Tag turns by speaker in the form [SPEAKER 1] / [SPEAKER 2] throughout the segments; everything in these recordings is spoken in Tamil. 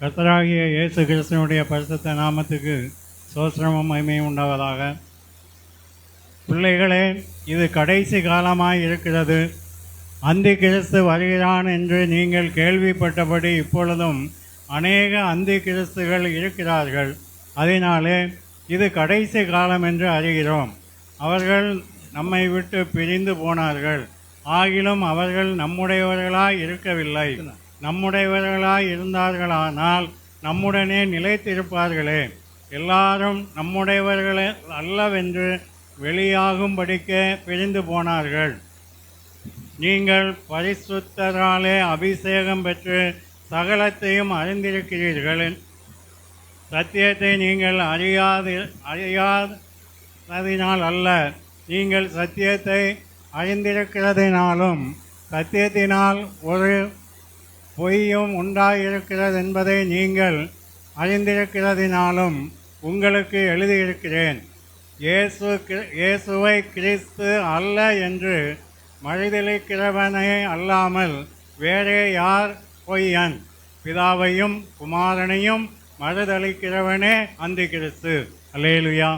[SPEAKER 1] கர்த்தராகிய இயேசு கிறிஸ்துவனுடைய பரிசுத்த நாமத்துக்கு சோத்திரமும் மகிமையும் உண்டாவதாக. பிள்ளைகளே, இது கடைசி காலமாய் இருக்கிறது. அந்தி கிறிஸ்து வருகிறான் என்று நீங்கள் கேள்விப்பட்டபடி இப்பொழுதும் அநேக அந்தி கிறிஸ்துகள் இருக்கிறார்கள். அதனாலே இது கடைசி காலம் என்று அறிகிறோம். அவர்கள் நம்மை விட்டு பிரிந்து போனார்கள். ஆகிலும் அவர்கள் நம்முடையவர்களாய் இருக்கவில்லை. நம்முடையவர்களாய் இருந்தார்களானால் நம்முடனே நிலைத்திருப்பார்களே. எல்லாரும் நம்முடையவர்களே அல்லவென்று வெளியாகும்படிக்க பிரிந்து போனார்கள். நீங்கள் பரிசுத்தராலே அபிஷேகம் பெற்று சகலத்தையும் அறிந்திருக்கிறீர்கள். சத்தியத்தை நீங்கள் அறியாததினால் அல்ல, நீங்கள் சத்தியத்தை அறிந்திருக்கிறதினாலும் சத்தியத்தினால் ஒரு பொய்யும் உண்டாயிருக்கிறது என்பதை நீங்கள் அறிந்திருக்கிறதினாலும் உங்களுக்கு எழுதியிருக்கிறேன். இயேசுவை கிறிஸ்து அல்ல என்று மறுதலிக்கிறவனே அல்லாமல் வேறே யார் பொய்யன்? பிதாவையும் குமாரனையும் மறுதலிக்கிறவனே அந்தி கிறிஸ்து. அல்லேலூயா.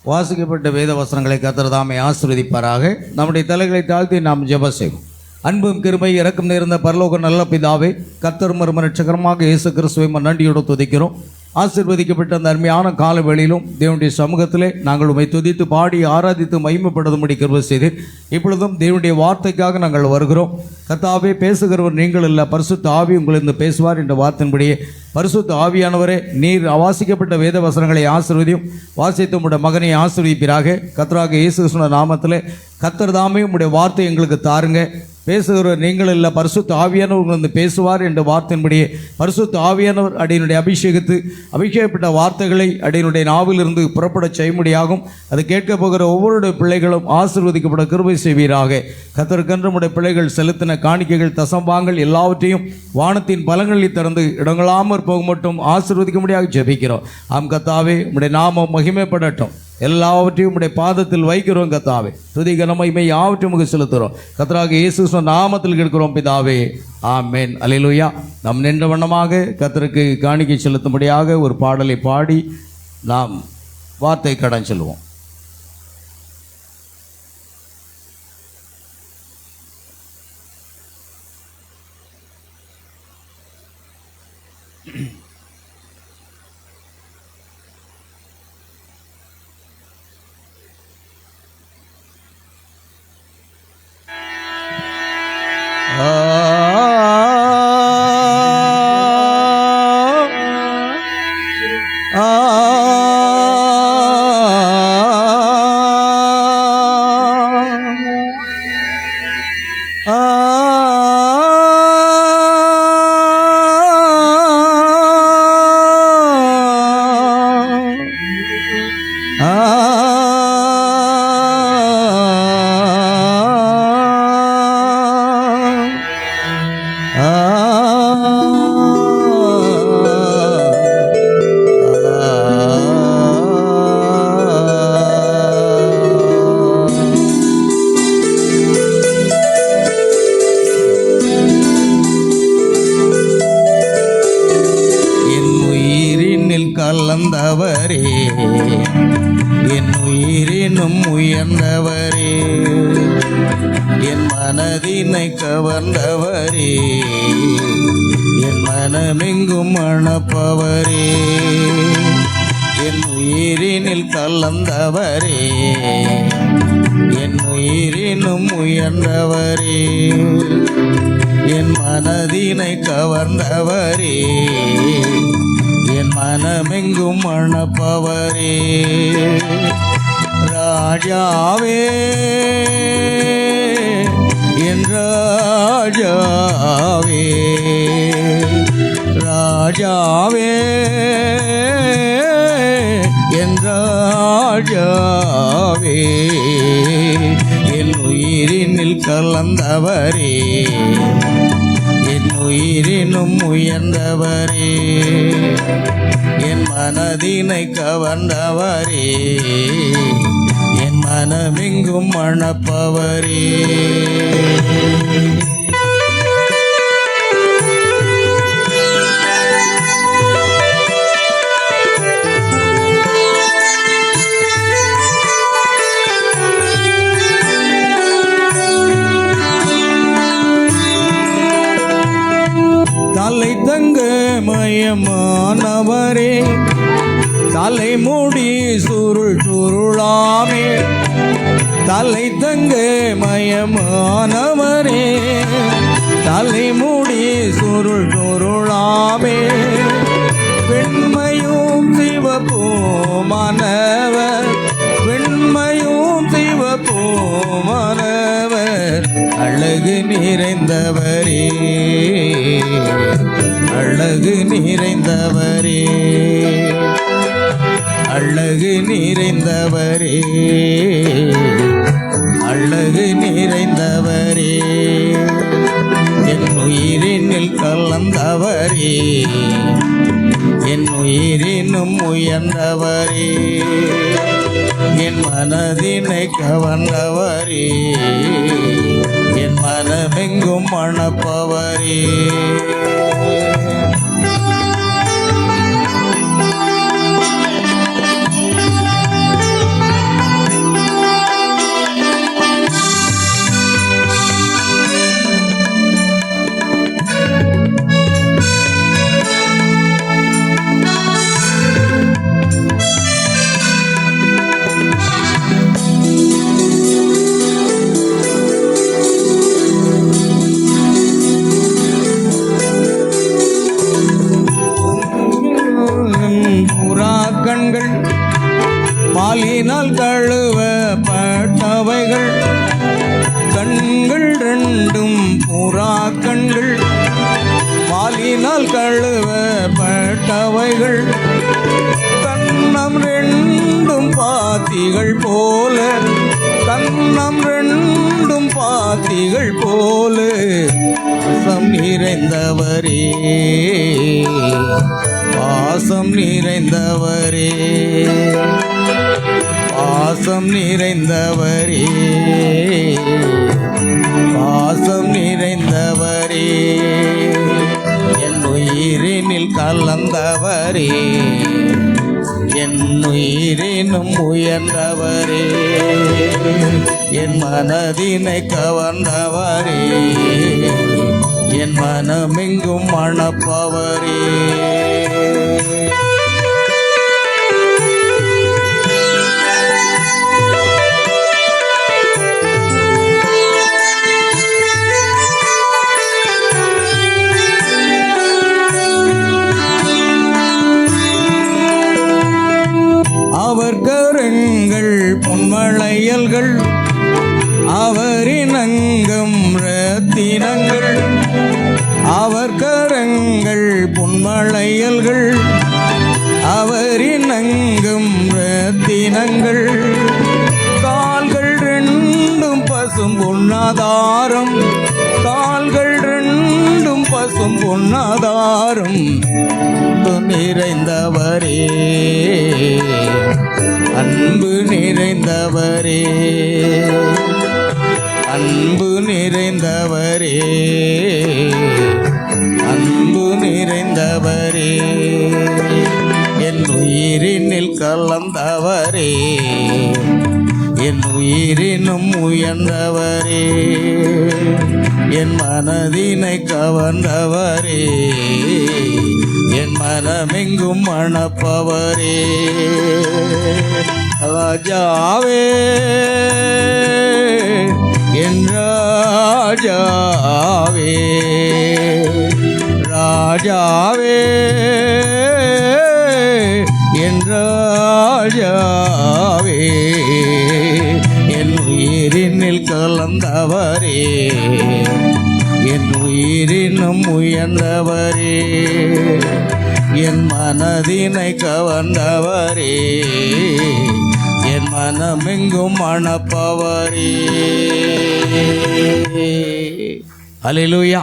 [SPEAKER 2] வாசிக்கப்பட்ட வேத வசனங்களை கர்த்தர் தாமே ஆசீர்வதிப்பாராக. நம்முடைய தலைகளை தாழ்த்தி நாம் ஜெபம் செய்வோம். அன்பும் கிருபை இரக்கம் நேர்ந்த பரலோக நல்ல பிதாவே, கர்த்தர் மர்ம ரட்சகரமாக இயேசு கிறிஸ்துவை நன்றியோடு துதிக்கிறோம். ஆசீர்வதிக்கப்பட்ட அந்த அருமையான கால வேளையிலும் தேவனுடைய சமூகத்திலே நாங்கள் உம்மை துதித்து பாடி ஆராதித்து மகிமைப்படுத்தும்படி கிருபை செய்து இப்பொழுதும் தேவனுடைய வார்த்தைக்காக நாங்கள் வருகிறோம். கர்த்தாவே, பேசுகிறவர் நீங்கள் இல்லை, பரிசுத்த ஆவி உங்களிருந்து பேசுவார் என்ற வார்த்தையின்படியே பரிசுத்த ஆவியானவரே, நீர் வாசிக்கப்பட்ட வேத வசனங்களை ஆசீர்வதியும், வாசித்து உம்முடைய மகனை ஆசீர்வதிப்பீராக. கர்த்தராக இயேசு கிறிஸ்துவின் நாமத்திலே கர்த்தர் தாமே உம்முடைய வார்த்தை எங்களுக்கு தாருங்க. பேசுகிறவர் நீங்கள் இல்லை, பரிசுத்த ஆவியானவர் உங்களிருந்து பேசுவார் என்ற வார்த்தையின்படியே பரிசுத்த ஆவியானவர் அடியினுடைய அபிஷேகப்பட்ட வார்த்தைகளை அடியினுடைய நாவிலிருந்து புறப்பட செய்யும்படியாகும். அது கேட்க போகிற ஒவ்வொருடைய பிள்ளைகளும் ஆசீர்வதிக்கப்பட கிருபை செய்வீராக. கர்த்தருக்கென்று நம்முடைய பிள்ளைகள் செலுத்தின காணிக்கைகள் தசம்பாங்கள் எல்லாவற்றையும் வானத்தின் பலங்களில் திறந்து இடங்களாமற் போக மட்டும் ஆசீர்வதிக்கும்படியாக ஜெபிக்கிறோம். ஆம் கர்த்தாவே, உம்முடைய நாமம் மகிமைப்படட்டும். எல்லாவற்றையும் உம்முடைய பாதத்தில் வைக்கிறோம் கர்த்தாவே. துதி கன மகிமை யாவற்றையும் உமக்கு செலுத்துகிறோம். கர்த்தராகிய இயேசு கிறிஸ்துவின் நாமத்தில் கேட்கிறோம் பிதாவே, ஆமென். அல்லேலூயா. நாம் நின்ற வண்ணமாக கர்த்தருக்கு காணிக்கை செலுத்தும்படியாக ஒரு பாடலை பாடி நாம் வார்த்தை கடன் செல்வோம். கலந்தவரே, என் உயிரினும் உயர்ந்தவரே, என் மனதினை கவர்ந்தவரே, என் மனமெங்கும் மணப்பவரே, என் உயிரினில் கலந்தவரே, என் உயிரினும் உயர்ந்தவரே, என் மனதினை கவர்ந்தவரே, என் மனமெங்கும் மணப்பவரே, ராஜாவே, என் ராஜாவே, ராஜாவே, என் ராஜாவே, என் உயிரினில் கலந்தவரே, என் உயிரினும் உயர்ந்தவரே, என் மனதினை கவர்ந்தவரே, என் மனமெங்கும் மணப்பவரே. தலை தங்க மயமானவரே, தலைமுடி சுருள் சுருளாமே, வெண்மையும் சிவப்புமானவர், வெண்மையும் சிவப்புமானவர், அழகு நிறைந்தவரே, அழகு நிறைந்தவரே, அழகு நிறைந்தவரே, அழகு நிறைந்தவரே, என் உயிரினில் கலந்தவரே, என் உயிரினும் உயர்ந்தவரே, என் மனதினை கவர்ந்தவரே, என் மனமெங்கும் மணப்பவரே. புறாக்கண்கள் பாலினால் கழுவப்பட்டவைகள், கண்கள் ரெண்டும் புறாக்கண்கள் பாலினால் கழுவப்பட்டவைகள், கண்ணம் ரெண்டும் பாத்திகள் போல, கண்ணம் ரெண்டும் பாத்திகள் போல, பாசம் நிறைந்தவரே, பாசம் நிறைந்தவரே, பாசம் நிறைந்தவரே, பாசம் நிறைந்தவரே, என் உயிரினில் கலந்தவரே, என் உயிரினும் உயர்ந்தவரே, என் மனதினை கவர்ந்தவரே, என் மனமெங்கும் மணப்பவரே. அவர் கரங்கள் பொன்மழையல்கள், அவரின் அங்கம் ரத்தினங்கள், அவர் கரங்கள் பொன்மழையல்கள், அவரின் அங்கம் ரத்தினங்கள், கால்கள் ரெண்டும் பசும் பொன்னாதாரம், கால்கள் ரெண்டும் பசும் பொன்னாதாரம், அன்பு நிறைந்தவரே, அன்பு நிறைந்தவரே, அன்பு நிறைந்தவரே, அன்பு நிறைந்தவரே, என் உயிரினில் கலந்தவரே, என் உயிரினும் உயர்ந்தவரே, என் மனதினை கவர்ந்தவரே, என் மனமெங்கும் மணப்பவரே. ராஜாவே, என் ராஜாவே, ராஜாவே, என் ராஜாவே, என் உயிரினில் கலந்தவரே, என் உயிரினும் உயர்ந்தவரே, என் மனதினை கவர்ந்தவரே, என் மனமெங்கும் மணப்பவரே. அல்லேலூயா.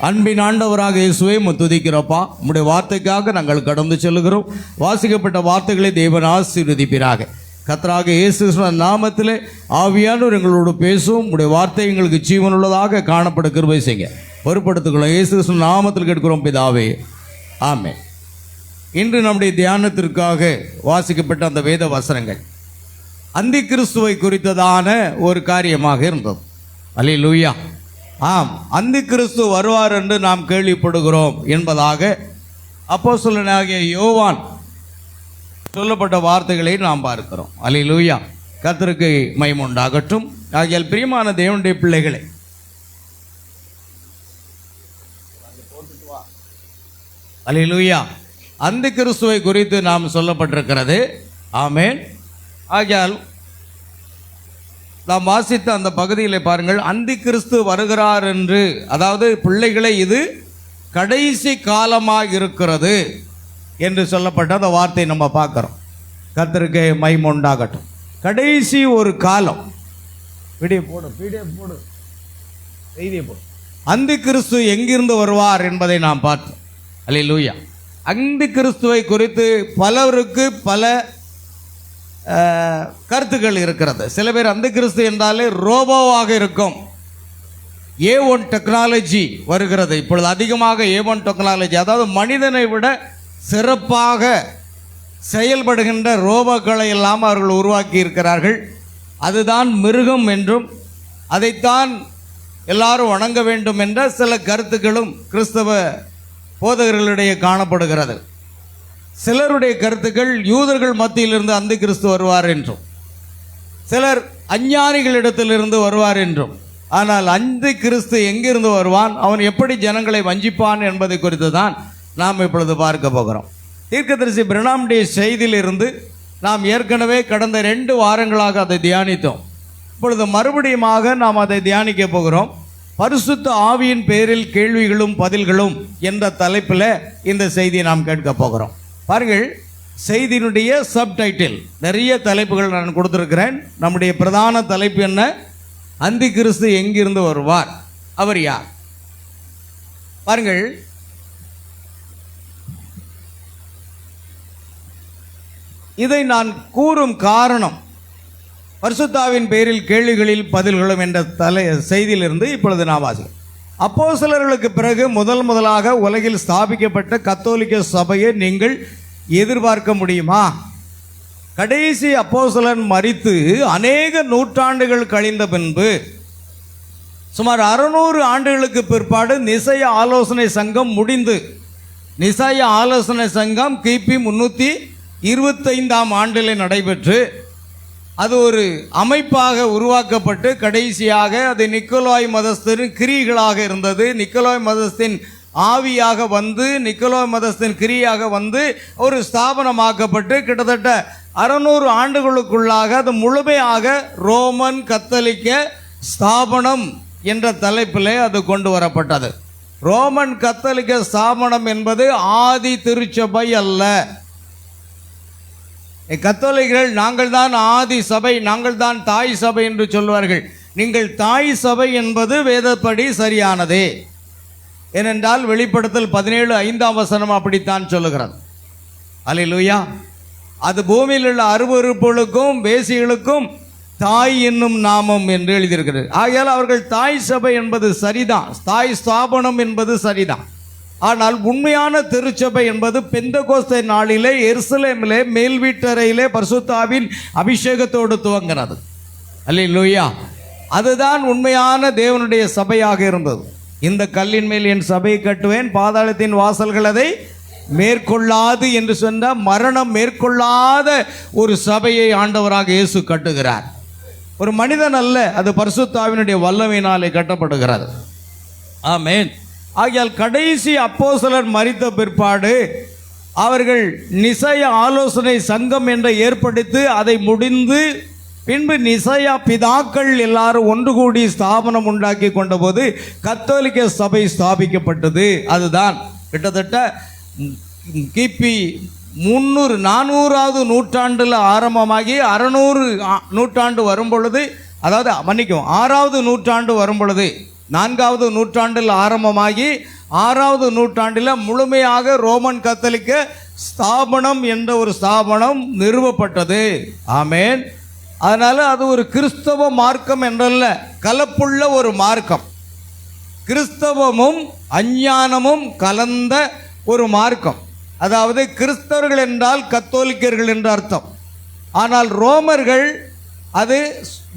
[SPEAKER 2] அன்பின் ஆண்டவராக இயேசுவை துதிக்கிறப்பா. உம்முடைய வார்த்தைக்காக நாங்கள் கடந்து செல்கிறோம். வாசிக்கப்பட்ட வார்த்தைகளை தேவன் ஆசீர்வதிப்பீராக. கர்த்தராக இயேசு நாமத்திலே ஆவியானவர் எங்களோடு பேசும். உம்முடைய வார்த்தை எங்களுக்கு ஜீவனுள்ளதாக காணப்பட கிருபை செய்யுங்க. பொறுப்படுத்திக்கொள்ளும். இயேசு நாமத்தில் கேட்கிறோம் பிதாவே, ஆமென். இன்று நம்முடைய தியானத்திற்காக வாசிக்கப்பட்ட அந்த வேத வசனங்கள் அந்தி கிறிஸ்துவை குறித்ததான ஒரு காரியமாக இருந்தது. அல்லேலூயா. ஆம், அந்தி கிறிஸ்து வருவார் என்று நாம் கேள்விப்படுகிறோம் என்பதாக அப்போஸ்தலனாகிய யோவான் சொல்லப்பட்ட வார்த்தைகளை நாம் பார்க்கிறோம். அல்லேலூயா. கர்த்தருக்கு மகிமை உண்டாகட்டும். ஆகையால் பிரியமான தேவனுடைய பிள்ளைகளை, அல்லேலூயா, அந்த கிறிஸ்துவை குறித்து நாம் சொல்லப்பட்டிருக்கிறது. ஆமென். ஆகையால் நாம் வாசித்த அந்த பகுதியில் பாருங்கள், அந்தி கிறிஸ்து வருகிறார் என்று, அதாவது பிள்ளைகளை இது கடைசி காலமாக இருக்கிறது என்று சொல்லப்பட்ட அந்த வார்த்தை நம்ம பார்க்குறோம். கர்த்தருக்கு மகிமை உண்டாகட்டும். கடைசி ஒரு காலம். வீடியோ போடு செய்தியை போடு. அந்தி கிறிஸ்து எங்கிருந்து வருவார் என்பதை நாம் பார்த்தோம். அல்லேலூயா. அந்தி கிறிஸ்துவை குறித்து பலருக்கு பல கருத்துக்கள் இருக்கிறது. சில பேர் அந்த கிறிஸ்து என்றாலே ரோபோவாக இருக்கும். A1 டெக்னாலஜி வருகிறது இப்பொழுது அதிகமாக. A1 டெக்னாலஜி, அதாவது மனிதனை விட சிறப்பாக செயல்படுகின்ற ரோபோக்களை எல்லாம் அவர்கள் உருவாக்கி இருக்கிறார்கள். அதுதான் மிருகம் என்றும் அதைத்தான் எல்லாரும் வணங்க வேண்டும் என்ற சில கருத்துக்களும் கிறிஸ்தவ போதகர்களிடையே காணப்படுகிறது. சிலருடைய கருத்துக்கள் யூதர்கள் மத்தியிலிருந்து அந்த கிறிஸ்து வருவார் என்றும், சிலர் அஞ்ஞானிகளிடத்திலிருந்து வருவார் என்றும். ஆனால் அந்த கிறிஸ்து எங்கிருந்து வருவான், அவன் எப்படி ஜனங்களை வஞ்சிப்பான் என்பதை குறித்து தான் நாம் இப்பொழுது பார்க்க போகிறோம். தீர்க்கதரிசி பிரணாமுடைய செய்தியிலிருந்து நாம் ஏற்கனவே கடந்த 2 வாரங்களாக அதை தியானித்தோம். இப்பொழுது மறுபடியுமாக நாம் அதை தியானிக்க போகிறோம். பரிசுத்த ஆவியின் பேரில் கேள்விகளும் பதில்களும் என்ற தலைப்பில் இந்த செய்தியை நாம் கேட்க போகிறோம். பாருங்கள், செய்தியினுடைய சப்டைட்டில் நிறைய தலைப்புகள் நான் கொடுத்திருக்கிறேன். நம்முடைய பிரதான தலைப்பு என்ன? அந்தி கிறிஸ்து எங்கிருந்து வருவார், அவர் யார்? பாருங்கள், இதை நான் கூறும் காரணம் பரிசுத்தாவின் பேரில் கேள்விகளில் பதில்களும் என்ற செய்தியிலிருந்து இப்பொழுது நான் வாசிக்கிறேன். அப்போஸ்தலர்களுக்கு பிறகு முதலாக உலகில் ஸ்தாபிக்கப்பட்ட கத்தோலிக்க சபையை நீங்கள் எதிர்பார்க்க முடியுமா? கடைசி அப்போஸ்தலன் மரித்து அநேக நூற்றாண்டுகள் கழிந்த பின்பு சுமார் 600 ஆண்டுகளுக்கு பிற்பாடு நிசைய ஆலோசனை சங்கம் முடிந்து, நிசைய ஆலோசனை சங்கம் கிபி 325ஆம் ஆண்டில் நடைபெற்று அது ஒரு அமைப்பாக உருவாக்கப்பட்டு கடைசியாக அது நிக்கோலாய் மதஸ்தரின் கிரியைகளாக இருந்தது. நிக்கோலாய் மதத்தின் ஆவியாக வந்து, நிக்கோலாய் மதத்தின் கிரியாக வந்து ஒரு ஸ்தாபனமாக்கப்பட்டு கிட்டத்தட்ட 600 ஆண்டுகளுக்குள்ளாக அது முழுமையாக ரோமன் கத்தோலிக்க ஸ்தாபனம் என்ற தலைப்பிலே அது கொண்டு வரப்பட்டது. ரோமன் கத்தோலிக்க ஸ்தாபனம் என்பது ஆதி திருச்சபை அல்ல. கத்தோலிக்கர்கள் நாங்கள் தான் ஆதி சபை, நாங்கள் தான் தாய் சபை என்று சொல்வார்கள். நீங்கள் தாய் சபை என்பது வேதப்படி சரியானதே. ஏனென்றால் வெளிப்படுத்தல் 17:5ஆம் வசனம் அப்படித்தான் சொல்லுகிறது. அல்லேலூயா. அது பூமியில் உள்ள அருவருப்புகளுக்கும் வேசிகளுக்கும் தாய் என்னும் நாமம் என்று எழுதியிருக்கிறது. ஆகையால் அவர்கள் தாய் சபை என்பது சரிதான், தாய் ஸ்தாபனம் என்பது சரிதான். ஆனால் உண்மையான திருச்சபை என்பது பெந்தகோஸ்தே நாளிலே எருசலேமிலே மேல் வீட்டறையிலே பரிசுத்தாவின் அபிஷேகத்தோடு துவங்கினது. அல்லேலூயா. அதுதான் உண்மையான தேவனுடைய சபையாக இருந்தது. இந்த கல்லின் மேல் என் சபையை கட்டுவேன், பாதாளத்தின் வாசல்கள் அதை மேற்கொள்ளாது என்று சொன்ன மரணம் மேற்கொள்ளாத ஒரு சபையை ஆண்டவராக இயேசு கட்டுகிறார். ஒரு மனிதன் அல்ல, அது பரிசுத்தாவினுடைய வல்லமையினாலே கட்டப்படுகிறது. ஆமென். ஆகையால் கடைசி அப்போஸ்தலர் மரித்த பிற்பாடு அவர்கள் நிசைய ஆலோசனை சங்கம் என்று ஏற்படுத்தி அதை முடிந்து பின்பு நிசையா பிதாக்கள் எல்லாரும் ஒன்று கூடி ஸ்தாபனம் உண்டாக்கி கொண்ட போது கத்தோலிக்க சபை ஸ்தாபிக்கப்பட்டது. அதுதான் கிட்டத்தட்ட கிபி 400வது நூற்றாண்டில் ஆரம்பமாகி 600 நூற்றாண்டு வரும் பொழுது, அதாவது மன்னிக்கும் 6வது நூற்றாண்டு வரும் பொழுது, 4வது நூற்றாண்டில் ஆரம்பமாகி 6வது நூற்றாண்டில் முழுமையாக ரோமன் கத்தோலிக்க ஸ்தாபனம் என்ற ஒரு ஸ்தாபனம் நிறுவப்பட்டது. ஆமென். அதனால் அது ஒரு கிறிஸ்தவ மார்க்கம் என்றல்ல, கலப்புள்ள ஒரு மார்க்கம். கிறிஸ்தவமும் அஞ்ஞானமும் கலந்த ஒரு மார்க்கம். அதாவது கிறிஸ்தவர்கள் என்றால் கத்தோலிக்கர்கள் என்று அர்த்தம். ஆனால் ரோமர்கள் அது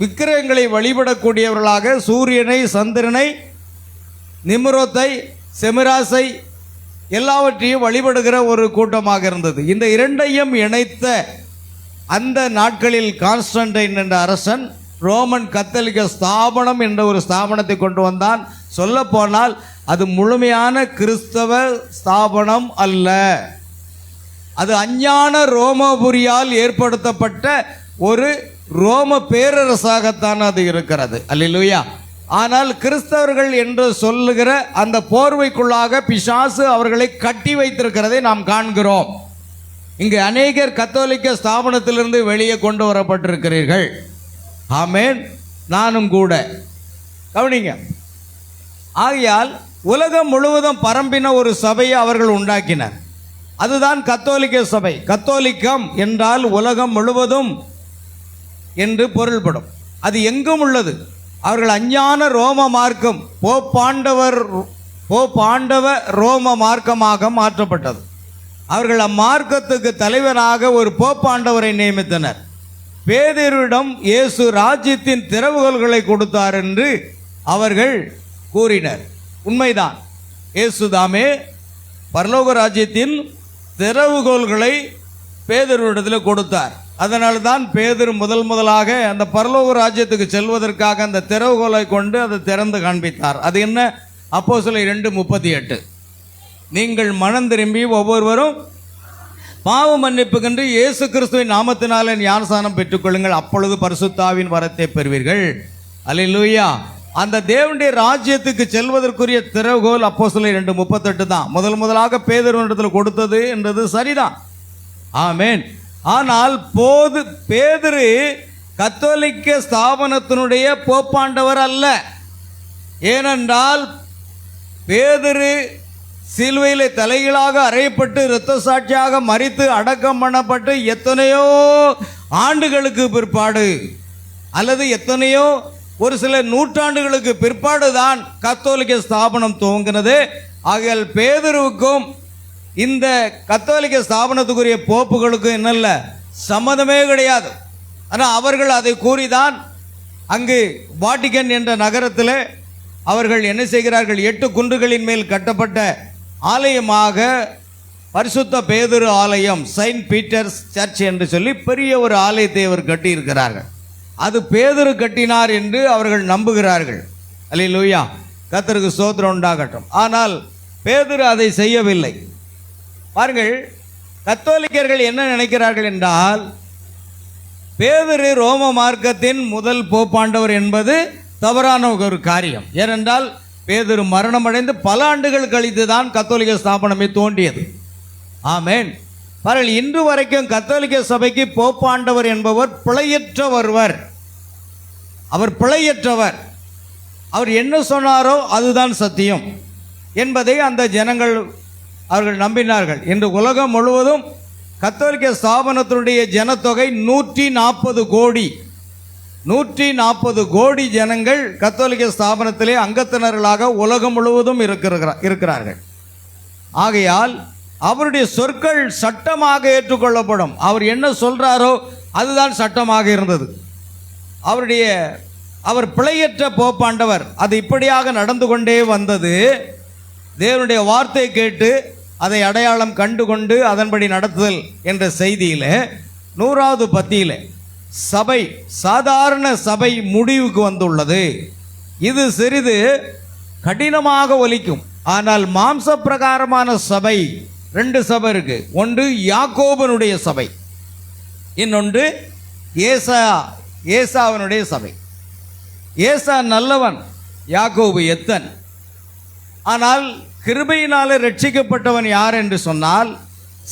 [SPEAKER 2] விக்கிரகங்களை வழிபடக்கூடியவர்களாக சூரியனை, சந்திரனை, நிம்ரோத்தை, செமிராசை எல்லாவற்றையும் வழிபடுகிற ஒரு கூட்டமாக இருந்தது. இந்த இரண்டையும் இணைத்த அந்த நாட்களில் கான்ஸ்டன்டைன் என்ற அரசன் ரோமன் கத்தோலிக்க ஸ்தாபனம் என்ற ஒரு ஸ்தாபனத்தை கொண்டு வந்தான். சொல்லப்போனால் அது முழுமையான கிறிஸ்தவ ஸ்தாபனம் அல்ல. அது அஞ்ஞான ரோமபுரியால் ஏற்படுத்தப்பட்ட ஒரு ரோம பேரரசாகத்தான் அது இருக்கிறது. அல்லேலூயா. ஆனால் கிறிஸ்தவர்கள் என்று சொல்லுகிற அந்த போர்வைக்குள்ளாக பிசாசு அவர்களை கட்டி வைத்திருக்கிறதை நாம் காண்கிறோம். இங்கு அநேகர் கத்தோலிக்க ஸ்தாபனத்திலிருந்து வெளியே கொண்டு வரப்பட்டிருக்கிறீர்கள். ஆமென். நானும் கூட. கவனிங்க. ஆகையால் உலகம் முழுவதும் பரம்பின ஒரு சபையை அவர்கள் உண்டாக்கினர். அதுதான் கத்தோலிக்க சபை. கத்தோலிக்கம் என்றால் உலகம் முழுவதும் என்று பொருள்படும். அது எங்கும் உள்ளது. அவர்கள் அஞ்ஞான ரோம மார்க்கம் போப்பாண்டவ ரோம மார்க்கமாக மாற்றப்பட்டது. அவர்கள் அம்மார்க்கத்துக்கு தலைவராக ஒரு போப்பாண்டவரை நியமித்தனர். பேதுருவிடம் இயேசு ராஜ்யத்தின் திறவுகோல்களை கொடுத்தார் என்று அவர்கள் கூறினர். உண்மைதான். இயேசுதாமே பரலோக ராஜ்யத்தின் திறவுகோல்களை பேதுருவிடத்தில் கொடுத்தார். அதனால தான் பேதுரு முதலாக அந்த பரலோக ராஜ்யத்துக்கு செல்வதற்காக அந்த திறவுகோலை கொண்டு அதை திறந்து காண்பித்தார். அது என்ன? அப்போஸ்தலர் 2:38. நீங்கள் மனம் திரும்பி ஒவ்வொருவரும் பாவ மன்னிப்புக்கென்று இயேசு கிறிஸ்துவின் நாமத்தினாலே ஞானஸ்நானம் பெற்றுக்கொள்ளுங்கள், அப்பொழுது பரிசுத்தாவின் வரத்தை பெறுவீர்கள். அல்லேலூயா. அந்த தேவனுடைய ராஜ்யத்துக்கு செல்வதற்குரிய திறவுகோல் அப்போஸ்தலர் 2:38 தான். முதலாக பேதுருவிடத்தில் கொடுத்தது என்றது சரிதான். ஆமென். ஆனால் பேதுரு கத்தோலிக்க ஸ்தாபனத்தினுடைய போப்பாண்டவர் அல்ல. ஏனென்றால் பேதுரு சிலுவையிலே தலைகீழாக அறையப்பட்டு இரத்த சாட்சியாக மரித்து அடக்கம் பண்ணப்பட்டு எத்தனையோ ஆண்டுகளுக்கு பிற்பாடு அல்லது எத்தனையோ ஒரு சில நூற்றாண்டுகளுக்கு பிற்பாடு தான் கத்தோலிக்க ஸ்தாபனம் துவங்கினது. ஆகையால் பேதுருவுக்கும் இந்த கத்தோலிக்க ஸ்தாபனத்துக்குரிய போப்புகளுக்கும் என்னல்ல சம்மதமே கிடையாது. ஆனால் அவர்கள் அதை கூறிதான் அங்கு வாட்டிகன் என்ற நகரத்தில் அவர்கள் என்ன செய்கிறார்கள்? 8 குன்றுகளின் மேல் கட்டப்பட்ட ஆலயமாக பரிசுத்த பேதுரு ஆலயம், செயின்ட் பீட்டர்ஸ் சர்ச் என்று சொல்லி பெரிய ஒரு ஆலயத்தை அவர் கட்டியிருக்கிறார்கள். அது பேதுரு கட்டினார் என்று அவர்கள் நம்புகிறார்கள். அல்லேலூயா. கர்த்தருக்கு ஸ்தோத்திரம் உண்டாகட்டும். ஆனால் பேதுரு அதை செய்யவில்லை. பாருங்கள், கத்தோலிக்கர்கள் என்ன நினைக்கிறார்கள் என்றால் பேதுரு ரோம மார்க்கத்தின் முதல் போப்பாண்டவர் என்பது தவறான ஒரு காரியம். ஏனென்றால் பேதுரு மரணமடைந்து பல ஆண்டுகள் கழித்து தான் கத்தோலிக்க ஸ்தாபனமே தோன்றியது. ஆமென். பாருங்கள், இன்று வரைக்கும் கத்தோலிக்க சபைக்கு போப்பாண்டவர் என்பவர் பிழையற்ற ஒருவர். அவர் பிழையற்றவர். அவர் என்ன சொன்னாரோ அதுதான் சத்தியம் என்பதை அந்த ஜனங்கள் அவர்கள் நம்பினார்கள். இன்று உலகம் முழுவதும் கத்தோலிக்க ஸ்தாபனத்தினுடைய ஜனத்தொகை 140 கோடி. 140 கோடி ஜனங்கள் கத்தோலிக்க ஸ்தாபனத்திலே அங்கத்தினர்களாக உலகம் முழுவதும் இருக்கிறார்கள். ஆகையால் அவருடைய சொற்கள் சட்டமாக ஏற்றுக்கொள்ளப்படும். அவர் என்ன சொல்றாரோ அதுதான் சட்டமாக இருந்தது. அவர் பிழையற்ற போப்பாண்டவர். அது இப்படியாக நடந்து கொண்டே வந்தது. தேவனுடைய வார்த்தை கேட்டு அதை அடையாளம் கண்டுகொண்டு அதன்படி நடத்துதல் என்ற செய்தியில் 100வது பத்தியில் சபை, சாதாரண சபை முடிவுக்கு வந்துள்ளது. இது சிறிது கடினமாக ஒலிக்கும். ஆனால் மாம்ச பிரகாரமான சபை 2 சபை இருக்கு. ஒன்று யாக்கோபனுடைய சபை, இன்னொன்று ஏசாவனுடைய சபை. ஏசா நல்லவன், யாக்கோபு எத்தன். ஆனால் கிருபையினாலே ரட்சிக்கப்பட்டவன் யார் என்று சொன்னால்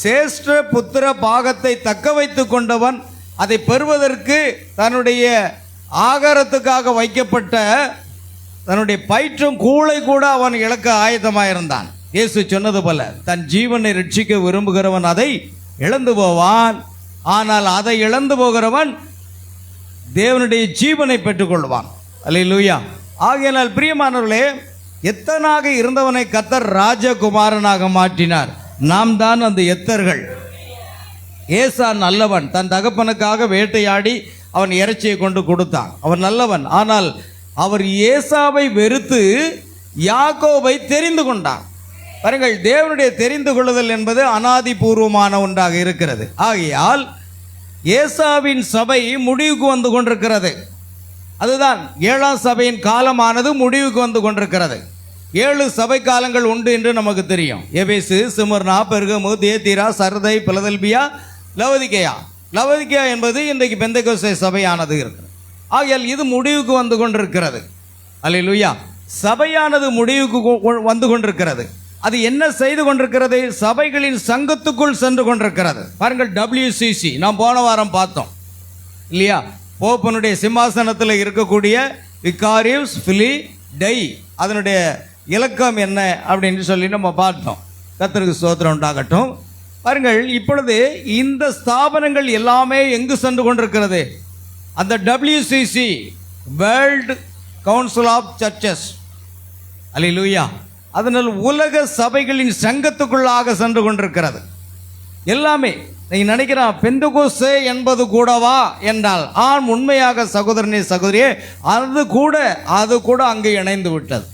[SPEAKER 2] சேஷ்ட புத்திர பாகத்தை தக்க வைத்து கொண்டவன், அதை பெறுவதற்கு தன்னுடைய ஆகாரத்துக்காக வைக்கப்பட்ட தன்னுடைய பயிற்றும் கூளை கூட அவன் இழக்க ஆயத்தமாயிருந்தான். இயேசு சொன்னது போல தன் ஜீவனை ரட்சிக்க விரும்புகிறவன் அதை இழந்து போவான். ஆனால் அதை இழந்து போகிறவன் தேவனுடைய ஜீவனை பெற்றுக்கொள்வான். அல்லேலூயா. ஆகையால் பிரியமானவர்களே, எத்தனாக இருந்தவனை கர்த்தர் ராஜகுமாரனாக மாற்றினார். நாம் தான் அந்த எத்தர்கள். ஏசா நல்லவன். தன் தகப்பனுக்காக வேட்டையாடி அவன் இறைச்சியை கொண்டு கொடுத்தான். அவன் நல்லவன். ஆனால் அவர் ஏசாவை வெறுத்து யாக்கோபை தெரிந்து கொண்டான். பாருங்கள், தேவனுடைய தெரிந்து கொள்ளுதல் என்பது அனாதி பூர்வமான ஒன்றாக இருக்கிறது. ஆகையால் ஏசாவின் சபை முடிவுக்கு வந்து கொண்டிருக்கிறது. அதுதான் 7ஆம் சபையின் காலமானது முடிவுக்கு வந்து கொண்டிருக்கிறது. 7 சபை காலங்கள் உண்டு என்று நமக்கு தெரியும். எபேசு, Smyrna, பெர்கமு, தியத்தீரா, Sardis, Philadelphia, Laodicea. Laodicea என்பது இன்றைக்கு பெந்தெகோஸ்தே சபையானது இருக்கிறது. ஆகையால் இது முடிவுக்கு வந்து கொண்டிருக்கிறது. அல்லேலூயா. சபையானது முடிவுக்கு வந்து கொண்டிருக்கிறது. அது என்ன செய்து கொண்டிருக்கிறது? சபைகளின் சங்கத்துக்குள் சென்று கொண்டிருக்கிறது. பாருங்கள், WCC நாம் போன வாரம் பார்த்தோம் இல்லையா? போப்பனுடைய சிம்மாசனத்தில் இருக்கக்கூடிய விகாரிவ்ஸ் ஃபிலி டை, அதனுடைய இலக்கம் என்ன அப்படின்னு சொல்லி நம்ம பார்த்தோம். கர்த்தருக்கு ஸ்தோத்திரம் உண்டாகட்டும். பாருங்கள், இப்பொழுது இந்த ஸ்தாபனங்கள் எல்லாமே எங்கு சென்று கொண்டிருக்கிறது? அந்த WCC, world council of churches. அல்லேலூயா. அதனால் உலக சபைகளின் சங்கத்துக்குள்ளாக சென்று கொண்டிருக்கிறது. எல்லாமே நீங்கள் நினைக்கிறான் பெந்தெகோஸ்தே என்பது கூடவா என்றால், உண்மையாக சகோதரனே சகோதரியே, அது கூட அங்கே இணைந்து விட்டது.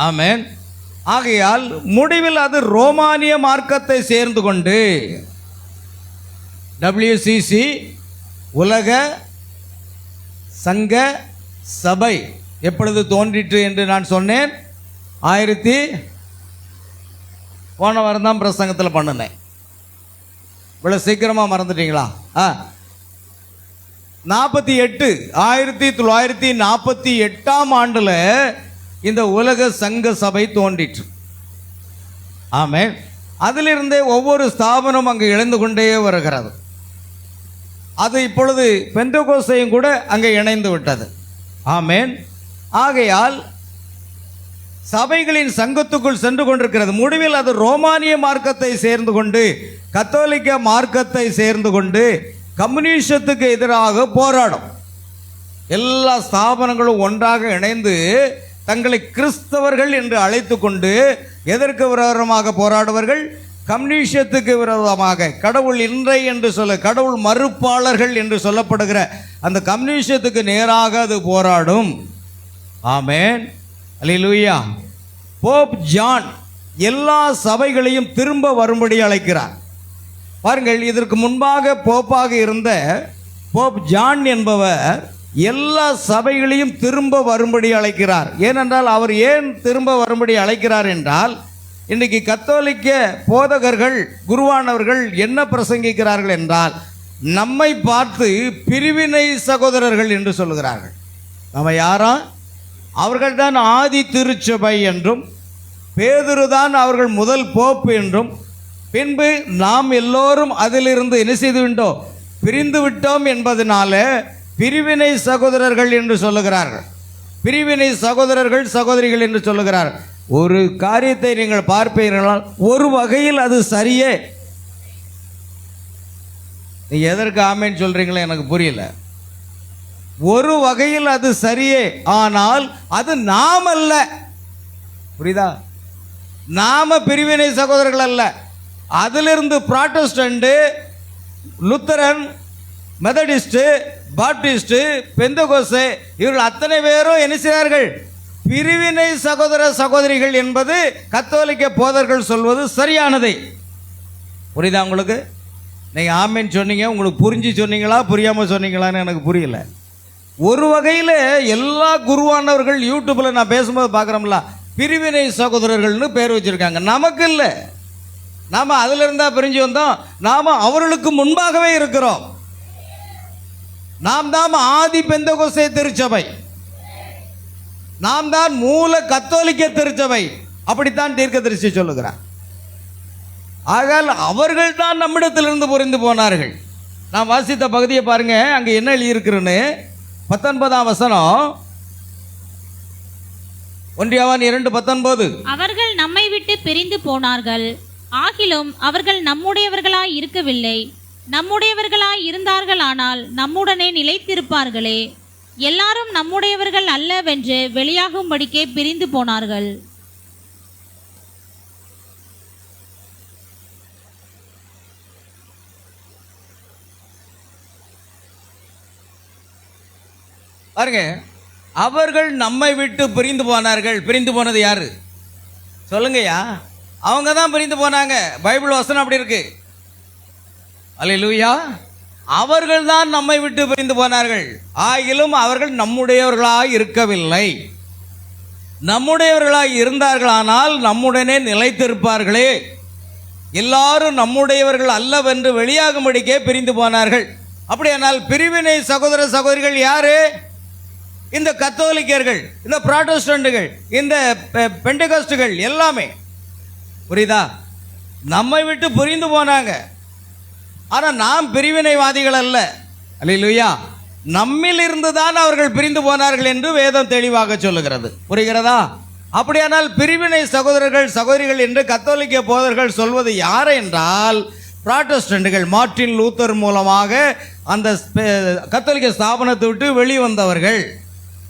[SPEAKER 2] ஆமென். ஆகையால் முடிவில் அது ரோமானிய மார்க்கத்தை சேர்ந்து கொண்டு WCC உலக சங்க சபை எப்பொழுது தோன்றிற்று என்று நான் சொன்னேன்? போன வாரம் தான் பிரசங்கத்தில் பண்ணினேன். இவ்வளோ சீக்கிரமாக மறந்துட்டீங்களா? 1948ஆம் ஆண்டில் இந்த உலக சங்க சபை தோன்றிற்று. ஆமென். அதிலிருந்தே ஒவ்வொரு ஸ்தாபனம் அங்கு இணைந்து கொண்டே வருகிறது. அது இப்பொழுது பெந்தெகோஸ்தேயும் கூட அங்கே இணைந்து விட்டது. ஆமென். ஆகையால் சபைகளின் சங்கத்துக்குள் சென்று கொண்டிருக்கிறது. முடிவில் அது ரோமானிய மார்க்கத்தை சேர்ந்து கொண்டு, கத்தோலிக்க மார்க்கத்தை சேர்ந்து கொண்டு கம்யூனிசத்துக்கு எதிராக போராடும். எல்லா ஸ்தாபனங்களும் ஒன்றாக இணைந்து தங்களை கிறிஸ்தவர்கள் என்று அழைத்து கொண்டு எதற்கு விரோதமாக போராடுவார்கள்? கம்யூனிசத்துக்கு விரோதமாக. கடவுள் இன்றை என்று கடவுள் மறுப்பாளர்கள் என்று சொல்லப்படுகிற அந்த கம்யூனிசத்துக்கு நேராக அது போராடும். ஆமென். அல்லேலூயா. போப் ஜான் எல்லா சபைகளையும் திரும்ப வரும்படி அழைக்கிறார். பாருங்கள், இதற்கு முன்பாக போப்பாக இருந்த போப் ஜான் என்பவர் எல்லா சபைகளையும் திரும்ப வரும்படி அழைக்கிறார். ஏனென்றால் அவர் ஏன் திரும்ப வரும்படி அழைக்கிறார் என்றால், இன்றைக்கு கத்தோலிக்க போதகர்கள், குருவானவர்கள் என்ன பிரசங்கிக்கிறார்கள் என்றால், நம்மை பார்த்து பிரிவினை சகோதரர்கள் என்று சொல்லுகிறார்கள். நம்ம யாரா? அவர்கள்தான் ஆதி திருச்சபை என்றும், பேதுருதான் அவர்கள் முதல் போப்பு என்றும், பின்பு நாம் எல்லோரும் அதிலிருந்து என்ன செய்து விட்டோம்? பிரிந்து விட்டோம் என்பதனால பிரிவினை சகோதரர்கள் என்று சொல்லுகிறார்கள். பிரிவினை சகோதரர்கள், சகோதரிகள் என்று சொல்லுகிறார்கள். ஒரு காரியத்தை நீங்கள் பார்ப்பீர்களால் ஒரு வகையில் அது சரியே. நீங்க எதற்கு ஆமேன்னு சொல்றீங்களே எனக்கு புரியல. ஒரு வகையில் அது சரியே, ஆனால் அது நாம் அல்ல. புரியுதா? நாம பிரிவினை சகோதரர்கள் அல்ல. அதிலிருந்து புராட்டஸ்டன்ட், லுத்தரன், மெத்தடிஸ்ட், பாப்டிஸ்ட், பெந்தெகோஸ்தே இவர்கள் அத்தனை பேரும் என்ன செய்கிறார்கள்? பிரிவினை சகோதர சகோதரிகள் என்பது கத்தோலிக்க போதர்கள் சொல்வது சரியானதை. புரியுதா உங்களுக்கு? நீங்கள் ஆமேன்னு சொன்னீங்க, உங்களுக்கு புரிஞ்சு சொன்னீங்களா புரியாமல் சொன்னீங்களான்னு எனக்கு புரியல. ஒரு வகையில் எல்லா குருவானவர்கள் யூடியூப்பில் நான் பேசும்போது பார்க்குறோம்ல, பிரிவினை சகோதரர்கள்னு பேர் வச்சுருக்காங்க. நமக்கு இல்லை. நாம் அதில் இருந்தால் பிரிஞ்சு வந்தோம். நாம் அவர்களுக்கு முன்பாகவே இருக்கிறோம். நாம் தான் ஆதி பெந்தெகோஸ்தே திருச்சபை, நாம் தான் மூல கத்தோலிக்க திருச்சபை. அப்படித்தான் தீர்க்கதரிசி சொல்லுகிறார். ஆகால் அவர்கள் தான் நம்மிடத்திலிருந்து புரிந்து போனார்கள். நான் வாசித்த பகுதியை பாருங்க, அங்கே என்ன எழுதியிருக்கிறேன்னு. 19ஆம் வசனம், 1 யோவான் 2:19.
[SPEAKER 3] அவர்கள் நம்மை விட்டு பிரிந்து போனார்கள், ஆகிலும் அவர்கள் நம்முடையவர்களாய் இருக்கவில்லை. நம்முடையவர்களாய் இருந்தார்கள், ஆனால் நம்முடனே நிலைத்திருப்பார்களே. எல்லாரும் நம்முடையவர்கள் அல்லவென்று வெளியாகும்படிக்கே பிரிந்து போனார்கள்.
[SPEAKER 2] பாருங்க, அவர்கள் நம்மை விட்டு பிரிந்து போனார்கள். பிரிந்து போனது யாரு சொல்லுங்கய்யா? அவங்க தான் பிரிந்து போனாங்க. பைபிள் வசனம் அப்படி இருக்கு. அல்லேலூயா. அவர்கள்தான் நம்மை விட்டு பிரிந்து போனார்கள். ஆகிலும் அவர்கள் நம்முடையவர்களாய் இருக்கவில்லை. நம்முடையவர்களாய் இருந்தார்களானால் நம்முடனே நிலைத்திருப்பார்களே. எல்லாரும் நம்முடையவர்கள் அல்லவென்று வெளியாகும்படிக்கே பிரிந்து போனார்கள். அப்படியானால் பிரிவினை சகோதர சகோதரிகள் யாரு? இந்த கத்தோலிக்கர்கள், இந்த புராட்டஸ்டன்ட்டுகள், இந்த பெண்டகோஸ்டுகள் எல்லாமே. புரியுதா? நம்மை விட்டு பிரிந்து போனாங்க. ஆனால் நாம் பிரிவினைவாதிகள் அல்ல. அல்லேலூயா. நம்மில் இருந்து தான் அவர்கள் பிரிந்து போனார்கள் என்று வேதம் தெளிவாக சொல்லுகிறது. புரிகிறதா? அப்படியானால் பிரிவினை சகோதரர்கள் சகோதரிகள் என்று கத்தோலிக்க போதர்கள் சொல்வது யார் என்றால் புராட்டஸ்டன்ட்டுகள். மார்ட்டின் லூத்தர் மூலமாக அந்த கத்தோலிக்க ஸ்தாபனத்தை விட்டு வெளிவந்தவர்கள்,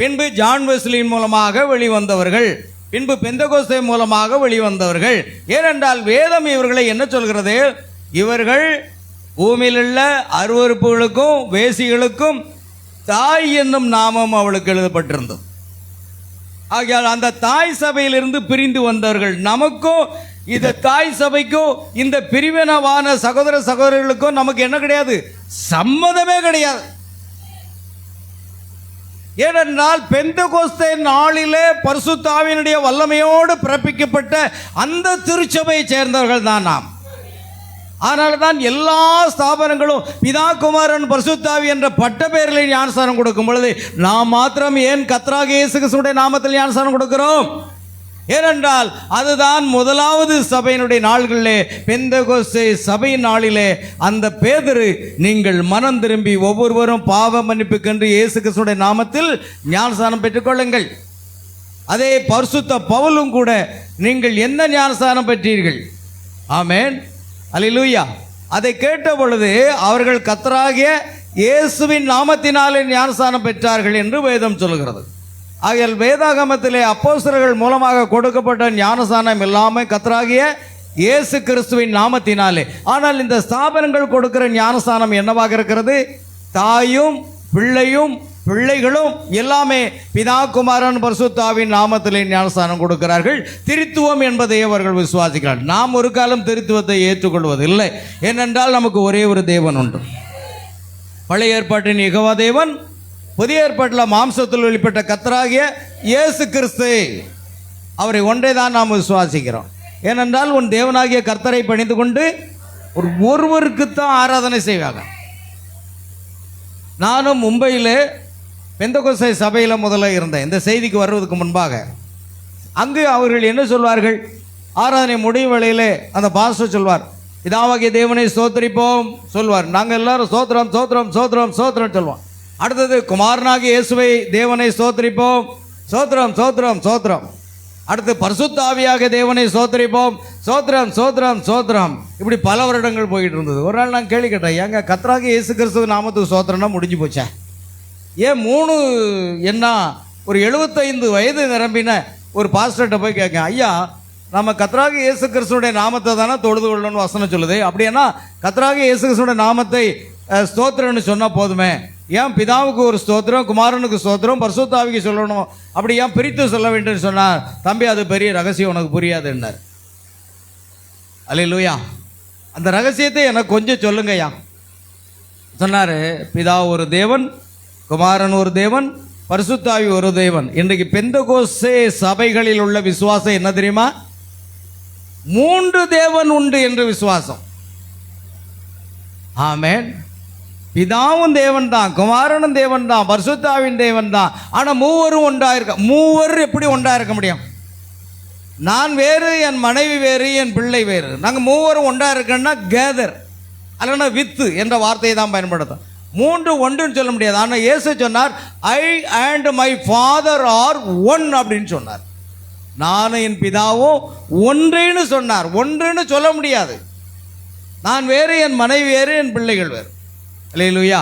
[SPEAKER 2] பின்பு ஜான் வெஸ்லியின் மூலமாக வெளிவந்தவர்கள், பின்பு பெந்தகோஸ்தே மூலமாக வெளிவந்தவர்கள். ஏனென்றால் வேதம் இவர்களை என்ன சொல்கிறது? இவர்கள் பூமியில் உள்ள அருவருப்புகளுக்கும் வேசிகளுக்கும் தாய் என்னும் நாமம் அவளுக்கு எழுதப்பட்டிருந்தது. ஆகையால் அந்த தாய் சபையிலிருந்து பிரிந்து வந்தவர்கள். நமக்கும் இந்த தாய் சபைக்கும் இந்த பிரிவினவான சகோதர சகோதரர்களுக்கும் நமக்கு என்ன கிடையாது? சம்மதமே கிடையாது. ஏனென்றால் பெந்தகோஸ்தே நாளிலே பரிசுத்த ஆவியினுடைய வல்லமையோடு பிறப்பிக்கப்பட்ட அந்த திருச்சபையை சேர்ந்தவர்கள் தான் நாம். அதனால தான் எல்லா ஸ்தாபனங்களும் பிதா குமாரன் பரிசுத்த ஆவி என்ற பட்ட பெயரில் ஞானஸ்நானம் கொடுக்கும் பொழுது நாம் மாத்திரம் ஏன் கர்த்தராகிய இயேசு கிறிஸ்துவின் நாமத்தில் ஞானஸ்நானம் கொடுக்கிறோம்? ஏனென்றால் அதுதான் முதலாவது சபையினுடைய நாள்களிலே, பெந்தகோஸ்தே சபையின் நாளிலே அந்த பேதுரு, நீங்கள் மனம் திரும்பி ஒவ்வொருவரும் பாவ மன்னிப்புக்கென்று இயேசு கிறிஸ்துவின் நாமத்தில் ஞானஸ்நானம் பெற்றுக்கொள்ளுங்கள். அதே பரிசுத்த பவுலும் கூட, நீங்கள் என்ன ஞானஸ்நானம் பெற்றீர்கள்? ஆமென், அல்லேலூயா. அதை கேட்ட பொழுது அவர்கள் கர்த்தராகிய இயேசுவின் நாமத்தினாலே ஞானஸ்நானம் பெற்றார்கள் என்று வேதம் சொல்கிறது. ஆகையால் வேதாகமத்திலே அப்போஸ்தலர்கள் மூலமாக கொடுக்கப்பட்ட ஞானஸ்நானம் எல்லாமே கர்த்தராகிய இயேசு கிறிஸ்துவின் நாமத்தினாலே. ஆனால் இந்த ஸ்தாபனங்கள் கொடுக்கிற ஞானஸ்நானம் என்னவாக இருக்கிறது? தாயும் பிள்ளையும் பிள்ளைகளும் எல்லாமே பிதா குமாரன் பரிசுத்த ஆவியின் நாமத்திலே ஞானஸ்நானம் கொடுக்கிறார்கள். திருத்துவம் என்பதை அவர்கள் விசுவாசிக்கிறார்கள். நாம் ஒரு காலம் திருத்துவத்தை ஏற்றுக்கொள்வதில்லை. ஏனென்றால் நமக்கு ஒரே ஒரு தேவன் உண்டு. பழைய ஏற்பாட்டின் யெகோவா தேவன், புதிய ஏற்பாட்டில் மாம்சத்தில் வெளிப்பட்ட கர்த்தராகிய இயேசு கிறிஸ்து, அவரை ஒன்றை தான் நாம் விசுவாசிக்கிறோம். ஏனென்றால் உன் தேவனாகிய கர்த்தரை பணிந்து கொண்டு ஒருவருக்குத்தான் ஆராதனை செய்வாங்க. நானும் மும்பையில் பெந்தகோஸ்தே சபையில் முதல்ல இருந்தேன். இந்த செய்திக்கு வருவதற்கு முன்பாக அங்கு அவர்கள் என்ன சொல்வார்கள்? ஆராதனை முடியும் வேளையிலே அந்த பாஸ்டர் சொல்வார், பிதாவாகிய தேவனை ஸ்தோத்திரிப்போம் சொல்வார். நாங்கள் எல்லாரும் சோத்திரம் சோத்திரம் சோத்திரம் சோத்திரம் சொல்வோம். அடுத்தது குமாரனாகிய இயேசுவை தேவனை ஸ்தோத்திரிப்போம், சோத்திரம் சோத்திரம் சோத்திரம். அடுத்து பரிசுத்த ஆவியாக தேவனை ஸ்தோத்திரிப்போம், சோத்திரம் சோத்திரம் சோத்திரம். இப்படி பல வருடங்கள் போயிட்டு இருந்தது. ஒரு நாள் நான் கேள்வி கேட்டேன், ஏங்க கர்த்தராகிய இயேசு கிறிஸ்து நாமத்துக்கு சோத்திரம்னா முடிஞ்சு போச்சா? ஏன் 3 என்ன ஒரு 75 வயது நிரம்பின ஒரு பாஸ்டர்கிட்ட போய் கேட்கேன், ஐயா நம்ம கர்த்தராகிய இயேசு கிறிஸ்துடைய நாமத்தை தானே தொழுது கொள்ளணும்னு வசனம் சொல்லுது. அப்படின்னா கர்த்தராகிய இயேசு கிறிஸ்துடைய நாமத்தை ஸ்தோத்திரம்னு சொன்னால் போதுமே, ஏன் பிதாவுக்கு ஒரு ஸ்தோத்திரம், குமாரனுக்கு ஸ்தோத்திரம், பரிசுத்த ஆவிக்கு சொல்லணும், அப்படி ஏன் பிரித்து சொல்ல வேண்டும் சொன்னார். தம்பி, அது பெரிய ரகசியம், உனக்கு புரியாதுன்னார். அல்லேலூயா. அந்த ரகசியத்தை எனக்கு கொஞ்சம் சொல்லுங்கய்யா சொன்னார். பிதா ஒரு தேவன், குமாரன் ஒரு தேவன், பரிசுத்த ஆவி ஒரு தேவன். இன்றைக்கு பெந்தகோஸ்தே சபைகளில் உள்ள விசுவாசம் என்ன தெரியுமா? 3 தேவன் உண்டு என்று விசுவாசம். ஆமென். பிதாவும் தேவன் தான், குமாரனும் தேவன் தான், பரிசுத்த ஆவியின் தேவன் தான். ஆனால் மூவரும் ஒன்றா இருக்க. மூவர் எப்படி ஒன்றா இருக்க முடியும்? நான் வேறு, என் மனைவி வேறு, என் பிள்ளை வேறு. நாங்கள் மூவரும் ஒன்றா இருக்கோன்னா கேதர் அல்லனா வித்து என்ற வார்த்தையை தான் பயன்படுத்தும். 3 ஒன்றுன்னு சொல்ல முடியாது. ஆனால் இயேசு சொன்னார், I and my father are one அப்படின்னு சொன்னார். நானும் என் பிதாவும் ஒன்றுன்னு சொன்னார். ஒன்றுன்னு சொல்ல முடியாது. நான் வேறு, என் மனைவி வேறு, என் பிள்ளைகள் வேறு. அல்லேலூயா.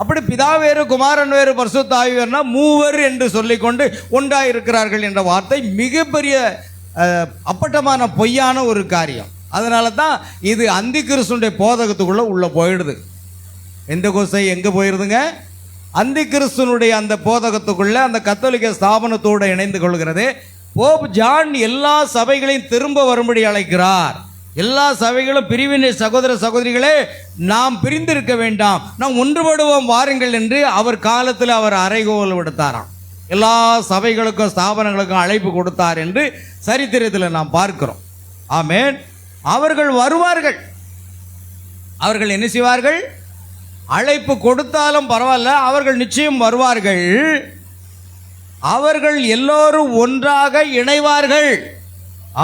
[SPEAKER 2] அப்படி பிதா வேறு, குமாரன் வேறு, பரிசுத்த ஆவி வேறுனா மூவர் என்று சொல்லிக்கொண்டு ஒன்றாக இருக்கிறார்கள் என்ற வார்த்தை மிகப்பெரிய அப்பட்டமான பொய்யான ஒரு காரியம். அதனால தான் இது அந்தி கிறிஸ்துடைய போதகத்துக்குள்ளே உள்ளே போயிடுது. பெந்தகோஸ்தே எங்கே போயிடுதுங்க? அந்தி கிறிஸ்துனுடைய அந்த போதகத்துக்குள்ளே அந்த கத்தோலிக்க ஸ்தாபனத்தோடு இணைந்து கொள்கிறது. போப் ஜான் எல்லா சபைகளையும் திரும்ப வரும்படி அழைக்கிறார். எல்லா சபைகளும் பிரிவினை சகோதர சகோதரிகளே, நாம் பிரிந்திருக்க வேண்டாம், நாம் ஒன்றுபடுவோம் வாருங்கள் என்று அவர் காலத்தில் அவர் அறைகோல் விடுத்தாராம். எல்லா சபைகளுக்கும் ஸ்தாபனங்களுக்கும் அழைப்பு கொடுத்தார் என்று சரித்திரத்தில் நாம் பார்க்கிறோம். ஆமென். அவர்கள் வருவார்கள். அவர்கள் என்ன செய்வார்கள்? அழைப்பு கொடுத்தாலும் பரவாயில்ல, அவர்கள் நிச்சயம் வருவார்கள். அவர்கள் எல்லோரும் ஒன்றாக இணைவார்கள்.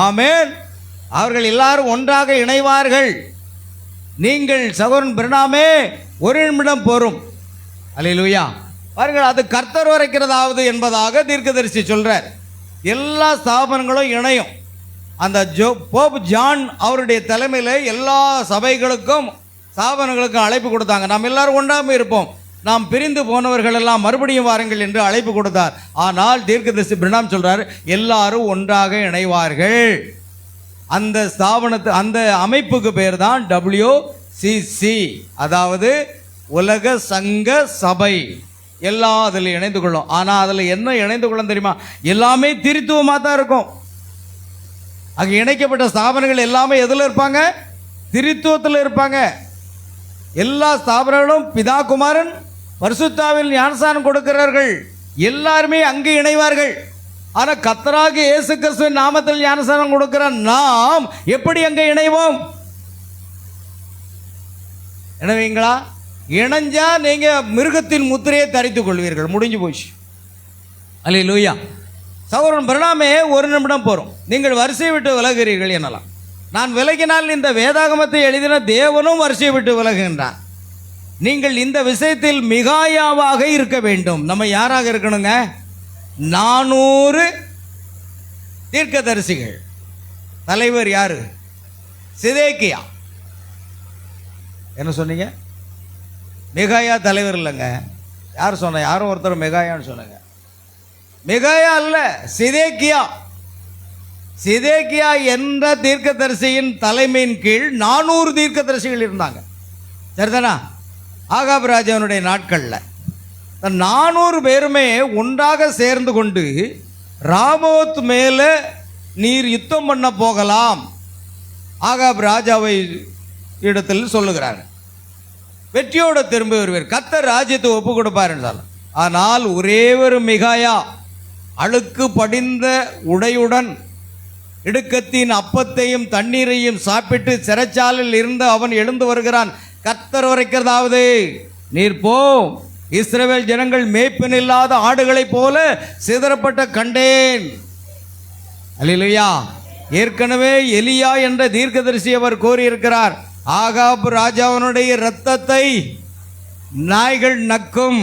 [SPEAKER 2] ஆமென். அவர்கள் எல்லாரும் ஒன்றாக இணைவார்கள். நீங்கள் சகோதரன் பிரணாமே ஒரு நிமிடம் போரும். அல்லேலூயா. பாருங்கள், அது கர்த்தர் உரைக்கிறதாவது என்பதாக தீர்க்கதரிசி சொல்றார். எல்லா ஸ்தாபனங்களும் இணையும். அந்த போப் ஜான் அவருடைய தலைமையில் எல்லா சபைகளுக்கும் ஸ்தாபனங்களுக்கும் அழைப்பு கொடுத்தாங்க. நாம் எல்லாரும் ஒன்றாக இருப்போம், நாம் பிரிந்து போனவர்கள் எல்லாம் மறுபடியும் வாருங்கள் என்று அழைப்பு கொடுத்தார். ஆனால் தீர்க்கதரிசி பிரணாம் சொல்றார், எல்லாரும் ஒன்றாக இணைவார்கள். அந்த அந்த அமைப்புக்கு பேர் தான் WCC, அதாவது உலக சங்க சபை. எல்லாம் அதில் இணைந்து கொள்ளும். ஆனால் அதில் என்ன இணைந்து கொள்ளும் தெரியுமா? எல்லாமே திருத்துவமாக தான் இருக்கும். அங்கே இணைக்கப்பட்ட ஸ்தாபனங்கள் எல்லாமே எதில் இருப்பாங்க? திருத்துவத்தில் இருப்பாங்க. எல்லா ஸ்தாபனங்களும் பிதா குமாரன் பரிசுத்தாவில் ஞானஸ்நானம் கொடுக்கிறார்கள். எல்லாருமே அங்கே இணைவார்கள். ஆனால் கர்த்தராகிய இயேசு கிறிஸ்துவின் நாமத்தில் ஞானஸ்நானம் கொடுக்கிற நாம் எப்படி அங்கே இணைவோம்? இணைவீங்களா? இணைஞ்சா நீங்க மிருகத்தின் முத்திரையை தரித்துக் கொள்வீர்கள். முடிஞ்சு போச்சு. அல்லேலூயா. சகோதரன் பிரணாமே ஒரு நிமிடம் போறோம். நீங்கள் வரிசையை விட்டு விலகுகிறீர்கள் எனலாம். நான் விலகினால் இந்த வேதாகமத்தை எழுதின தேவனும் வரிசையை விட்டு விலகுகின்றார். நீங்கள் இந்த விஷயத்தில் மிகாயாவாக இருக்க வேண்டும். நம்ம யாராக இருக்கணுங்க? 400 தீர்க்கதரிசிகள். தலைவர் யாரு? சிதேக்கியா. என்ன சொன்னீங்க? மிகாயா தலைவர் இல்லைங்க. யார் சொன்ன? யாரும் ஒருத்தர் மிகாயான்னு சொன்னாங்க. மிகாயா அல்ல, சிதேக்கியா. சிதேக்கியா என்ற தீர்க்கதரிசியின் தலைமையின் கீழ் 400 தீர்க்கதரிசிகள் இருந்தாங்க. சரிதானா? ஆகாப் ராஜாவினுடைய நாட்களில் 400 பேருமே ஒன்றாக சேர்ந்து கொண்டு ராமோத் மேலே நீர் யுத்தம் பண்ண போகலாம் ஆகாப் ராஜாவை இடத்தில் சொல்லுகிறார். வெற்றியோடு திரும்பி வருவார். கர்த்தர் ராஜ்யத்தை ஒப்பு கொடுப்பார் என்றால். ஆனால் ஒரே ஒரு மிகாயா அழுக்கு படிந்த உடையுடன் இடுக்கத்தின் அப்பத்தையும் தண்ணீரையும் சாப்பிட்டு சிறைச்சாலையில் இருந்து அவன் எழுந்து வருகிறான். கர்த்தர் உரைக்கிறதாவது, நீர் போ, இஸ்ரவேல் ஜனங்கள் மேய்ப்பன் இல்லாத ஆடுகளைப் போல சிதறப்பட்ட கண்டேன். அல்லேலூயா. ஏற்கனவே எலியா என்ற தீர்க்கதரிசி அவர் கூறியிருக்கிறார், ஆகாப் ராஜாவினுடைய இரத்தத்தை நாய்கள் நக்கும்,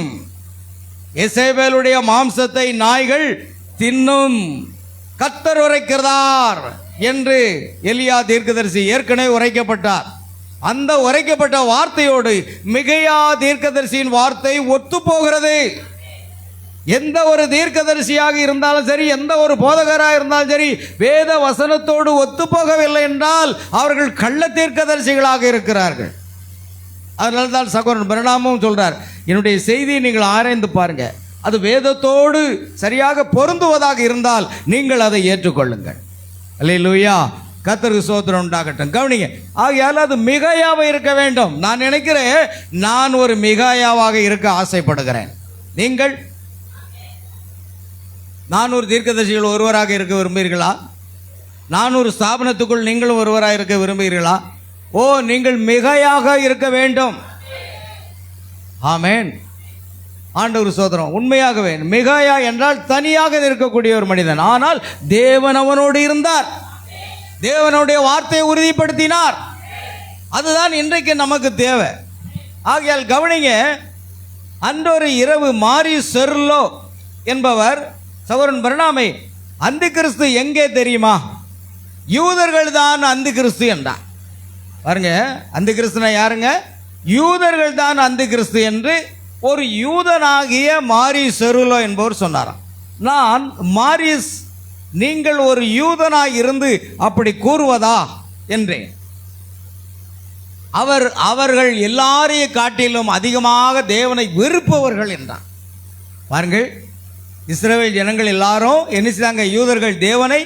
[SPEAKER 2] எசேபேலுடைய மாம்சத்தை நாய்கள் தின்னும், கர்த்தர் உரைக்கிறார் என்று எலியா தீர்க்கதரிசி ஏற்கனவே உரைக்கப்பட்டார். அந்த உரைக்கப்பட்ட வார்த்தையோடு மிகையா தீர்க்கதரிசியின் வார்த்தை ஒத்து போகிறது. எந்த ஒரு தீர்க்கதரிசியாக இருந்தாலும் சரி, எந்த ஒரு போதகராக இருந்தாலும் சரி, வேத வசனத்தோடு ஒத்து போகவில்லை என்றால் அவர்கள் கள்ள தீர்க்கதரிசிகளாக இருக்கிறார்கள். அதனால தான் சகோதரன் பிரணாமும் சொல்றார், என்னுடைய செய்தியை நீங்கள் ஆராய்ந்து பாருங்க, அது வேதத்தோடு சரியாக பொருந்துவதாக இருந்தால் நீங்கள் அதை ஏற்றுக்கொள்ளுங்கள். அல்லேலூயா. கர்த்தருக்கு ஸ்தோத்திரம் உண்டாகட்டும். கவனிங்க. ஆகையால் அது மிகாயாவாக இருக்க வேண்டும். நான் நினைக்கிறேன், நான் ஒரு மிகாயாவாக இருக்க ஆசைப்படுகிறேன். நீங்கள் 400 தீர்க்கதரிசிகள் ஒருவராக இருக்க விரும்புகிறீர்களா? 400 ஸ்தாபனத்துக்குள் நீங்களும் ஒருவராக இருக்க விரும்புகிறீர்களா? ஓ, நீங்கள் மிகையாக இருக்க வேண்டும். ஆமென். ஆண்டவர் ஸ்தோத்திரம். உண்மையாகவே மிகாயா என்றால் தனியாக இருக்கக்கூடிய ஒரு மனிதன். ஆனால் தேவன் அவனோடு இருந்தார். தேவனுடைய வார்த்தையை உறுதிப்படுத்தினார். அதுதான் இன்றைக்கு நமக்கு தேவை. ஆகையால் கவனிங்க, அன்றொரு இரவு மாரி செர்லோ என்பவர் சகோதரன் பர்னாமை, அந்தி கிறிஸ்து எங்கே தெரியுமா? யூதர்கள் தான் அந்தி கிறிஸ்து என்றார். பாருங்க, அந்தி கிறிஸ்துனா யாருங்க? யூதர்கள் தான் அந்தி கிறிஸ்து என்று ஒரு யூதனாகிய மாரி செருலோ என்பவர் சொன்னாராம். நான் மாரிஸ், நீங்கள் ஒரு யூதனாய் இருந்து அப்படி கூறுவதா என்றேன். அவர்கள் எல்லாரையும் காட்டிலும் அதிகமாக தேவனை வெறுப்பவர்கள் என்றார். பாருங்கள், இஸ்ரவேல் ஜனங்கள் எல்லாரும் என்ன செய்தாங்க? யூதர்கள் தேவனை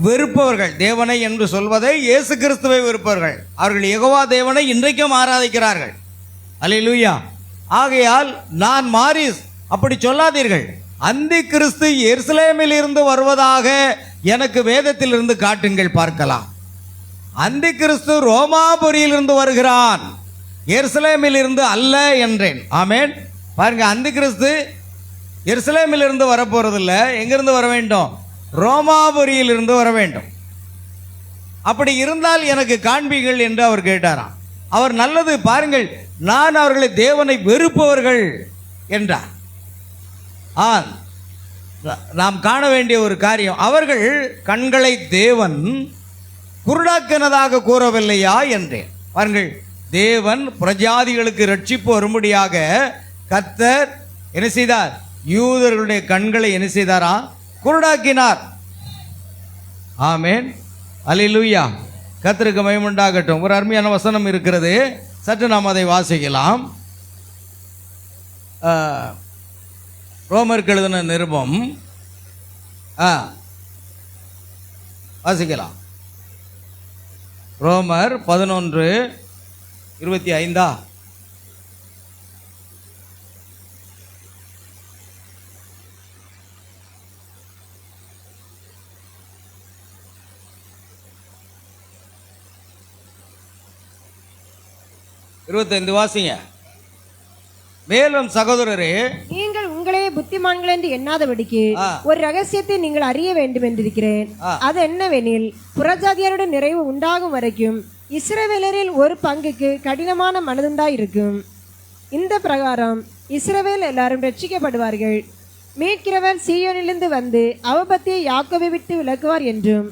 [SPEAKER 2] வெறுப்பவர்கள், தேவனை என்று சொல்வதை இயேசு கிறிஸ்துவை வெறுப்பவர்கள், அவர்கள் யெகோவா தேவனை இன்றைக்கும் ஆராதிக்கிறார்கள். அல்லேலூயா. ஆகையால் நான் மாறிஸ் அப்படி சொல்லாதீர்கள். அந்தி கிறிஸ்து எருசலேமில் இருந்து வருவதாக எனக்கு வேதத்திலிருந்து காட்டுங்கள் பார்க்கலாம். அந்தி கிறிஸ்து ரோமாபுரியிலிருந்து வருகிறான், எருசலேமில் இருந்து அல்ல என்றேன். ஆமேன். பாருங்க, அந்தி கிறிஸ்து எருசலேமில் இருந்து வரப்போறதில்ல. எங்கிருந்து வர வேண்டும்? ரோமாபுரியில் இருந்து வர வேண்டும். அப்படி இருந்தால் எனக்கு காண்பீங்கள் என்று அவர் கேட்டாராம். அவர் நல்லது பாருங்கள், நான் அவர்களை தேவனை வெறுப்பவர்கள் என்றார். நாம் காண வேண்டிய ஒரு காரியம், அவர்கள் கண்களை தேவன் குருடாக்கினதாக கூறவில்லையா என்றேன். பாருங்கள், தேவன் பிரஜாதிகளுக்கு ரட்சிப்பு வரும்படியாக கர்த்தர் என்ன செய்தார்? யூதர்களுடைய கண்களை என்ன செய்தாரா? குருடாக்கினார். ஆமேன். அல்லேலூயா. கர்த்தருக்கு மகிமை உண்டாகட்டும். ஒரு அருமையான வசனம் இருக்கிறது, சற்று நாம் அதை வாசிக்கலாம். ரோமருக்கு எழுதின நிருபம் வாசிக்கலாம். ரோமர் 11:25. வாசிங்க. மேலும் சகோதரரே,
[SPEAKER 4] நீங்கள் உங்களே புத்திமான்கள் என்று எண்ணாதபடிக்கு ஒரு ரகசியத்தை நீங்கள் அறிய வேண்டும் என்றிருக்கிறேன். அது என்னவெனில், புறஜாதியாருடைய நிறைவு உண்டாகும் வரைக்கும் இஸ்ரவேலரில் ஒரு பங்குக்கு கடினமான மனதுண்டாயிருக்கும். இந்த பிரகாரம் இஸ்ரவேல் எல்லாரும் ரட்சிக்கப்படுவார்கள். மீட்கிறவர் சீயோனிலிருந்து வந்து அவபத்தியை யாக்கோபை விட்டு விலக்குவார் என்றும்,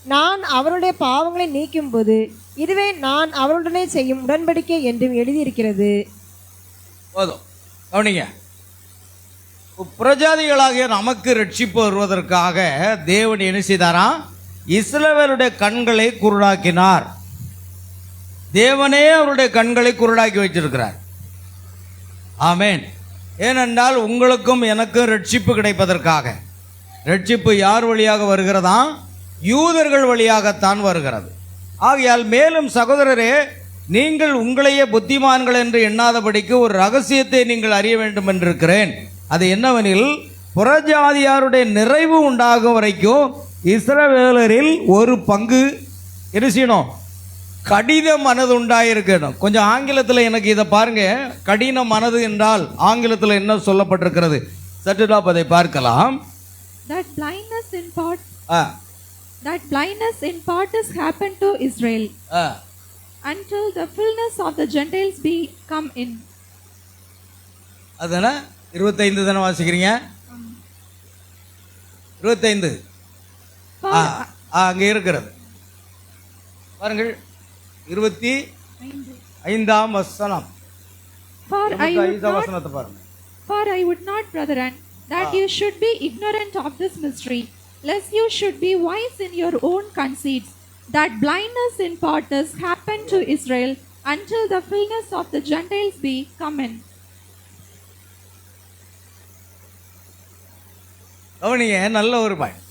[SPEAKER 4] நான் அவருடைய பாவங்களை நீக்கும் போது இதுவே நான் அவருடனே செய்யும் உடன்படிக்கை என்றும் எழுதியிருக்கிறது.
[SPEAKER 2] போதும், கவனிங்க. புறஜாதிகளாகிய நமக்கு ரட்சிப்பு வருவதற்காக தேவன் என்ன செய்தாரா? இஸ்ரவேலுடைய கண்களை குருடாக்கினார். தேவனே அவருடைய கண்களை குருடாக்கி வச்சிருக்கிறார். ஆமேன். ஏனென்றால் உங்களுக்கும் எனக்கும் ரட்சிப்பு கிடைப்பதற்காக. ரட்சிப்பு யார் வழியாக வருகிறதா? யூதர்கள் வழியாகத்தான் வருகிறது. ஆகையால் மேலும் சகோதரரே, நீங்கள் உங்களையே புத்திமான்கள் என்று எண்ணாதபடிக்கு ஒரு ரகசியத்தை நீங்கள் அறிய வேண்டும் என்றிருக்கிறேன். அது என்னவெனில், புறஜாதியாருடைய நிறைவு உண்டாகும் வரைக்கும் இஸ்ரவேலரில் ஒரு பங்கு என்ன செய்யணும்? கடின மனது உண்டாயிருக்கணும். கொஞ்சம் ஆங்கிலத்தில் எனக்கு இதை பாருங்க, கடின மனது என்றால் ஆங்கிலத்தில் என்ன சொல்லப்பட்டிருக்கிறது சற்று நாம் அதை பார்க்கலாம்.
[SPEAKER 5] That blindness in part has happened to Israel until the fullness of the Gentiles be come in.
[SPEAKER 2] அதனா 25 தான வாசிக்கிறீங்க? 25 அங்கே இருக்கிறது பாருங்கள். 25ஆம் வசனம்.
[SPEAKER 5] For I would not, brethren, that you should be ignorant of this mystery, lest you should be wise in your own conceits, that blindness in part has happened to Israel until the fullness of the Gentiles be come in.
[SPEAKER 2] கவனிங்க, நல்ல ஒரு point.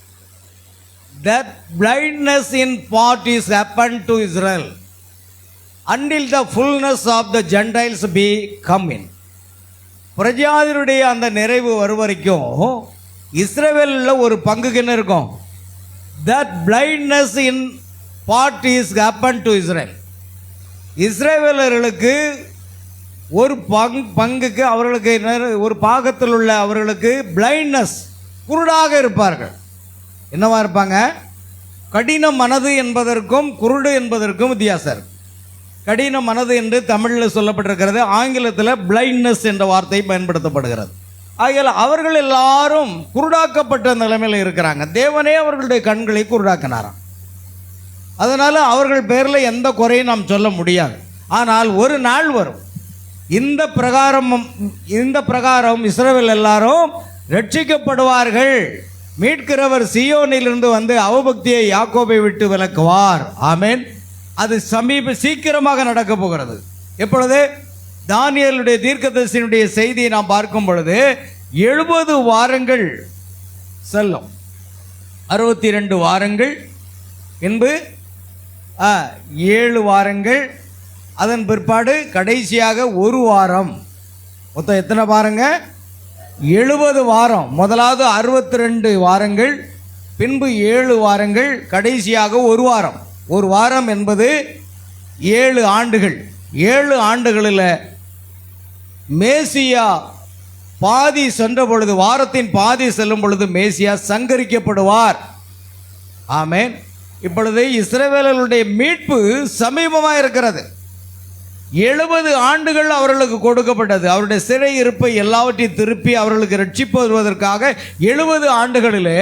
[SPEAKER 2] That blindness in part is happened to Israel until the fullness of the Gentiles be come in. பிரஜாதியுடைய அந்த நிறைவு வரும் வரைக்கும் இஸ்ரவேலில் ஒரு பங்குக்கு என்ன இருக்கும்? That blindness in part is happened to Israel. இஸ்ரவேலர்களுக்கு ஒரு பங்குக்கு, அவர்களுக்கு ஒரு பாகத்தில் உள்ள அவர்களுக்கு பிளைண்ட்னஸ், குருடாக இருப்பார்கள். என்னவா இருப்பாங்க? கடின மனது என்பதற்கும் குருடு என்பதற்கும் வித்தியாசம் இருக்கு. கடின மனது என்று தமிழில் சொல்லப்பட்டிருக்கிறது, ஆங்கிலத்தில் பிளைண்ட்னஸ் என்ற வார்த்தை பயன்படுத்தப்படுகிறது. ஆகையால் அவர்கள் எல்லாரும் குருடாக்கப்பட்ட நிலைமையில் இருக்கிறாங்க. தேவனே அவர்களுடைய கண்களை குருடாக்கினாராம். அதனால் அவர்கள் பேரில் எந்த குறையும் நாம் சொல்ல முடியாது. ஆனால் ஒரு நாள் வரும், இந்த பிரகாரம் இஸ்ரவேல் எல்லாரும் ரட்சிக்கப்படுவார்கள். மீட்கிறவர் சீயோனிலிருந்து வந்து அவபக்தியை யாக்கோபை விட்டு விலக்குவார். ஆமேன். அது சீக்கிரமாக நடக்க போகிறது. எப்பொழுது? தானியேலுடைய தீர்க்கதரிசியினுடைய செய்தியை நாம் பார்க்கும் பொழுது 70 வாரங்கள் செல்லும். 62 வாரங்கள், பின்பு 7 வாரங்கள், அதன் பிற்பாடு கடைசியாக 1 வாரம். மொத்தம் எத்தனை பாருங்க? 70 வாரம். முதலாவது 62 வாரங்கள், பின்பு 7 வாரங்கள், கடைசியாக 1 வாரம். 1 வாரம் என்பது 7 ஆண்டுகள். 7 ஆண்டுகளில் மேசியா பாதி சென்ற பொழுது, வாரத்தின் பாதி செல்லும் பொழுது மேசியா சங்கரிக்கப்படுவார். ஆமென். இப்பொழுது இஸ்ரவேலர்களுடைய மீட்பு சமீபமாக இருக்கிறது. 70 ஆண்டுகள் அவர்களுக்கு கொடுக்கப்பட்டது. அவருடைய சிறை இருப்பை எல்லாவற்றையும் திருப்பி அவர்களுக்கு ரட்சிப்பு வருவதற்காக 70 ஆண்டுகளிலே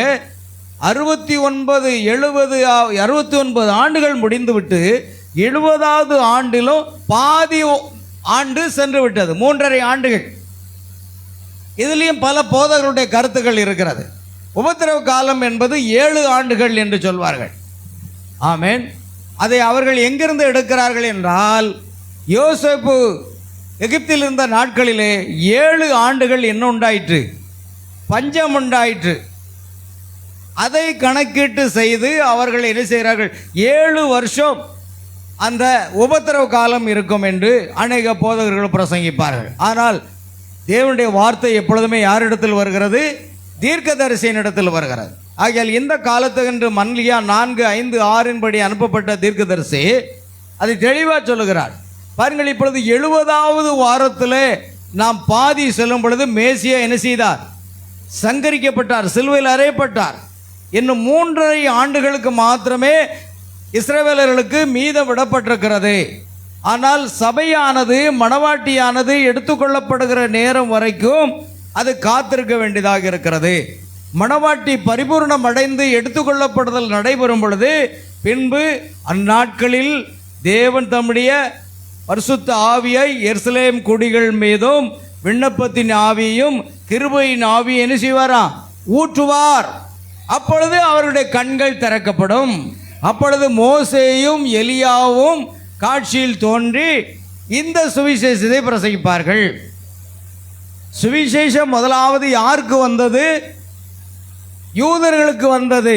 [SPEAKER 2] 69 ஆண்டுகள் முடிந்துவிட்டு 70வது ஆண்டிலும் பாதி ஆண்டு சென்று விட்டது, 3½ ஆண்டுகள். இதுலேயும் பல போதகர்களுடைய கருத்துக்கள் இருக்கிறது. உபத்திரவ காலம் என்பது 7 ஆண்டுகள் என்று சொல்வார்கள். ஆமென். அதை அவர்கள் எங்கிருந்து எடுக்கிறார்கள் என்றால், யோசேப்பு எகிப்தில் இருந்த நாட்களிலே 7 ஆண்டுகள் என்ன உண்டாயிற்று? பஞ்சம் உண்டாயிற்று. அதை கணக்கீட்டு செய்து அவர்கள் என்ன செய்கிறார்கள்? 7 வருஷம் அந்த உபத்திரவ காலம் இருக்கும் என்று அநேக போதகர்கள் பிரசங்கிப்பார்கள். ஆனால் தேவனுடைய வார்த்தை எப்பொழுதுமே யாரிடத்தில் வருகிறது? தீர்க்கதரிசியின் இடத்தில் வருகிறது. ஆகையால் இந்த காலத்துக்கென்று மல்கியா 4:5-6 படி அனுப்பப்பட்ட தீர்க்கதரிசி அதை தெளிவாக சொல்லுகிறார். பாருங்கள், இப்பொழுது 70வது வாரத்தில் நாம் பாதி செல்லும் பொழுது மேசியா என்ன செய்தார்? சங்கரிக்கப்பட்டார், சிலுவையில் அறையப்பட்டார். இன்னும் 3½ ஆண்டுகளுக்கு மாத்திரமே இஸ்ரவேலர்களுக்கு மீதம் விடப்பட்டிருக்கிறது. ஆனால் சபையானது, மணவாட்டியானது எடுத்துக்கொள்ளப்படுகிற நேரம் வரைக்கும் அது காத்திருக்க வேண்டியதாக இருக்கிறது. மணவாட்டி பரிபூர்ணம் அடைந்து எடுத்துக்கொள்ளப்படுதல் நடைபெறும் பொழுது பின்பு அந்நாட்களில் தேவன் தம்முடைய பரிசுத்த ஆவியை எருசலேம் குடிகள் மீதும் விண்ணப்பத்தின் ஆவியையும் கிருபையின் ஆவியை என்ன செய்வாராம்? ஊற்றுவார். அப்பொழுது அவருடைய கண்கள் திறக்கப்படும். அப்பொழுது மோசேயும் எலியாவும் காட்சியில் தோன்றி இந்த சுவிசேஷத்தை பிரசங்கிப்பார்கள். சுவிசேஷம் முதலாவது யாருக்கு வந்தது? யூதர்களுக்கு வந்தது.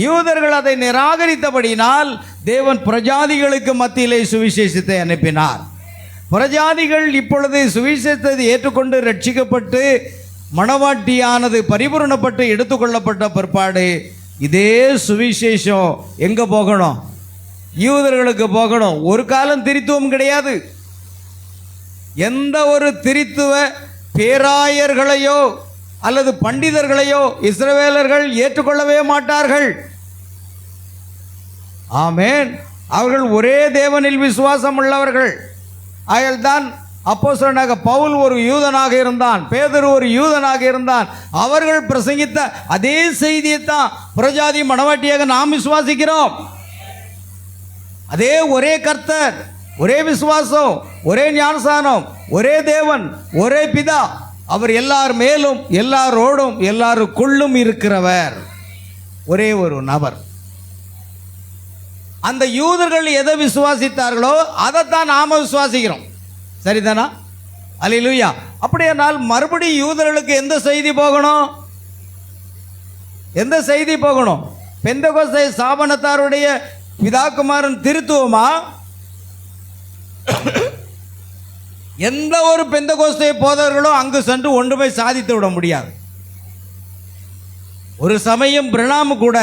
[SPEAKER 2] யூதர்கள் அதை நிராகரித்தபடினால் தேவன் பிரஜாதிகளுக்கு மத்தியிலே சுவிசேஷத்தை அனுப்பினார். பிரஜாதிகள் இப்பொழுது சுவிசேஷத்தை ஏற்றுக்கொண்டு ரட்சிக்கப்பட்டு மணவாட்டியானது பரிபூரணப்பட்டு எடுத்துக்கொள்ளப்பட்ட பிற்பாடு இதே சுவிசேஷம் எங்கே போகணும்? யூதர்களுக்கு போகணும். ஒரு காலம் திரித்துவம் கிடையாது. எந்த ஒரு திரித்துவ பேராயர்களையோ அல்லது பண்டிதர்களையோ இஸ்ரவேலர்கள் ஏற்றுக்கொள்ளவே மாட்டார்கள். ஆமென். அவர்கள் ஒரே தேவனில் விசுவாசம் உள்ளவர்கள். ஆகையால்தான் அப்போஸ்தலனாக பவுல் ஒரு யூதனாக இருந்தான், பேதுரு ஒரு யூதனாக இருந்தான். அவர்கள் பிரசங்கித்த அதே செய்தியைத்தான் புறஜாதி மணவாட்டியாக நாம் விசுவாசிக்கிறோம். அதே ஒரே கர்த்தர், ஒரே விசுவாசம், ஒரே ஞானசானம், ஒரே தேவன், ஒரே பிதா. அவர் எல்லார் மேலும் எல்லாரோடும் எல்லாருக்குள்ளும் இருக்கிறவர், ஒரே ஒரு நபர். அந்த யூதர்கள் எதை விசுவாசித்தார்களோ அதைத்தான் நாம விசுவாசிக்கிறோம். சரிதானா? அல்லேலூயா. அப்படியானால் மறுபடியும் யூதர்களுக்கு எந்த செய்தி போகணும்? எந்த செய்தி போகணும்? பெந்தெகோஸ்தே ஸ்தாபனத்தாருடைய பிதாகுமாரன் திருத்துவமா? எந்த ஒரு பெந்தெகோஸ்தே போதகர்களும் அங்கு சென்று ஒன்றுமே சாதித்து விட முடியாது. ஒரு சமயம் பிரணாம் கூட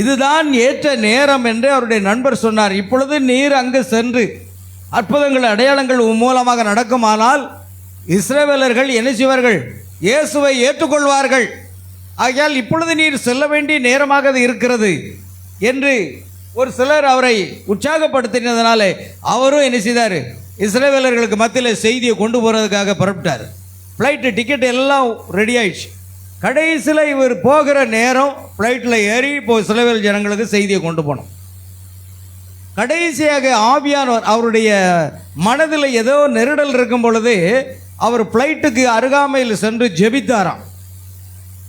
[SPEAKER 2] இதுதான் ஏற்ற நேரம் என்று அவருடைய நண்பர் சொன்னார். இப்பொழுது நீர் அங்கு சென்று அற்புதங்கள் அடையாளங்கள் மூலமாக நடக்குமானால் இஸ்ரவேலர்கள் என்ன செய்வார்கள்? இயேசுவை ஏற்றுக்கொள்வார்கள். ஆகையால் இப்பொழுது நீர் செல்ல வேண்டிய நேரமாக அது இருக்கிறது என்று ஒரு சிலர் அவரை உற்சாகப்படுத்தினதுனால அவரும் என்ன செய்தார்? இஸ்ரவேலர்களுக்கு மத்தியில் செய்தியை கொண்டு போகிறதுக்காக புறப்பட்டார். ஃப்ளைட்டு டிக்கெட் எல்லாம் ரெடி ஆயிடுச்சு. கடைசியில் இவர் போகிற நேரம் ஃப்ளைட்டில் ஏறி இப்போ இஸ்ரவேல் ஜனங்களுக்கு செய்தியை கொண்டு போனோம். கடைசியாக ஆவியானவர் அவருடைய மனதில் ஏதோ நெருடல் இருக்கும் பொழுது அவர் ஃப்ளைட்டுக்கு அருகாமையில் சென்று ஜெபித்தாராம்.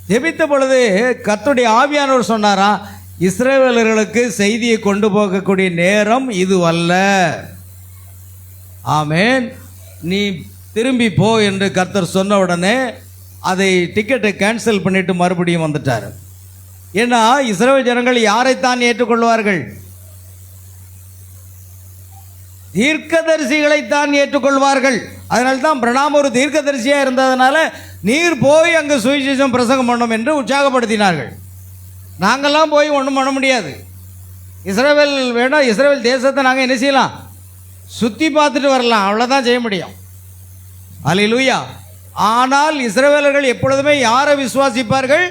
[SPEAKER 2] ஜெபித்த பொழுது கர்த்தருடைய ஆவியானவர் சொன்னாராம், இஸ்ரவேலர்களுக்கு செய்தியை கொண்டு போகக்கூடிய நேரம் இது அல்ல. ஆமென். நீ திரும்பி போ என்று கர்த்தர் சொன்ன உடனே அதை டிக்கெட்டை கேன்சல் பண்ணிட்டு மறுபடியும் வந்துட்டார். ஏன்னா இஸ்ரவேல் ஜனங்கள் யாரைத்தான் ஏற்றுக்கொள்வார்கள்? தீர்க்கதரிசிகளைத்தான் ஏற்றுக்கொள்வார்கள். அதனால தான் பிரணாம் ஒரு தீர்க்கதரிசியாக இருந்ததுனால நீர் போய் அங்கே சுவிசேஷம் பிரசங்கம் பண்ணோம் என்று உற்சாகப்படுத்தினார்கள். நாங்கள்லாம் போய் ஒன்றும் பண்ண முடியாது. இஸ்ரவேல் வேணால் இஸ்ரவேல் தேசத்தை நாங்கள் என்ன செய்யலாம்? சுற்றி பார்த்துட்டு வரலாம், அவ்வளோதான் செய்ய முடியும். அல்லேலூயா. ஆனால் இஸ்ரவேலர்கள் எப்பொழுதுமே யாரை விசுவாசிப்பார்கள்?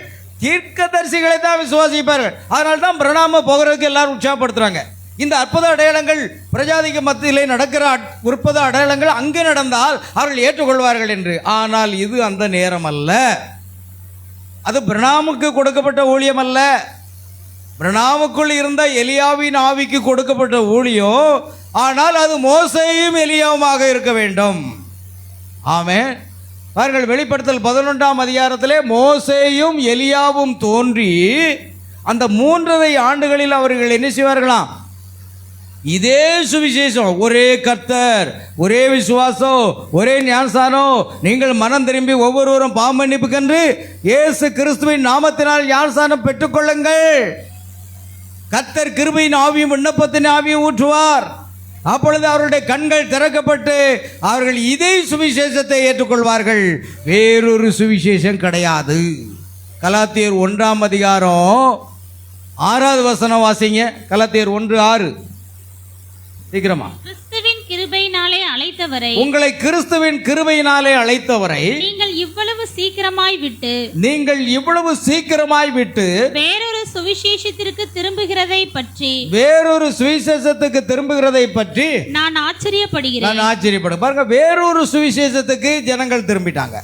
[SPEAKER 2] தீர்க்கதரிசிகளை தான் விசுவாசிப்பார்கள். அதனால தான் பிரணாம போகிறதுக்கு எல்லாரும் உற்சாகப்படுத்துகிறாங்க. இந்த அற்புத அடையாளங்கள் பிரஜாதிக்கு மத்தியிலே நடக்கிற அற்புத அடையாளங்கள் அங்கே நடந்தால் அவர்கள் ஏற்றுக்கொள்வார்கள் என்று. ஆனால் இது அந்த நேரம் அல்ல. அது பிரணாமுக்கு கொடுக்கப்பட்ட ஊழியம் அல்ல. பிரணாமுக்குள் இருந்த எலியாவின் ஆவிக்கு கொடுக்கப்பட்ட ஊழியம். ஆனால் அது மோசேயும் எலியாவுமாக இருக்க வேண்டும். ஆமென். பாருங்கள், வெளிப்படுத்தல் 11ஆம் அதிகாரத்திலே மோசேயும் எலியாவும் தோன்றி அந்த 3.5 ஆண்டுகளில் அவர்கள் என்ன செய்வார்களாம்? இதே சுவிசேஷம், ஒரே கர்த்தர், ஒரே விசுவாசம், ஒரே ஞானஸ்நானம், நீங்கள் மனம் திரும்பி ஒவ்வொருவரும் பாவ மன்னிப்புக்கென்று இயேசு கிறிஸ்துவின் நாமத்தினால் ஞானஸ்நானம் பெற்றுக்கொள்ளுங்கள். கர்த்தர் கிருபையின் ஆவியும் விண்ணப்பத்தின் ஆவியும் ஊற்றுவார். அப்பொழுது அவருடைய கண்கள் திறக்கப்பட்டு அவர்கள் இதே சுவிசேஷத்தை ஏற்றுக்கொள்வார்கள். வேறொரு சுவிசேஷம் கிடையாது. கலாத்தியர் 1ஆம் அதிகாரம் 6வது வசனம் வாசிங்க. கலாத்தியர் 1:6. சீக்கிரமா.
[SPEAKER 3] கிறிஸ்துவின் கிருபையினாலே அழைத்தவரை,
[SPEAKER 2] உங்களை கிறிஸ்துவின் கிருபையினாலே அழைத்தவரை
[SPEAKER 3] நீங்கள் இவ்வளவு சீக்கிரமாய் விட்டு வேறொரு சுவிசேஷத்திற்கு திரும்புகிறதை பற்றி நான் ஆச்சரியப்படுகிறேன்.
[SPEAKER 2] பாருங்க, வேறொரு சுவிசேஷத்துக்கு ஜனங்கள் திரும்பிட்டாங்க.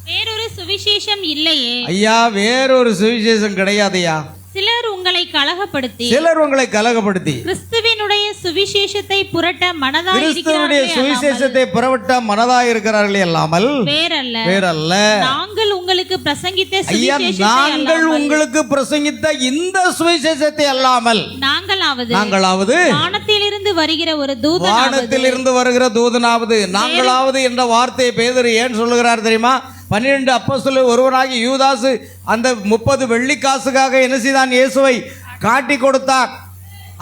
[SPEAKER 3] வேறொரு சுவிசேஷம் இல்லையே
[SPEAKER 2] ஐயா, வேறொரு சுவிசேஷம் கிடையாதையா.
[SPEAKER 3] சிலர் உங்களை கலகப்படுத்தி கிறிஸ்துவினுடைய சுவிசேஷத்தை புரட்ட மனதாய் இருக்கிறார்களே அல்லாமல் வேறல்ல. நாங்கள் உங்களுக்கு பிரசங்கித்த இந்த சுவிசேஷத்தை அல்லாமல் நாங்களாவது வானத்திலிருந்து வருகிற தூதனாவது நாங்களாவது என்ற வார்த்தையை பேதுரு ஏன் சொல்லுகிறார் தெரியுமா? 12 அப்போஸ்தலரில் ஒருவனாகி யூதாசு அந்த 30 வெள்ளிக்காசுக்காக என்ன செய்தான்? இயேசுவை காட்டி கொடுத்தார்.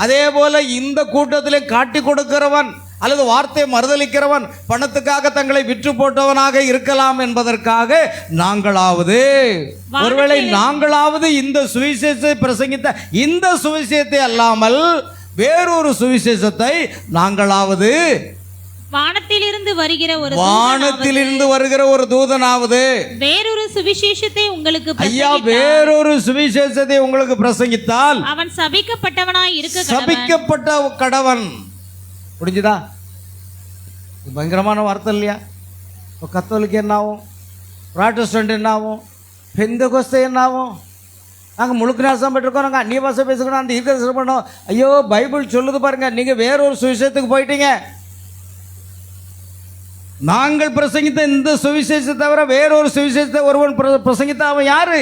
[SPEAKER 3] அதே போல இந்த கூட்டத்திலே காட்டி கொடுக்கிறவன் அல்லது வார்த்தையை மறுதலிக்கிறவன் பணத்துக்காக தங்களை விற்று போட்டவனாக இருக்கலாம் என்பதற்காக நாங்களாவது, ஒருவேளை நாங்களாவது இந்த சுவிசேஷத்தை பிரசங்கித்த இந்த சுவிசேஷத்தை அல்லாமல் வேறொரு சுவிசேஷத்தை நாங்களாவது வானத்திலிருந்து
[SPEAKER 2] வருகிற ஒரு தூதனாவது
[SPEAKER 3] வேறொரு சுவிசேஷத்தை உங்களுக்கு
[SPEAKER 2] பிரசங்கித்தால்
[SPEAKER 3] அவன் சபிக்கப்பட்டவனாய்
[SPEAKER 2] சபிக்கப்பட்ட கடவன். புரிஞ்சுதா? பயங்கரமான வார்த்தை இல்லையா? கத்தோலிக்க என்ன ஆகும்? புராட்டஸ்டன்ட் என்ன ஆகும்? பெந்தகோஸ்தே என்ன ஆகும்? நாங்கள் முழுக்க நாசம் பெற்றிருக்கோம், நாங்கள் அந்நிய பாஷை பேசுகிறோம், அந்த ஈர்க்க பண்ணோம். ஐயோ, பைபிள் சொல்லுது பாருங்க, நீங்கள் வேறொரு சுவிசேஷத்துக்கு போயிட்டீங்க. நாங்கள் பிரசங்கித்த இந்த சுவிசேஷத்தை தவிர வேறொரு சுவிசேஷத்தை ஒருவன் பிரசங்கித்த அவன் யாரு?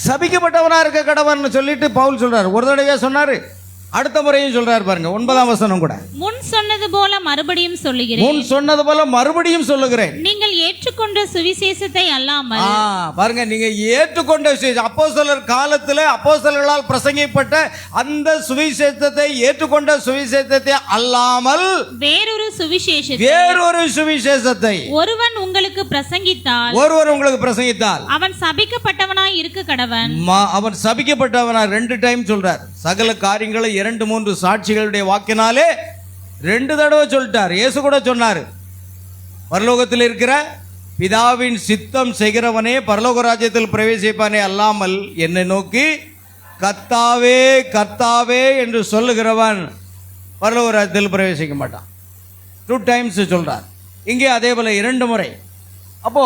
[SPEAKER 2] சபிக்கப்பட்டவனா இருக்க கடவன் சொல்லிட்டு பவுல் சொல்றாரு. ஒரு தடவையா சொன்னாரு, அடுத்த முறையும் சொல்றாரு. பாருங்க 9ஆம் வசனம் கூட.
[SPEAKER 3] முன் சொன்னது போல மறுபடியும்
[SPEAKER 2] சொல்லுகிறேன்.
[SPEAKER 3] நீங்கள் ஏற்றுக்கொண்ட சுவிசேஷத்தை அல்லாமல்.
[SPEAKER 2] பாருங்க, நீங்க ஏற்றுக்கொண்ட அப்போஸ்தலர் காலத்தில் அப்போஸ்தலர்களால் பிரசங்கிக்கப்பட்ட அந்த சுவிசேஷத்தை ஏற்றுக்கொண்ட சுவிசேஷத்தை அல்லாமல்
[SPEAKER 3] வேறொரு
[SPEAKER 2] சுவிசேஷத்தை
[SPEAKER 3] ஒருவன் உங்களுக்கு பிரசங்கித்தால்
[SPEAKER 2] அவன்
[SPEAKER 3] சபிக்கப்பட்டவனாய் இருக்க கடவன்.
[SPEAKER 2] அவன் சபிக்கப்பட்டவனா 2 டைம் சொல்றார். சகல காரியங்களை 2-3 சாட்சிகளுடைய வாக்கினாலே 2 தடவை சொல்லிட்டார். இயேசு கூட சொன்னார், பரலோகத்தில் இருக்கிற பிதாவின் சித்தம் செய்கிறவனே பரலோக ராஜ்யத்தில் பிரவேசிப்பானே அல்லாமல் என்னை நோக்கி கர்த்தாவே கர்த்தாவே என்று சொல்லுகிறவன் பரலோக ராஜ்யத்தில் பிரவேசிக்க மாட்டான். 2 டைம்ஸ் சொல்றார். இங்கே அதே போல 2 முறை. அப்போ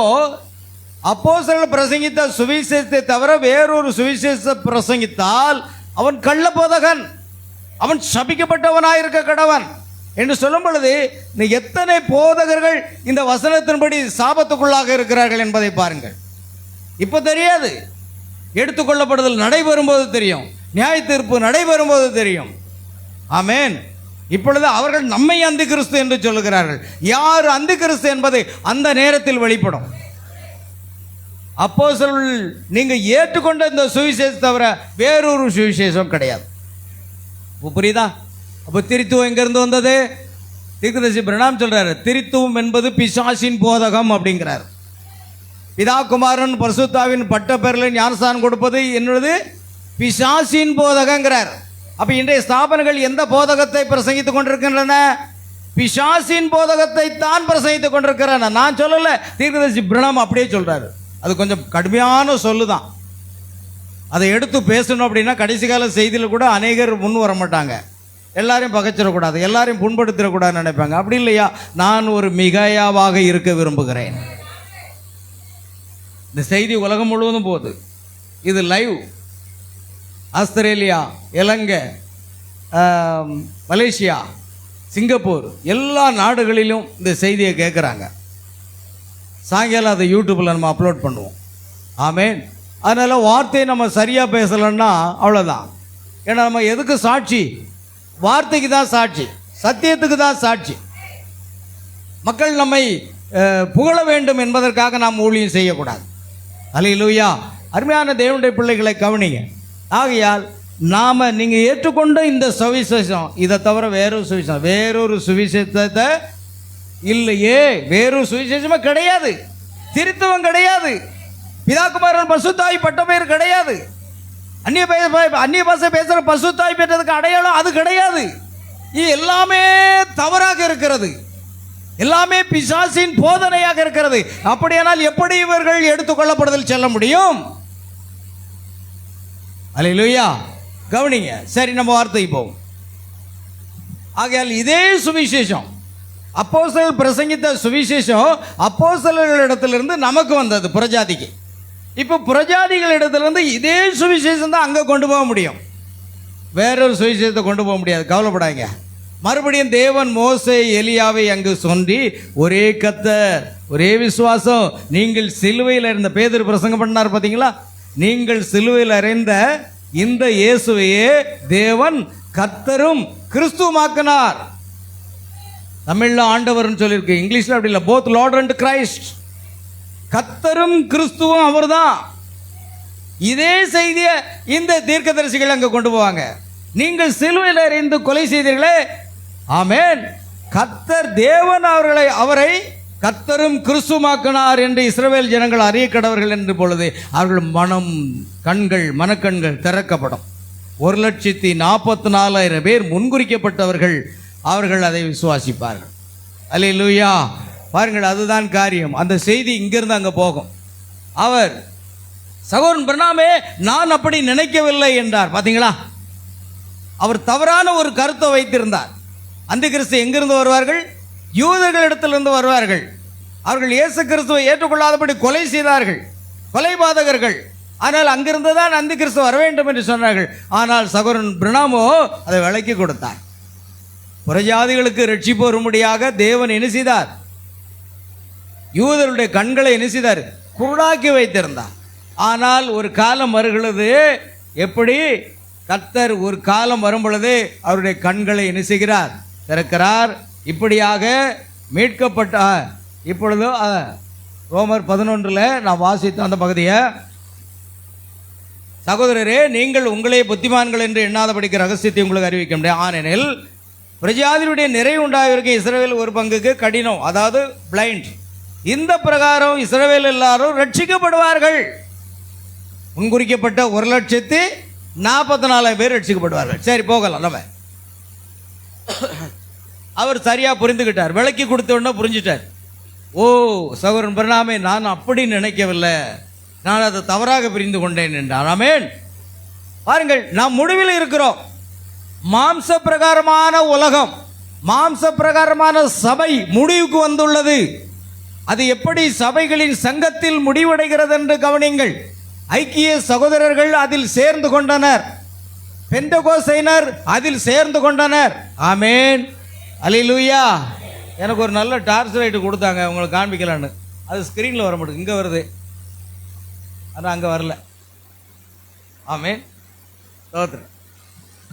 [SPEAKER 2] அப்போஸ்தலர்கள் பிரசங்கித்த சுவிசேஷத்தை தவிர வேறொரு சுவிசேஷத்தை பிரசங்கித்தால் அவன் கள்ளபோதகன், அவன் சபிக்கப்பட்டவனாயிருக்க கடவன் என்று சொல்லும் பொழுது எத்தனை போதகர்கள் இந்த வசனத்தின்படி சாபத்துக்குள்ளாக இருக்கிறார்கள் என்பதை பாருங்கள். இப்போ தெரியாது, எடுத்துக்கொள்ளப்படுதல் நடைபெறும்போது தெரியும், நியாய தீர்ப்பு நடைபெறும்போது தெரியும். ஆமென். இப்பொழுது அவர்கள் நம்மை அந்தி கிறிஸ்து என்று சொல்லுகிறார்கள். யார் அந்தி கிறிஸ்து என்பது அந்த நேரத்தில் வெளிப்படும்.
[SPEAKER 3] அப்போஸ்தலர்கள் நீங்க ஏற்றுக்கொண்ட இந்த சுவிசேஷம் தவிர வேறொரு சுவிசேஷம் கிடையாது. புரியுதா? அப்போ திரித்துவம் எங்கிருந்து வந்தது? தீர்க்கதரிசி பிரணாம் சொல்றாரு, திரித்துவம் என்பது பிசாசின் போதகம் அப்படிங்கிறார். பிதா குமாரன் பரிசுத்தாவின் பட்ட பெயரில் ஞானஸ்தானம் கொடுப்பது என்னது? பிசாசின் போதகங்கிறார். அப்ப இன்றைய ஸ்தாபனங்கள் எந்த போதகத்தை பிரசங்கித்துக் கொண்டிருக்கின்றன? பிசாசின் போதகத்தை தான் பிரசங்கித்துக் கொண்டிருக்கிறன. நான் சொல்லல, தீர்க்கதரிசி பிரணாம் அப்படியே சொல்றாரு. அது கொஞ்சம் கடுமையான சொல்லுதான். அதை எடுத்து பேசணும் அப்படின்னா கடைசி கால செய்தியில் கூட அநேகர் முன் வர மாட்டாங்க. எல்லாரையும் பகைச்சிடக்கூடாது, எல்லாரையும் புண்படுத்திடக்கூடாதுன்னு நினைப்பாங்க. அப்படி இல்லையா? நான் ஒரு மிகையாவாக இருக்க விரும்புகிறேன். இந்த செய்தி உலகம் முழுவதும் போகுது. இது லைவ். ஆஸ்திரேலியா, இலங்கை, மலேசியா, சிங்கப்பூர் எல்லா நாடுகளிலும் இந்த செய்தியை கேட்குறாங்க. சாயங்காலம் அதை யூடியூப்பில் நம்ம அப்லோட் பண்ணுவோம். ஆமேன். அதனால் வார்த்தையை நம்ம சரியாக பேசலைன்னா அவ்வளோதான். ஏன்னா நம்ம எதுக்கு சாட்சி? வார்த்தைக்கு தான் சாட்சி, சத்தியத்துக்கு தான் சாட்சி. மக்கள் நம்மை புகழ வேண்டும் என்பதற்காக நாம் ஊழியம் செய்யக்கூடாது. அல்லேலூயா. அருமையான தேவனுடைய பிள்ளைகளை கவனிங்க. ஆகையால் நாம் நீங்கள் ஏற்றுக்கொண்ட இந்த சுவிசேஷம், இதை தவிர வேறொரு சுவிசேஷத்தை இல்லையே. வேறொரு சுவிசேஷமே கிடையாது. திருத்துவம் கிடையாது. பிதாகுமாரன் பசுத்தாய் பட்ட பெயர் கிடையாது. அந்நிய பாஷை பேசுகிற பசுத்தாய் பெற்றதுக்கு அடையாளம் அது கிடையாது. இது எல்லாமே தவறாக இருக்கிறது. எல்லாமே பிசாசின் போதனையாக இருக்கிறது. அப்படியானால் எப்படி இவர்கள் எடுத்துக்கொள்ளப்படுதல் செல்ல முடியும்? அல்லேலூயா. கவனிங்க. சரி, நம்ம வார்த்தை போவோம். ஆகையால் இதே சுவிசேஷம், அப்போஸ்தலர்கள் பிரசங்கித்த சுவிசேஷம் அப்போஸ்தலர்களிடத்திலிருந்து நமக்கு வந்தது, புறஜாதிக்கு. இப்போ புறஜாதிகளிடத்திலிருந்து இதே சுவிசேஷம் தான் அங்கே கொண்டு போக முடியும். வேறொரு சுவிசேஷத்தை கொண்டு போக முடியாது. கவலைப்படாங்க. மறுபடியும் தேவன் மோசே எலியாவை அங்கு சொல்லி, ஒரே கர்த்தர், ஒரே விசுவாசம். நீங்கள் சிலுவையில் இருந்த பேதுரு பிரசங்கம் பண்ணார் பார்த்தீங்களா? நீங்கள் சிலுவையில் அறைந்த இந்த இயேசுவையே தேவன் கர்த்தரும் கிறிஸ்துவாக்கினார். தமிழில் ஆண்டவர்னு சொல்லியிருக்கு, இங்கிலீஷில் அப்படி இல்லை. Both Lord and Christ. கர்த்தரும் கிறிஸ்துவும் அவர்தான். இதே செய்தியை இந்த தீர்க்கதரிசிகள் அங்கே கொண்டு போவாங்க. நீங்கள் சிலுவையில் அறைந்து கொலை செய்தீர்களே, ஆமேன், கர்த்தர் தேவன் அவரை கர்த்தரும் கிறிஸ்துவாக்கினார் என்று இஸ்ரவேல் ஜனங்கள் அறிய கடவர்கள் என்று பொழுது அவர்கள் மனக்கண்கள் திறக்கப்படும். 1,44,000 பேர் முன்குறிக்கப்பட்டவர்கள். அவர்கள் அதை விசுவாசிப்பார்கள். அல்லேலூயா. பாருங்கள், அதுதான் காரியம். அந்த செய்தி இங்கிருந்து அங்கே போகும். அவர் சகோதரன் பிரணாமே நான் அப்படி நினைக்கவில்லை என்றார். பார்த்தீங்களா? அவர் தவறான ஒரு கருத்தை வைத்திருந்தார். அந்த கிறிஸ்து எங்கிருந்து வருவார்கள்? யூதர்களிடத்திலிருந்து வருவார்கள். அவர்கள் இயேசு கிறிஸ்துவை ஏற்றுக்கொள்ளாதபடி கொலை செய்தார்கள், கொலைபாதகர்கள். ஆனால் அங்கிருந்து தான் அந்த கிறிஸ்து வர வேண்டும் என்று சொன்னார்கள். ஆனால் சகோதரன் பிரணாமோ அதை விலக்கி கொடுத்தார். புறஜாதிகளுக்கு ரட்சிப்பு வரும்படியாக தேவன் என்ன செய்தார்? யூதருடைய கண்களை என்ன செய்தார்? குருடாக்கி வைத்திருந்தார். ஆனால் ஒரு காலம் வருகிறது. எப்படி? கர்த்தர் ஒரு காலம் வரும் பொழுது அவருடைய கண்களை என்ன செய்கிறார்? திறக்கிறார். இப்படியாக மீட்கப்பட்ட இப்பொழுது ரோமர் 11 நான் வாசித்த அந்த பகுதியை, சகோதரரே நீங்கள் உங்களே புத்திமான்கள் என்று எண்ணாதபடிக்கு ரகசியத்தை உங்களுக்கு அறிவிக்க முடியும். ஆனெனில் பிரஜாதியுடைய நிறைவு உண்டாகிருக்க இஸ்ரவேல் ஒரு பங்குக்கு கடினம், அதாவது பிளைண்ட். இந்த பிரகாரம் இஸ்ரவேல் எல்லாரும் ரட்சிக்கப்படுவார்கள். முன்குறிக்கப்பட்ட 1,44,000 பேர் ரட்சிக்கப்படுவார்கள். சரி, போகலாம். நம்ம அவர் சரியா புரிந்துகிட்டார். விளக்கி கொடுத்த உடனே புரிஞ்சிட்டார். ஓ சகோதரன் பிரணாமே, நான் அப்படி நினைக்கவில்லை, நான் அதை தவறாக புரிந்து கொண்டேன் என்றார். ஆமென். பாருங்கள், நாம் முடிவில் இருக்கிறோம். மாம்ச பிரகாரமான உலகம், மாம்ச பிரகாரமான சபை முடிவுக்கு வந்துள்ளது. அது எப்படி சபைகளின் சங்கத்தில் முடிவடைகிறது என்று கவனிங்கள். ஐக்கிய சகோதரர்கள் அதில் சேர்ந்து கொண்டனர், பெந்தகோஸ்தையினர் அதில் சேர்ந்து கொண்டனர். ஆமேன். அல்லேலூயா. எனக்கு ஒரு நல்ல டார்ச் லைட்டு கொடுத்தாங்க, உங்களுக்கு காண்பிக்கலான்னு. அது ஸ்க்ரீனில் வர மாட்டேங்குது, இங்கே வருது, ஆனால் அங்கே வரல. ஆமேன்.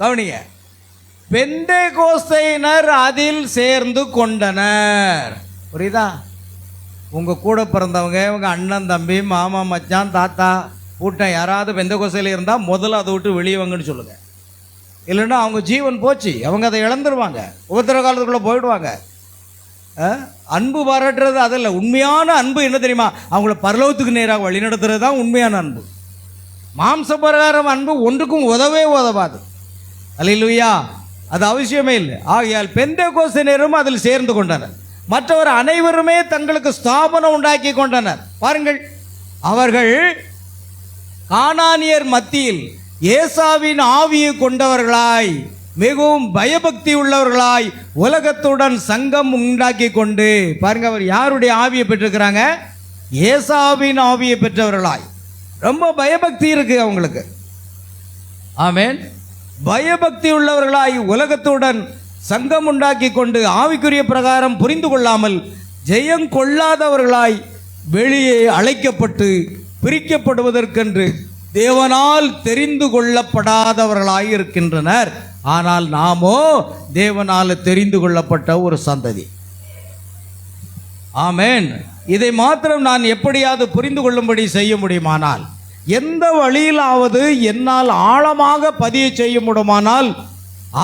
[SPEAKER 3] கவனிங்க, பெந்தகோஸ்தையினர் அதில் சேர்ந்து கொண்டனர். புரியுதா? உங்கள் கூட பிறந்தவங்க, உங்கள் அண்ணன் தம்பி மாமா மச்சான் தாத்தா கூட்டம் யாராவது பெந்தகோஸ்தையில் இருந்தால் முதல்ல அதை விட்டு வெளியே வாங்கன்னு சொல்லுங்கள். இல்லைன்னா அவங்க ஜீவன் போச்சு, அவங்க அதை இழந்துருவாங்க, உபத்திர காலத்துக்குள்ளே போயிடுவாங்க. அன்பு பாராட்டுறது அதில் உண்மையான அன்பு என்ன தெரியுமா? அவங்கள பரலோகத்துக்கு நேராக வழிநடத்துறது தான் உண்மையான அன்பு. மாம்ச பிரகாரம் அன்பு ஒன்றுக்கும் உதவாது. அல்லேலூயா, அது அவசியமே இல்லை. ஆகையால் பெந்தெகோஸ்தினரும் அதில் சேர்ந்து கொண்டனர். மற்றவர் அனைவருமே தங்களுக்கு ஸ்தாபனம் உண்டாக்கி கொண்டனர். பாருங்கள், அவர்கள் கானானியர் மத்தியில் ஏசாவின் ஆவியை கொண்டவர்களாய், மிகவும் பயபக்தி உள்ளவர்களாய், உலகத்துடன் சங்கம் உண்டாக்கி கொண்டு, பாருங்க, அவர் யாருடைய ஆவியை பெற்றிருக்கிறாங்க? ஏசாவின் ஆவியை பெற்றவர்களாய். ரொம்ப பயபக்தி இருக்கு அவங்களுக்கு. ஆமென். பயபக்தி உள்ளவர்களாய் உலகத்துடன் சங்கம் உண்டாக்கி கொண்டு ஆவிக்குரிய பிரகாரம் புரிந்து கொள்ளாமல் ஜெயம் கொள்ளாதவர்களாய் வெளியே அழைக்கப்பட்டு பிரிக்கப்படுவதற்கென்று தேவனால் தெரிந்து கொள்ளப்படாதவர்களாய் இருக்கின்றனர். ஆனால் நாமோ தேவனால் தெரிந்து கொள்ளப்பட்ட ஒரு சந்ததி. ஆமென். இதை மாத்திரம் நான் எப்படியாவது புரிந்து கொள்ளும்படி செய்ய முடியுமானால், எந்த வழியிலாவது என்னால் ஆழமாக பதிய செய்ய முடியுமானால்,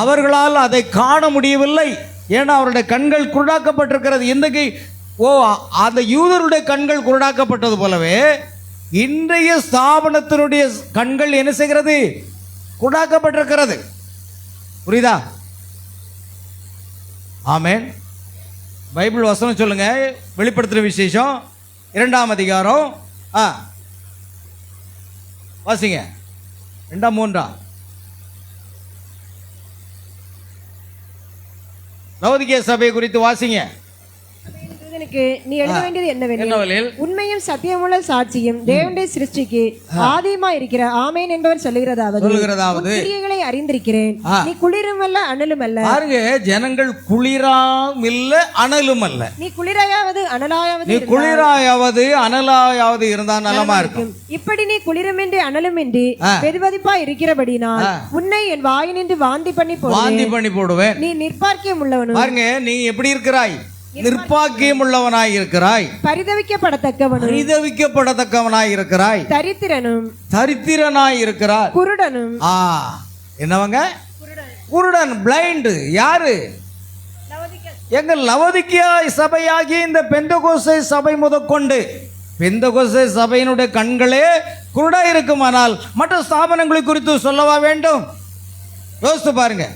[SPEAKER 3] அவர்களால் அதை காண முடியவில்லை. ஏன்னா அவருடைய கண்கள் குருடாக்கப்பட்டிருக்கிறது. இன்றைக்கு அந்த யூதருடைய கண்கள் குருடாக்கப்பட்டது போலவே இன்றைய ஸ்தாபனத்தினுடைய கண்கள் என்ன செய்கிறது? குருடாக்கப்பட்டிருக்கிறது. புரியுதா? ஆமென். பைபிள் வசனம் சொல்லுங்க. வெளிப்படுத்துகிற விசேஷம் 2ஆம் அதிகாரம் வாசிங்க. 2ஆம் 3ஆம் லவோதிக்கேய சபை குறித்து வாசிங்க.
[SPEAKER 4] நீ எழுத வேண்டியது என்னவெனில், உண்மையும் சத்தியமுள்ள சாட்சியும் தேவனுடைய சிருஷ்டிக்கு ஆதியமா இருக்கிற ஆமேன் என்பவர் சொல்லுகிறதாவது, கிரியைகளை அறிந்திருக்கிறேன், நீ குளிரும் அல்ல அனலும் அல்ல.
[SPEAKER 3] பாருங்க, ஜனங்கள் குளிராம் இல்ல அனலும் அல்ல.
[SPEAKER 4] நீ குளிராயாவது அனலாயாவது,
[SPEAKER 3] நீ குளிராயாவது அனலாயாவது இருந்தா நலமா இருக்கும்.
[SPEAKER 4] இப்படி நீ குளிருமின்றி அனலுமின்றி வெதுவெதுப்பா இருக்கிறபடினால் உன்னை என் வாயினின்று வாந்தி பண்ணி போடுவேன். நீ நிர்பாக்கியம் உள்ளவனும்.
[SPEAKER 3] பாருங்க, நீ எப்படி இருக்கிறாய்? நிர்பாக்கியம் உள்ளவனாய் இருக்கிறாய். பரிதவிக்கப்படத்தக்கவனாய் இருக்கிறாய். தரித்திரனாய் இருக்கிறாய்.
[SPEAKER 4] குருடனும்.
[SPEAKER 3] என்னவங்க? குருடன், பிளைண்ட். யாரு? எங்கள் லவோதிக்கேயா சபையாகி இந்த பெந்தகோஸ்தே சபை முதற்கொண்டு, பெந்தகோஸ்தே சபையினுடைய கண்களே குருடா இருக்குமானால் மற்ற ஸ்தாபனங்களை குறித்து சொல்லவா வேண்டும்? யோசித்து பாருங்க.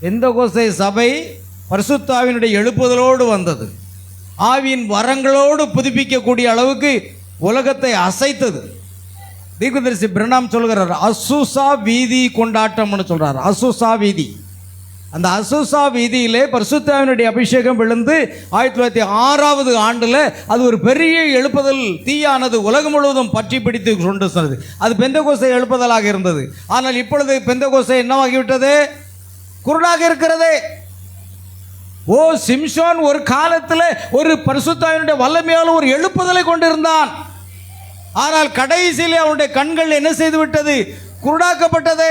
[SPEAKER 3] பெந்தகோஸ்தே சபை பரிசுத்தாவினுடைய எழுப்புதலோடு வந்தது. ஆவியின் வரங்களோடு புதுப்பிக்கக்கூடிய அளவுக்கு உலகத்தை அசைத்தது. தீர்க்கதரிசி பிரணாம் சொல்கிறார், அசுசா வீதி கொண்டாட்டம்னு சொல்றார். அசுசா வீதி. அந்த அசுசா வீதியிலே பரிசுத்தாவினுடைய அபிஷேகம் விழுந்து 1906வது ஆண்டில் அது ஒரு பெரிய எழுப்புதல் தீயானது உலகம் முழுவதும் பற்றி பிடித்து கொண்டு சென்றது. அது பெந்தகோஸ்தே எழுப்புதலாக இருந்தது. ஆனால் இப்பொழுது பெந்தகோஸ்தே என்னவாகிவிட்டது? குருடாக இருக்கிறது. சிம்சோன் ஒரு காலத்தில் ஒரு பரிசுத்தாவினுடைய வல்லமையால் ஒரு எழுப்புதலை கொண்டிருந்தான். ஆனால் கடைசியிலே அவனுடைய கண்கள் என்ன செய்து விட்டது? குருடாக்கப்பட்டது.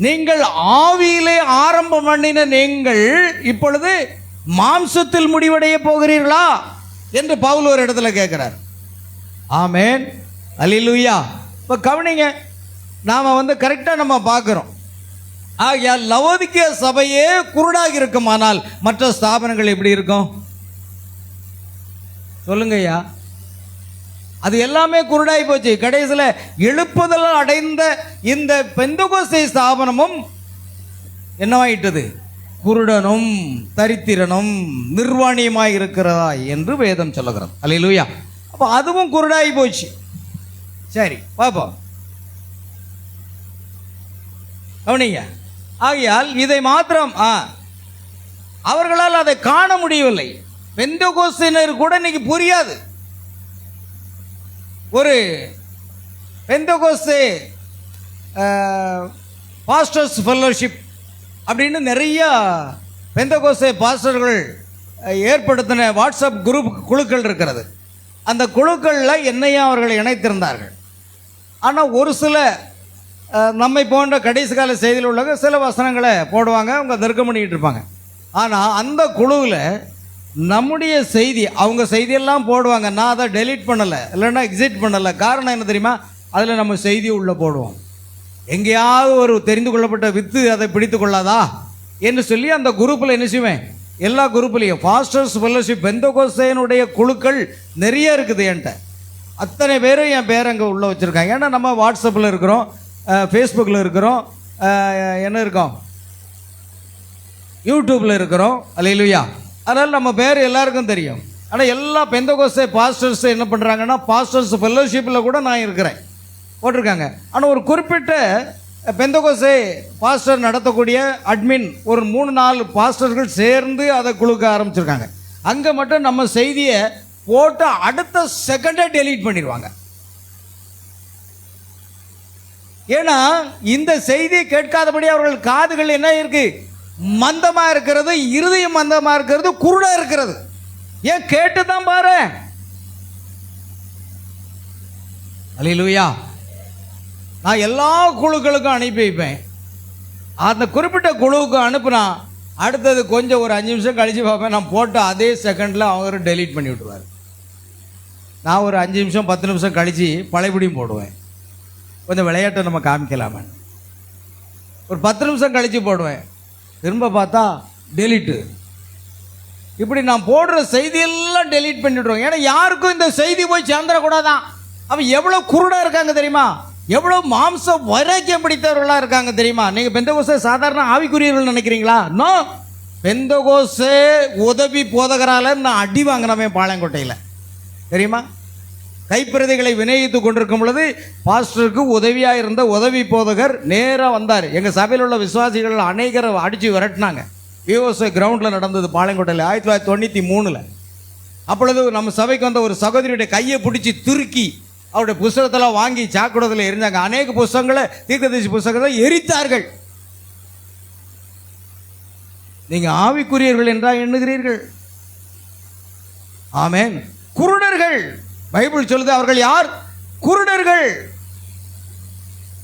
[SPEAKER 3] நீங்கள் ஆவியிலே ஆரம்பம் பண்ணின நீங்கள் இப்பொழுது மாம்சத்தில் முடிவடைய போகிறீர்களா என்று பவுல் ஒரு இடத்துல கேட்கிறார். ஆமென். அல்லேலூயா. இப்போ கவனிங்க, நாம் கரெக்டாக நம்ம பார்க்குறோம். ஆகையால் லவோதிக்கேய சபையே குருடாக இருக்குமானால் மற்ற ஸ்தாபனங்கள் எப்படி இருக்கும்? சொல்லுங்கய்யா. அது எல்லாமே குருடாகி போச்சு. கடைசியில் எழுப்புதல் அடைந்த இந்த பெந்தகோஸ்தே ஸ்தாபனமும் என்னவாயிட்டது? குருடனும் தரித்திரனும் நிர்வாணியமாய் இருக்கிறதா என்று வேதம் சொல்லுகிறது. அல்லேலூயா. அப்போ அதுவும் குருடாகி போச்சு. சரி, பாப்போம். கவனிங்க. ஆகையால் இதை மாத்திரம் அவர்களால் அதை காண முடியவில்லை. பெந்தகோஸ்தினர் கூட இன்னைக்கு புரியாது. ஒரு பெந்தகோஸ்தே பாஸ்டர்ஸ் ஃபெல்லோஷிப் அப்படின்னு நிறைய பெந்தகோஸ்தே பாஸ்டர்கள் ஏற்படுத்தின வாட்ஸ்அப் குரூப் குழுக்கள் இருக்கிறது. அந்த குழுக்களில் என்னையும் அவர்கள் இணைத்திருந்தார்கள். ஆனால் ஒரு சில நம்மை போன்ற கடைசி கால செய்தியில் உள்ள சில வசனங்களை போடுவாங்க, அவங்க தர்க்கம் பண்ணிக்கிட்டு இருப்பாங்க. ஆனால் அந்த குழுவில் நம்முடைய செய்தி, அவங்க செய்தியெல்லாம் போடுவாங்க, நான் அதை டெலீட் பண்ணலை, இல்லைன்னா எக்ஸிட் பண்ணலை. காரணம் என்ன தெரியுமா? அதில் நம்ம செய்தியை உள்ளே போடுவோம். எங்கேயாவது ஒரு தெரிந்து கொள்ளப்பட்ட வித்து அதை பிடித்து கொள்ளாதா என்று சொல்லி அந்த குரூப்பில் என்ன செய்வேன், எல்லா குரூப்லேயும் ஃபாஸ்டர்ஸ் ஃபெல்லோஷிப் பெந்தகோஸ்தேனுடைய குழுக்கள் நிறைய இருக்குது என்கிட்ட. அத்தனை பேரும் என் பேர் அங்கே உள்ளே வச்சுருக்காங்க. ஏன்னா நம்ம வாட்ஸ்அப்பில் இருக்கிறோம், ஃபேஸ்புக்கில் இருக்கிறோம், என்ன இருக்கோம், யூடியூப்பில் இருக்கிறோம். அல்லேலூயா. அதனால் நம்ம பேர் எல்லாருக்கும் தெரியும். ஆனால் எல்லா பெந்தகோஸ்தே பாஸ்டர்ஸ் என்ன பண்ணுறாங்கன்னா, பாஸ்டர்ஸ் ஃபெல்லோஷிப்பில் கூட நான் இருக்கிறேன் போட்டிருக்காங்க. ஆனால் ஒரு குறிப்பிட்ட பெந்தகோஸ்தே பாஸ்டர் நடத்தக்கூடிய அட்மின் ஒரு 3-4 பாஸ்டர்கள் சேர்ந்து அதை குழுக்க ஆரம்பிச்சிருக்காங்க. அங்கே மட்டும் நம்ம செய்தியை போட்டு அடுத்த செகண்டே டெலீட் பண்ணிடுவாங்க. ஏன்னா இந்த செய்தியை கேட்காதபடி அவர்கள் காதுகள் என்ன இருக்கு, மந்தமா இருக்கிறது, இருதயம் மந்தமா இருக்கிறது, குருடா இருக்கிறது. ஏன் கேட்டு தான் பாரு. அல்லேலூயா. நான் எல்லா குழுக்களுக்கும் அனுப்பி வைப்பேன். அந்த குறிப்பிட்ட குழுவுக்கு அனுப்புனா அடுத்தது கொஞ்சம் ஒரு 5 நிமிஷம் கழிச்சு பார்ப்பேன். நான் போட்ட அதே செகண்டில் அவங்க டெலீட் பண்ணி விட்டுருவார். நான் ஒரு 5 நிமிஷம் 10 நிமிஷம் கழித்து பழையபடியும் போடுவேன். கொஞ்சம் விளையாட்டை நம்ம காமிக்கலாமே. ஒரு 10 நிமிஷம் கழித்து போடுவேன். திரும்ப பார்த்தா டெலீட்டு. இப்படி நான் போடுற செய்தியெல்லாம் டெலீட் பண்ணிவிடுவோம். ஏன்னா யாருக்கும் இந்த செய்தி போய் சேர்ந்துடக்கூடாதான். அவன் எவ்வளோ குருடாக இருக்காங்க தெரியுமா, எவ்வளோ மாம்ச வைராக்கியம் பிடித்தவர்களாக இருக்காங்க தெரியுமா. நீங்கள் பெந்தகோஸ்தே சாதாரண ஆவிக்குரியவர்கள் நினைக்கிறீங்களா? நோ, பெந்தகோஸ்தே உதவி போதகரால் நான் அடி வாங்கினவன் பாளையங்கோட்டையில் தெரியுமா. கைப்பிரதிகளை விநியோகித்து கொண்டிருக்கும் பொழுது பாஸ்டருக்கு உதவியாக இருந்த உதவி போதகர் நேராக வந்தார். எங்கள் சபையில் உள்ள விசுவாசிகள் அநேகரை அடித்து விரட்டினாங்க. விஓஎஸ்ஐ கிரவுண்டில் நடந்தது பாளையங்கோட்டையில் 1993. அப்பொழுது நம்ம சபைக்கு வந்த ஒரு சகோதரியுடைய கையை பிடிச்சி துருக்கி அவருடைய புஸ்தகத்தெல்லாம் வாங்கி சாக்குடத்தில் எரிஞ்சாங்க. அநேக புஸ்தகங்களை, தீர்க்கதரிசி புஸ்தகத்தை எரித்தார்கள். நீங்கள் ஆவிக்குரியர்கள் என்றால் எண்ணுகிறீர்கள்? ஆமென். குருடர்கள். பைபிள் சொல்லுது அவர்கள் யார்? குருடர்கள்.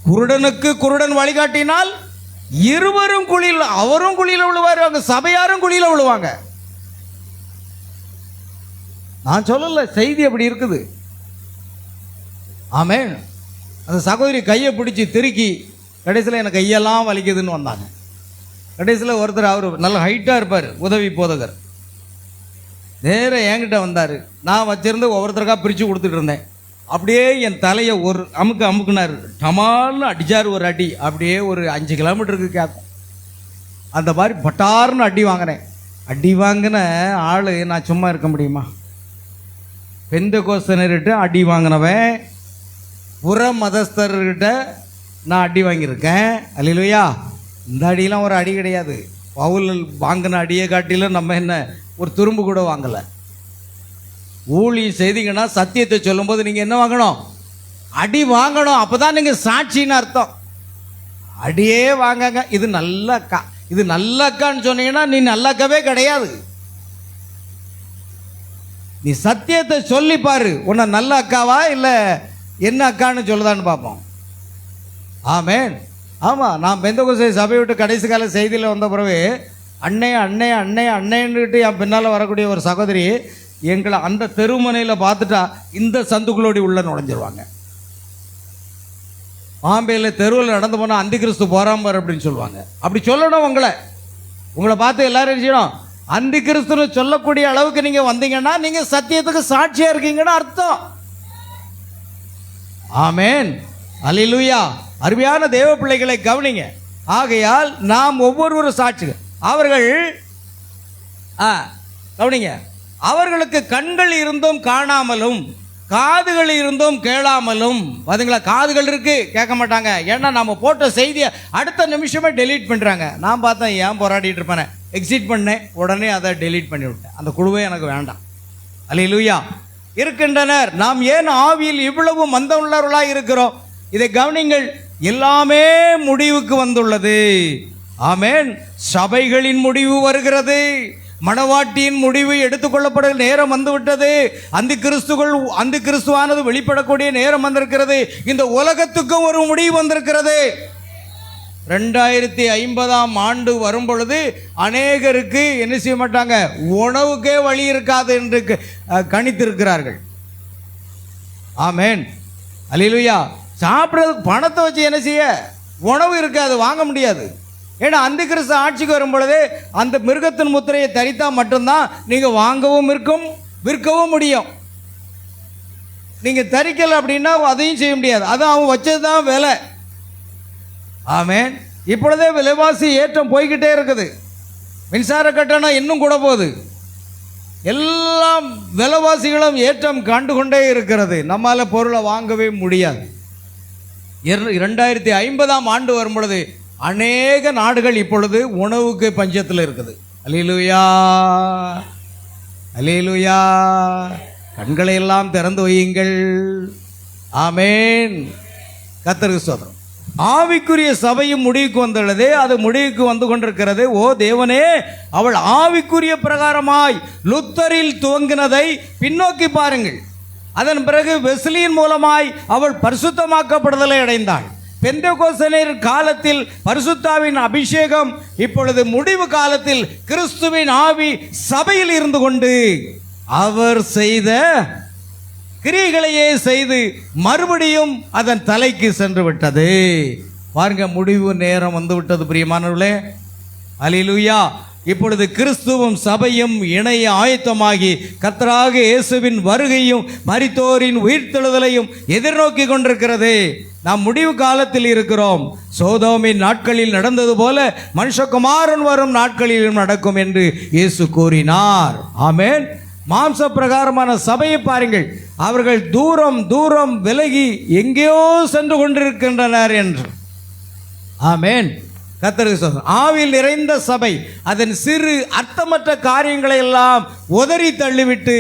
[SPEAKER 3] குருடனுக்கு குருடன் வழிகாட்டினால் இருவரும் குழியில், அவரும் குழியில் விழுவார், அவங்க சபையாரும் குழியில் விழுவாங்க. நான் சொல்லல, செய்தி அப்படி இருக்குது. ஆமென். அந்த சகோதரி கையை பிடிச்சி திருக்கி கடைசியில் எனக்கு கையெல்லாம் வலிக்குதுன்னு வந்தாங்க. கடைசியில் ஒருத்தர், அவர் நல்ல ஹைட்டாக இருப்பார், உதவி போதகர், நேராக என்கிட்ட வந்தார். நான் வச்சிருந்து ஒவ்வொருத்தருக்காக பிரித்து கொடுத்துட்டு இருந்தேன். அப்படியே என் தலையை ஒரு அமுக்குனார். டமால்னு அடித்தார் ஒரு அடி. அப்படியே ஒரு 5 கிலோமீட்டருக்கு கேட்கும். அந்த மாதிரி பட்டார்னு அடி வாங்கினேன். அடி வாங்கின ஆள் நான் சும்மா இருக்க முடியுமா? பெந்தகோஸ்தனர்கிட்ட அடி வாங்கினவன், புற மதஸ்தர்கிட்ட நான் அடி வாங்கியிருக்கேன். அல்லேலூயா. இந்த அடியெலாம் ஒரு அடி கிடையாது. பவுல் வாங்கின அடியை காட்டிலும் நம்ம என்ன ஒரு துரும்பு கூட வாங்கலை. ஊழியம் செய்தீங்கன்னா சத்தியத்தை சொல்லும்போது நீங்கள் என்ன வாங்கணும்? அடி வாங்கணும். அப்போ தான் நீங்கள் சாட்சின்னு அர்த்தம். அடியே வாங்கங்க. இது நல்ல அக்கா, இது நல்ல அக்கான்னு சொன்னீங்கன்னா நீ நல்ல அக்காவே கிடையாது. நீ சத்தியத்தை சொல்லி பாரு, உன்னை நல்ல அக்காவா இல்லை என்ன அக்கான்னு சொல்லுதான்னு பார்ப்போம். ஆமென். ஆமாம், நான் பெந்தகோஸ்தே சபை விட்டு கடைசி கால செய்தியில் வந்த பிறகு அன்னைன்னுட்டு என் பின்னால் வரக்கூடிய ஒரு சகோதரி எங்களை அந்த தெருமுனையில் பார்த்துட்டா இந்த சந்துக்குள்ளோடி உள்ள நுழைஞ்சிருவாங்க. பாம்பேயில் தெருவில் நடந்து போனால் அந்தி கிறிஸ்து போறாம்பார் அப்படின்னு சொல்லுவாங்க. அப்படி சொல்லணும். உங்களை பார்த்து எல்லாரும் செய்யணும். அந்தி கிறிஸ்துன்னு சொல்லக்கூடிய அளவுக்கு நீங்கள் வந்தீங்கன்னா நீங்கள் சத்தியத்துக்கு சாட்சியாக இருக்கீங்கன்னு அர்த்தம். ஆமென். அல்லேலூயா. அருமையான தேவ பிள்ளைகளை கவனிங்க. ஆகையால் நாம் ஒவ்வொருவரும் சாட்சிகள். அவர்கள் கவனிங்க, அவர்களுக்கு கண்கள் இருந்தும் காணாமலும் காதுகள் இருந்தும் கேளாமலும். பார்த்தீங்களா, காதுகள் இருக்கு, கேட்க மாட்டாங்க. ஏன்னா நம்ம போட்ட செய்தியை அடுத்த நிமிஷமே டெலீட் பண்ணுறாங்க. நான் பார்த்தேன், ஏன் போராடிட்டு இருப்பேன், எக்ஸிட் பண்ணேன், உடனே அதை டெலீட் பண்ணி விட்டேன். அந்த குழுவே எனக்கு வேண்டாம். அல்லேலூயா. இருக்கின்றனர். நாம் ஏன் ஆவியில் இவ்வளவு மந்தம் உள்ளவர்களாக இருக்கிறோம்? இதை கவனிங்கள். எல்லாமே முடிவுக்கு வந்துள்ளது. ஆமென். சபைகளின் முடிவு வருகிறது. மணவாட்டியின் முடிவு எடுத்துக்கொள்ளப்பட நேரம் வந்துவிட்டது. அந்த கிறிஸ்துவானது வெளிப்படக்கூடிய நேரம் வந்திருக்கிறது. இந்த உலகத்துக்கும் ஒரு முடிவு வந்திருக்கிறது. 2050ஆம் ஆண்டு வரும் பொழுது அநேகருக்கு என்ன செய்ய மாட்டாங்க, உணவுக்கே வழி இருக்காது என்று கணித்திருக்கிறார்கள். ஆமென், அல்லேலூயா. சாப்பிட்றதுக்கு பணத்தை வச்சு என்ன செய்ய, உணவு இருக்காது, வாங்க முடியாது. ஏன்னா அந்த கிறிஸ்து ஆட்சிக்கு வரும் பொழுது அந்த மிருகத்தின் முத்திரையை தரித்தா மட்டும்தான் நீங்கள் வாங்கவும் விற்கவும் முடியும். நீங்கள் தரிக்கலை அப்படின்னா அதையும் செய்ய முடியாது. அது அவன் வச்சது தான் விலை. ஆமென். இப்பொழுதே விலைவாசி ஏற்றம் போய்கிட்டே இருக்குது. மின்சார கட்டணம் இன்னும் கூட போகுது. எல்லாம் விலைவாசிகளும் ஏற்றம் கண்டு கொண்டே இருக்கிறது. நம்மால் பொருளை வாங்கவே முடியாது. 2050ஆம் ஆண்டு வரும் பொழுது அநேக நாடுகள் இப்பொழுது உணவுக்கு பஞ்சத்தில் இருக்குது. அல்லேலூயா, அல்லேலூயா. கண்களை எல்லாம் திறந்து வையுங்கள். ஆமென். கர்த்தருக்கு ஸ்தோத்திரம். ஆவிக்குரிய சபையும் முடிவுக்கு வந்துள்ளது, அது முடிவுக்கு வந்து கொண்டிருக்கிறது. ஓ தேவனே, அவள் ஆவிக்குரிய பிரகாரமாய் லுத்தரில் துவங்கினதை பின்னோக்கி பாருங்கள். அதன் பிறகு வெஸ்லியின் மூலமாய் அவள் பரிசுத்தமாக்கப்படுதலை அடைந்தாள். பெந்தெகோஸ்தேயர் காலத்தில் பரிசுத்தாவின் அபிஷேகம், இப்பொழுது முடிவு காலத்தில் கிறிஸ்துவின் ஆவி சபையில் இருந்து கொண்டு அவர் செய்த கிரியைகளையே செய்து மறுபடியும் அதன் தலைக்கு சென்று விட்டது. பாருங்க, முடிவு நேரம் வந்து விட்டது பிரியமானவர்களே. அல்லேலூயா. இப்பொழுது கிறிஸ்துவும் சபையும் இணைய ஆயத்தமாகி கர்த்தராக இயேசுவின் வருகையும் மரித்தோரின் உயிர்த்தெழுதலையும் எதிர்நோக்கி கொண்டிருக்கிறது. நாம் முடிவு காலத்தில் இருக்கிறோம். சோதோமின் நாட்களில் நடந்தது போல மனுஷகுமாரன் வரும் நாட்களிலும் நடக்கும் என்று இயேசு கூறினார். ஆமென். மாம்ச பிரகாரமான சபையை பாருங்கள், அவர்கள் தூரம் தூரம் விலகி எங்கேயோ சென்று கொண்டிருக்கின்றனர் என்று. ஆமென். கர்த்தருக்கு ஸ்தோத்திரம். ஆவியில் நிறைந்த சபை அதன் சிறு அர்த்தமற்ற காரியங்களை எல்லாம் உதறி தள்ளிவிட்டு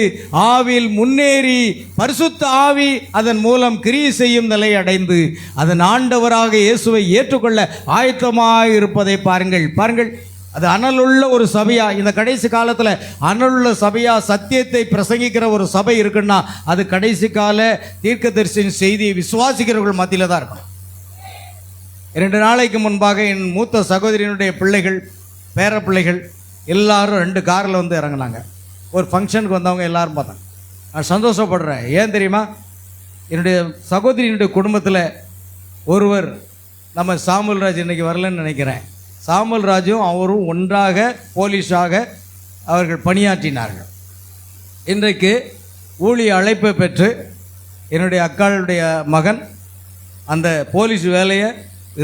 [SPEAKER 3] ஆவியில் முன்னேறி பரிசுத்த ஆவி அதன் மூலம் கிரியை செய்யும் நிலை அடைந்து அதன் ஆண்டவராக இயேசுவை ஏற்றுக்கொள்ள ஆயத்தமாக இருப்பதை பாருங்கள். பாருங்கள், அது அனலுள்ள ஒரு சபையா, இந்த கடைசி காலத்தில் அனலுள்ள சபையா, சத்தியத்தை பிரசங்கிக்கிற ஒரு சபை இருக்குன்னா அது கடைசி கால தீர்க்கதரிசியின் செய்தியை விசுவாசிக்கிறவர்கள் மத்தியில் தான் இருக்கணும். 2 நாளைக்கு முன்பாக என் மூத்த சகோதரியினுடைய பிள்ளைகள், பேர பிள்ளைகள் எல்லாரும் 2 காரில் வந்து இறங்கினாங்க. ஒரு ஃபங்க்ஷனுக்கு வந்தவங்க எல்லாரும் பார்த்தாங்க. நான் சந்தோஷப்படுறேன். ஏன் தெரியுமா, என்னுடைய சகோதரியினுடைய குடும்பத்தில் ஒருவர், நம்ம சாமுல்ராஜ் இன்றைக்கி வரலன்னு நினைக்கிறேன், சாமுல்ராஜும் அவரும் ஒன்றாக போலீஸாக அவர்கள் பணியாற்றினார்கள். இன்றைக்கு ஊழிய அழைப்பை பெற்று என்னுடைய அக்காளுடைய மகன் அந்த போலீஸ் வேலையை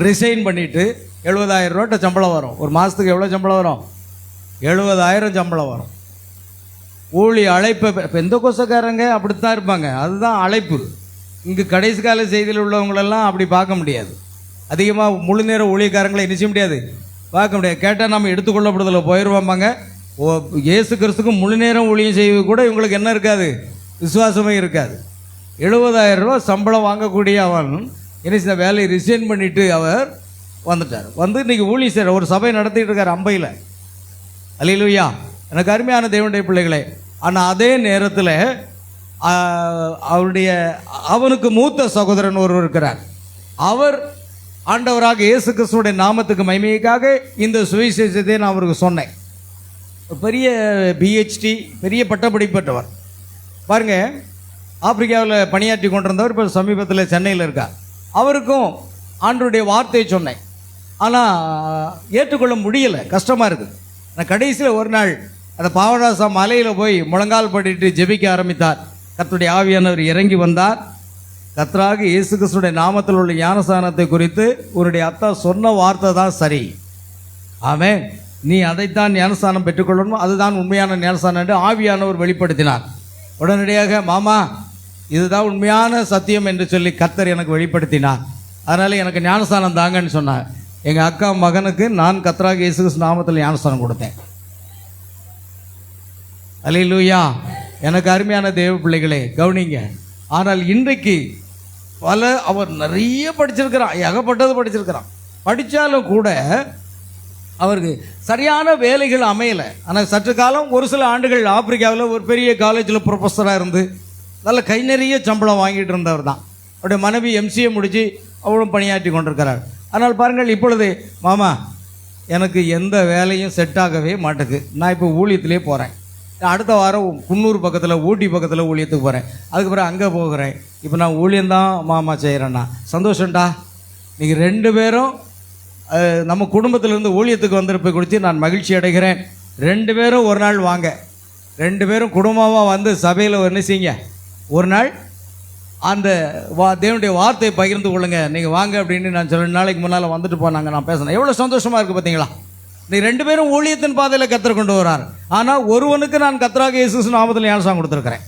[SPEAKER 3] ரிசைன் பண்ணிவிட்டு 70,000 ரூபா சம்பளம் வரும். ஒரு மாதத்துக்கு எவ்வளோ சம்பளம் வரும்? 70,000 சம்பளம் வரும். ஊழிய அழைப்பை எந்த கொசக்காரங்க அப்படித்தான் இருப்பாங்க. அதுதான் அழைப்பு. இங்கு கடைசி கால செய்தியில் உள்ளவங்களெல்லாம் அப்படி பார்க்க முடியாது. அதிகமாக முழு நேர ஊழியக்காரங்களை என்ன செய்ய முடியாது, பார்க்க முடியாது. கேட்டால் நம்ம எடுத்துக்கொள்ளப்படுதல போயிடுவாங்க. இயேசு கிறிஸ்துக்கு முழு நேரம் ஊழியம் செய்வது கூட இவங்களுக்கு என்ன இருக்காது, விசுவாசமே இருக்காது. 70,000 ரூபா சம்பளம் வாங்கக்கூடிய அவன் என்ன செய்ய, வேலையை ரிசைன் பண்ணிவிட்டு அவர் வந்துட்டார். வந்து இன்றைக்கி ஊழியம் செய்கிற ஒரு சபை நடத்திட்டு இருக்கார் அம்பையில். அல்லேலூயா. எனக்கு அருமையான தேவனுடைய பிள்ளைகளே. ஆனால் அதே நேரத்தில் அவனுக்கு மூத்த சகோதரன் ஒருவர் இருக்கிறார். அவர் ஆண்டவராக இயேசு கிறிஸ்துவுடைய நாமத்துக்கு மகிமைக்காக இந்த சுவிசேஷத்தை நான் அவருக்கு சொன்னேன். பெரிய பிஹெச்டி, பெரிய பட்டப்படிப்பு பெற்றவர். பாருங்க, ஆப்பிரிக்காவில் பணியாற்றி கொண்டிருந்தவர் இப்போ சமீபத்தில் சென்னையில் இருக்கார். அவருக்கும் ஆண்டவருடைய வார்த்தையை சொன்னேன். ஆனால் ஏற்றுக்கொள்ள முடியலை, கஷ்டமாக இருக்குது. நான் கடைசியில் ஒரு நாள் அந்த பாவராசா மலையில் போய் முழங்கால் படிட்டு ஜெபிக்க ஆரம்பித்தார். கர்த்தருடைய ஆவியானவர் இறங்கி வந்தார். கர்த்தராக இயேசு கிறிஸ்துடைய நாமத்தில் உள்ள ஞானஸ்நானத்தை குறித்து உன்னுடைய அத்தா சொன்ன வார்த்தை தான் சரி. ஆமென். நீ அதைத்தான் ஞானஸ்நானம் பெற்றுக்கொள்ளணும், அதுதான் உண்மையான ஞானஸ்நானம் என்று ஆவியானவர் வெளிப்படுத்தினார். உடனடியாக மாமா இதுதான் உண்மையான சத்தியம் என்று சொல்லி கர்த்தர் எனக்கு வெளிப்படுத்தினார். அதனால் எனக்கு ஞானஸ்நானம் தாங்கன்னு சொன்னார். எங்கள் அக்கா மகனுக்கு நான் கர்த்தராக இயேசு கிறிஸ்து நாமத்தில் ஞானஸ்நானம் கொடுத்தேன். அல்லேலூயா. எனக்கு அருமையான தேவ பிள்ளைகளே, கவனிங்க. ஆனால் இன்றைக்கு அவர் நிறைய படிச்சிருக்கிறான், ஏகப்பட்டது படிச்சிருக்கிறான். படித்தாலும் கூட அவருக்கு சரியான வேலைகள் அமையலை. ஆனால் சற்று காலம், ஒரு சில ஆண்டுகள் ஆப்பிரிக்காவில் ஒரு பெரிய காலேஜில் ப்ரொஃபஸராக இருந்து நல்ல கை நிறைய சம்பளம் வாங்கிட்டு இருந்தவர் தான். அவருடைய மனைவி MCA முடித்து அவளும் பணியாற்றி கொண்டிருக்கிறார். ஆனால் பாருங்கள், இப்பொழுது மாமா எனக்கு எந்த வேலையும் செட் ஆகவே மாட்டேங்குது, நான் இப்போ ஊழியத்திலே போகிறேன், அடுத்த வாரம் குன்னூர் பக்கத்தில் ஊட்டி பக்கத்தில் ஊழியத்துக்கு போகிறேன், அதுக்கப்புறம் அங்கே போகிறேன், இப்போ நான் ஊழியந்தான் மாமா செய்கிறேன்னா சந்தோஷம்டா. நீங்கள் 2 பேரும் நம்ம குடும்பத்திலேருந்து ஊழியத்துக்கு வந்திருப்பை குறித்து நான் மகிழ்ச்சி அடைகிறேன். 2 பேரும் ஒரு நாள் வாங்க, 2 பேரும் குடும்பமாக வந்து சபையில் என்ன செய்யுங்க, ஒரு நாள் அந்த தேவனுடைய வார்த்தையை பகிர்ந்து கொள்ளுங்க, நீங்கள் வாங்க அப்படின்னு நான் 2 நாளைக்கு முன்னால் வந்துட்டு போனாங்க, நான் பேசினேன். எவ்வளோ சந்தோஷமாக இருக்குது பார்த்தீங்களா. நீ 2 பேரும் ஊழியத்தின் பாதையில் கத்தர் கொண்டு வரார். ஆனால் ஒருவனுக்கு நான் கத்தராக இயேசு நாமத்தில் ஞானஸ்நானம் கொடுத்துருக்கிறேன்.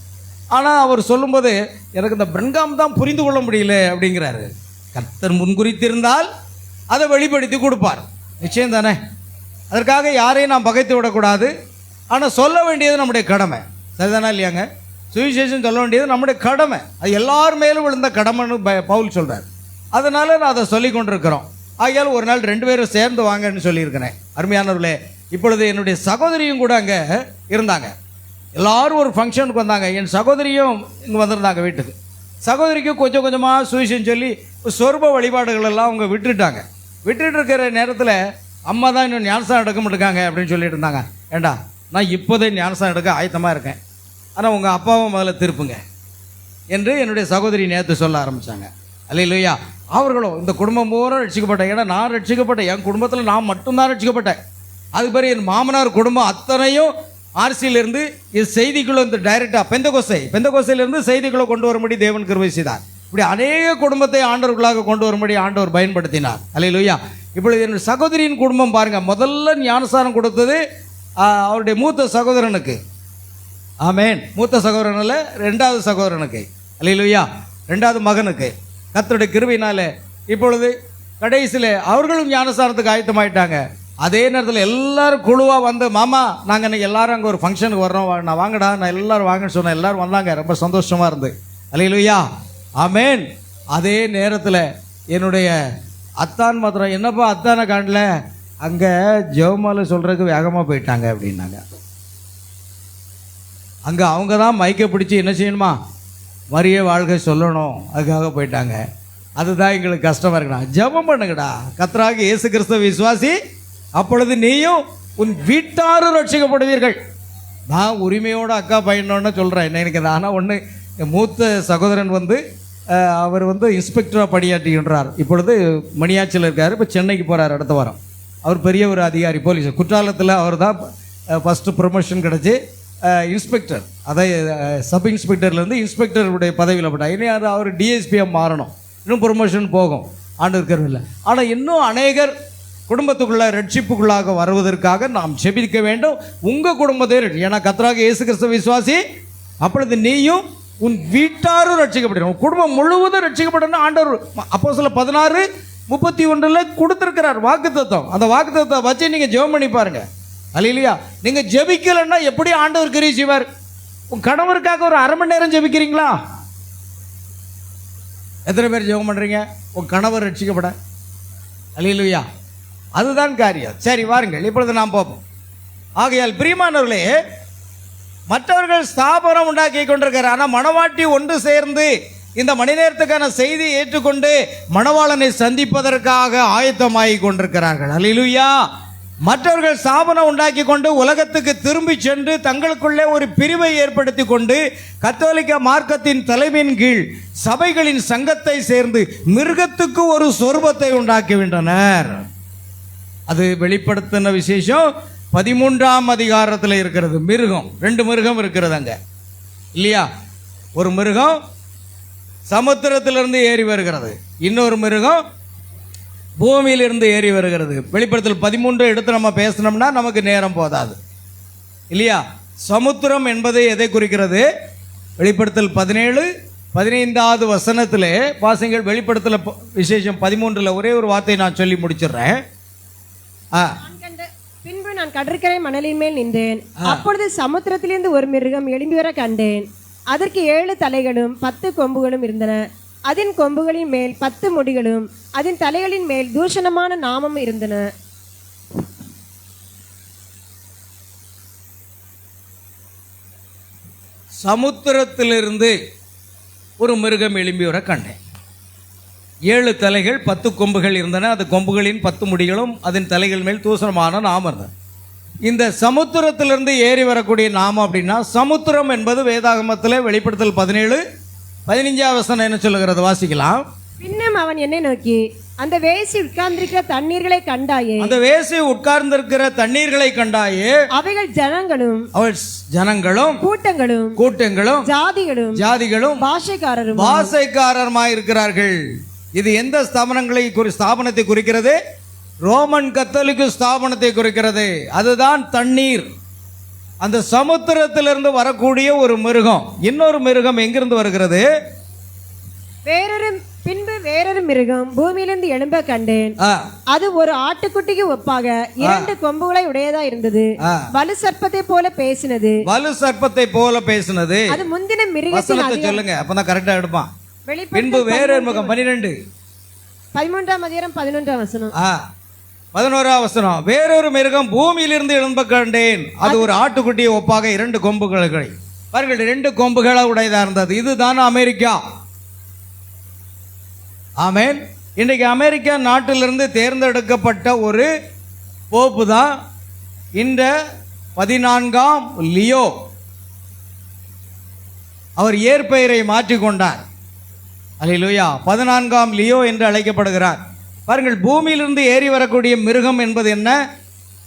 [SPEAKER 3] ஆனால் அவர் சொல்லும்போது எனக்கு இந்த பிரங்காம் தான் புரிந்து கொள்ள முடியல அப்படிங்கிறாரு. கத்தர் முன்குறித்திருந்தால் அதை வெளிப்படுத்தி கொடுப்பார், நிச்சயம் தானே. அதற்காக யாரையும் நாம் பகைத்து விடக்கூடாது. ஆனால் சொல்ல வேண்டியது நம்முடைய கடமை, சரிதானா இல்லையாங்க. சுவிசேஷம் சொல்ல வேண்டியது நம்முடைய கடமை, அது எல்லார் மேலும் விழுந்த கடமைன்னு பவுல் சொல்கிறார். அதனால் நான் அதை சொல்லி கொண்டிருக்கிறோம். ஆகையால் ஒரு நாள் 2 பேரும் சேர்ந்து வாங்கன்னு சொல்லியிருக்கிறேன். அருமையானவர்களே, இப்பொழுது என்னுடைய சகோதரியும் கூட அங்கே இருந்தாங்க. எல்லாரும் ஒரு ஃபங்க்ஷனுக்கு வந்தாங்க. என் சகோதரியும் இங்கே வந்திருந்தாங்க வீட்டுக்கு. சகோதரிக்கு கொஞ்சம் கொஞ்சமாக சுவிசேஷம் சொல்லி சொர்ப வழிபாடுகள் எல்லாம் அவங்க விட்டுட்டு இருக்கிற நேரத்தில் அம்மா தான் இன்னும் ஞானஸ்நானம் எடுக்க மாட்டேங்காங்க அப்படின்னு சொல்லிட்டு இருந்தாங்க. ஏண்டா, நான் இப்போதே ஞானஸ்நானம் எடுக்க ஆயத்தமாக இருக்கேன், ஆனால் உங்கள் அப்பாவும் முதல்ல திருப்புங்க என்று என்னுடைய சகோதரி நேற்று சொல்ல ஆரம்பித்தாங்க. அல்லேலூயா. அவர்களும் இந்த குடும்பம் பூரா ரட்சிக்கப்பட்டேன். ஏன்னா நான் ரட்சிக்கப்பட்டேன், என் குடும்பத்தில் நான் மட்டும்தான் ரட்சிக்கப்பட்டேன். அதுக்கு பிறகு என் மாமனார் குடும்பம் அத்தனையும் ஆர்சியிலிருந்து இது செய்திக்குள்ளே இந்த டைரெக்டாக பெந்தகோசையிலிருந்து செய்திக்குள்ளே கொண்டு வரும்படி தேவன் கிருபை செய்தார். இப்படி அநேக குடும்பத்தை ஆண்டவர்களாக கொண்டு வரும்படி ஆண்டவர் பயன்படுத்தினார். அல்லேலூயா. இப்பொழுது என்னுடைய சகோதரியின் குடும்பம் பாருங்கள், முதல்ல ஞானஸ்நானம் கொடுத்தது அவருடைய மூத்த சகோதரனுக்கு. ஆமேன். மூத்த சகோதரனில் 2வது சகோதரனுக்கு. அல்லேலூயா. 2வது மகனுக்கு கர்த்தருடைய கிருபையினால இப்பொழுது கடைசியில் அவர்களும் ஞானஸ்நானத்துக்கு ஆயத்தமாயிட்டாங்க. அதே நேரத்தில் எல்லாரும் குழுவாக வந்து, மாமா நாங்கள் இன்றைக்கி எல்லாரும் அங்கே ஒரு ஃபங்க்ஷனுக்கு வர்றோம், நான் வாங்கடா, நான் எல்லோரும் வாங்கன்னு சொன்னேன். எல்லோரும் வந்தாங்க, ரொம்ப சந்தோஷமாக இருந்து. அல்லேலூயா. ஆமேன். அதே நேரத்தில் என்னுடைய அத்தான் மாத்திரம், என்னப்பா அத்தானை காணல, அங்கே ஜெவமாலை சொல்கிறதுக்கு வேகமாக போயிட்டாங்க அப்படின்னாங்க. அங்கே அவங்க தான் மைக்கை பிடிச்சி என்ன செய்யணுமா, மரிய வாழ்க்கை சொல்லணும், அதுக்காக போயிட்டாங்க. அதுதான் எங்களுக்கு கஷ்டமாக இருக்குண்ணா. ஜெபம் பண்ணுங்கடா, கர்த்தராகிய இயேசு கிறிஸ்துவ விசுவாசி, அப்பொழுது நீயும் உன் வீட்டாரும் ரட்சிக்கப்படுவீர்கள். நான் உரிமையோடு அக்கா பையனோன்னு சொல்கிறேன், என்ன எனக்கு. ஆனால் ஒன்று, என் மூத்த சகோதரன் வந்து அவர் வந்து இன்ஸ்பெக்டராக பணியாற்றுகின்றார். இப்பொழுது மணியாச்சியில் இருக்கார், இப்போ சென்னைக்கு போகிறார் அடுத்த வாரம். அவர் பெரிய ஒரு அதிகாரி, போலீஸ் குற்றாலத்தில். அவர் தான் ஃபஸ்ட்டு ப்ரொமோஷன் கிடச்சி இன்ஸ்பெக்டர், அதை சப் இன்ஸ்பெக்டர்லேருந்து இன்ஸ்பெக்டருடைய பதவியில் போட்டார். இனி அவர் டிஎஸ்பியாக மாறணும், இன்னும் ப்ரொமோஷன் போகும் ஆண்டு இருக்கிறதில்ல. ஆனால் இன்னும் அநேகர் குடும்பத்துக்குள்ள ரட்சிப்புக்குள்ளாக வருவதற்காக நாம் செபிக்க வேண்டும். உங்கள் குடும்பத்தை, ஏன்னா கர்த்தராகிய இயேசு கிறிஸ்து விசுவாசி, அப்பொழுது நீயும் உன் வீட்டாரும் ரட்சிக்கப்படணும், உன் குடும்பம் முழுவதும் ரட்சிக்கப்படணும். ஆண்டவர் அப்போஸ்தலர் 16:31 கொடுத்துருக்கிறார் வாக்குத்தத்தம். அந்த வாக்குத்தத்தத்தை வச்சு நீங்கள் ஜெபம் பண்ணி பாருங்கள். அல்லேலூயா. நீங்கள் ஜெபிக்கலைன்னா எப்படி ஆண்டவர் கிரியை செய்வார்? உன் கணவருக்காக ஒரு 1/2 மணி நேரம் ஜெபிக்கிறீங்களா? எத்தனை பேர் ஜெபம் பண்ணுறீங்க உன் கணவர் ரட்சிக்கப்பட? அல்லேலூயா. அதுதான் காரியம். சரி, வாருங்கள் இப்பொழுது நாம் பார்ப்போம். ஆகையால் பிரியமானவர்களே, மற்றவர்கள் ஸ்தாபனம் உண்டாக்கி கொண்டிருக்கிறார், ஆனால் மணவாட்டி ஒன்று சேர்ந்து இந்த மணி நேரத்துக்கான செய்தியை ஏற்றுக்கொண்டு மணவாளனை சந்திப்பதற்காக ஆயத்தமாகி கொண்டிருக்கிறார்கள். அல்லேலூயா. மற்றவர்கள் ஸ்தாபனம் உண்டாக்கி கொண்டு உலகத்துக்கு திரும்பி சென்று தங்களுக்குள்ளே ஒரு பிரிவை ஏற்படுத்தி கொண்டு கத்தோலிக்க மார்க்கத்தின் தலைமையின் கீழ் சபைகளின் சங்கத்தை சேர்ந்து மிருகத்துக்கு ஒரு சொரூபத்தை உண்டாக்குகின்றனர். அது வெளிப்படுத்தின விசேஷம் 13ஆம் அதிகாரத்தில் இருக்கிறது. மிருகம், 2 மிருகம் இருக்கிறது அங்கே, இல்லையா? ஒரு மிருகம் சமுத்திரத்திலிருந்து ஏறி வருகிறது, இன்னொரு மிருகம் பூமியிலிருந்து ஏறி வருகிறது. வெளிப்படுத்தல் 13 எடுத்து நம்ம பேசினோம்னா நமக்கு நேரம் போதாது, இல்லையா? சமுத்திரம் என்பது எதை குறிக்கிறது? வெளிப்படுத்தல் 17:15 வசனத்திலே வாசிங்கள். வெளிப்படுத்தல் விசேஷம் 13 ஒரே ஒரு வார்த்தை நான் சொல்லி முடிச்சிடுறேன்.
[SPEAKER 4] பின்பு நான் கடற்கரை மணலின் மேல் நின்றேன். அப்பொழுது சமுத்திரத்திலிருந்து ஒரு மிருகம் எழும்பி வர கண்டேன். அதற்கு 7 தலைகளும் 10 கொம்புகளும் இருந்தன. அதன் கொம்புகளின் மேல் 10 முடிகளும் அதன் தலைகளின் மேல் தூஷணமான நாமம் இருந்தன.
[SPEAKER 3] சமுத்திரத்திலிருந்து ஒரு மிருகம் எழும்பி வர கண்டேன். 7 தலைகள் 10 கொம்புகள் இருந்தன. அது கொம்புகளின் 10 முடிகளும் அதன் தலைகள் மேல் தூசணமான நாமம் இருந்தது. இந்த சமுத்திரத்திலிருந்து ஏறி வரக்கூடிய நாமம் அப்படின்னா, சமுத்திரம் என்பது வேதாகமத்தில் வெளிப்படுத்தல் 17:15 வசனம் என்ன சொல்லுகிறது? வாசிக்கலாம்.
[SPEAKER 4] பின்னும் அவன் என்னை நோக்கி, அந்த வேசி உட்கார்ந்திருக்கிற தண்ணீர்களை கண்டாயே,
[SPEAKER 3] அந்த வேசி உட்கார்ந்திருக்கிற தண்ணீர்களை கண்டாயே,
[SPEAKER 4] அவைகள் ஜனங்களும்
[SPEAKER 3] அவள் ஜனங்களும் கூட்டங்களும் ஜாதிகளும் பாஷைக்காரருமாய் இருக்கிறார்கள். இது எந்த ஸ்தாபனத்தை குறிக்கிறது? ரோமன் கத்தோலிக்க ஸ்தாபனத்தை குறிக்கிறது. அதுதான் தண்ணீர். அந்த சமுத்திரத்திலிருந்து வரக்கூடிய ஒரு மிருகம். இன்னொரு மிருகம் எங்கிருந்து வருகிறது?
[SPEAKER 4] பின்பு வேறொரு மிருகம் பூமியிலிருந்து எழும்ப கண்டேன். அது ஒரு ஆட்டுக்குட்டிக்கு ஒப்பாக 2 கொம்புகளை உடையதா இருந்தது. வலு சர்ப்பத்தை போல பேசினது. அது முந்தின மிருகத்தின்
[SPEAKER 3] சொல்லுங்க, அப்பதான் கரெக்டா எடுப்பான். பின்பு வேறொரு மிருகம்
[SPEAKER 4] 13ஆம் அதிகாரம் 11ஆம் வசனம்.
[SPEAKER 3] 11ஆம் வசனம். வேறொரு மிருகம் பூமியிலிருந்து எழும்ப கண்டேன். அது ஒரு ஆட்டுக்குட்டியை ஒப்பாக 2 கொம்புகளை பாருங்கள், 2 கொம்புகளை உடையதா இருந்தது. இதுதான் அமெரிக்கா. ஆமென். இன்றைக்கு அமெரிக்கா நாட்டிலிருந்து தேர்ந்தெடுக்கப்பட்ட ஒரு போப்பு தான் இந்த 14ஆம் லியோ. அவர் இயற்பெயரை மாற்றிக்கொண்டார். அல்லேலூயா. 14ஆம் லியோ என்று அழைக்கப்படுகிறார். பாருங்கள், பூமியிலிருந்து ஏறி வரக்கூடிய மிருகம் என்பது என்ன?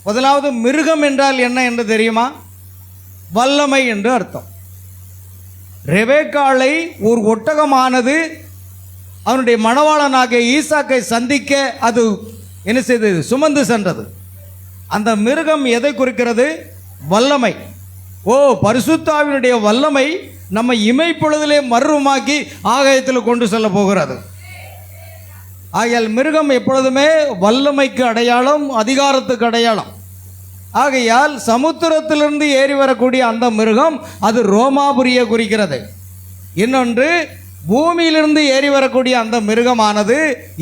[SPEAKER 3] முதலாவது, மிருகம் என்றால் என்ன என்று தெரியுமா? வல்லமை என்று அர்த்தம். ரெபெக்காளை ஒரு ஒட்டகமானது அவனுடைய மணவாளனாகிய ஈசாக்கை சந்திக்க அது என்ன செய்தது? சுமந்து சென்றது. அந்த மிருகம் எதை குறிக்கிறது? வல்லமை. பரிசுத்த ஆவியினுடைய வல்லமை நம்ம இமைப்பொழுதிலே மர்வமாக்கி ஆகாயத்தில் கொண்டு செல்ல போகிறது. ஆகையால் மிருகம் எப்பொழுதுமே வல்லமைக்கு அடையாளம், அதிகாரத்துக்கு அடையாளம். ஆகையால் சமுத்திரத்திலிருந்து ஏறி வரக்கூடிய அந்த மிருகம் அது ரோமாபுரியை குறிக்கிறது. இன்னொன்று, பூமியிலிருந்து ஏறி வரக்கூடிய அந்த மிருகமானது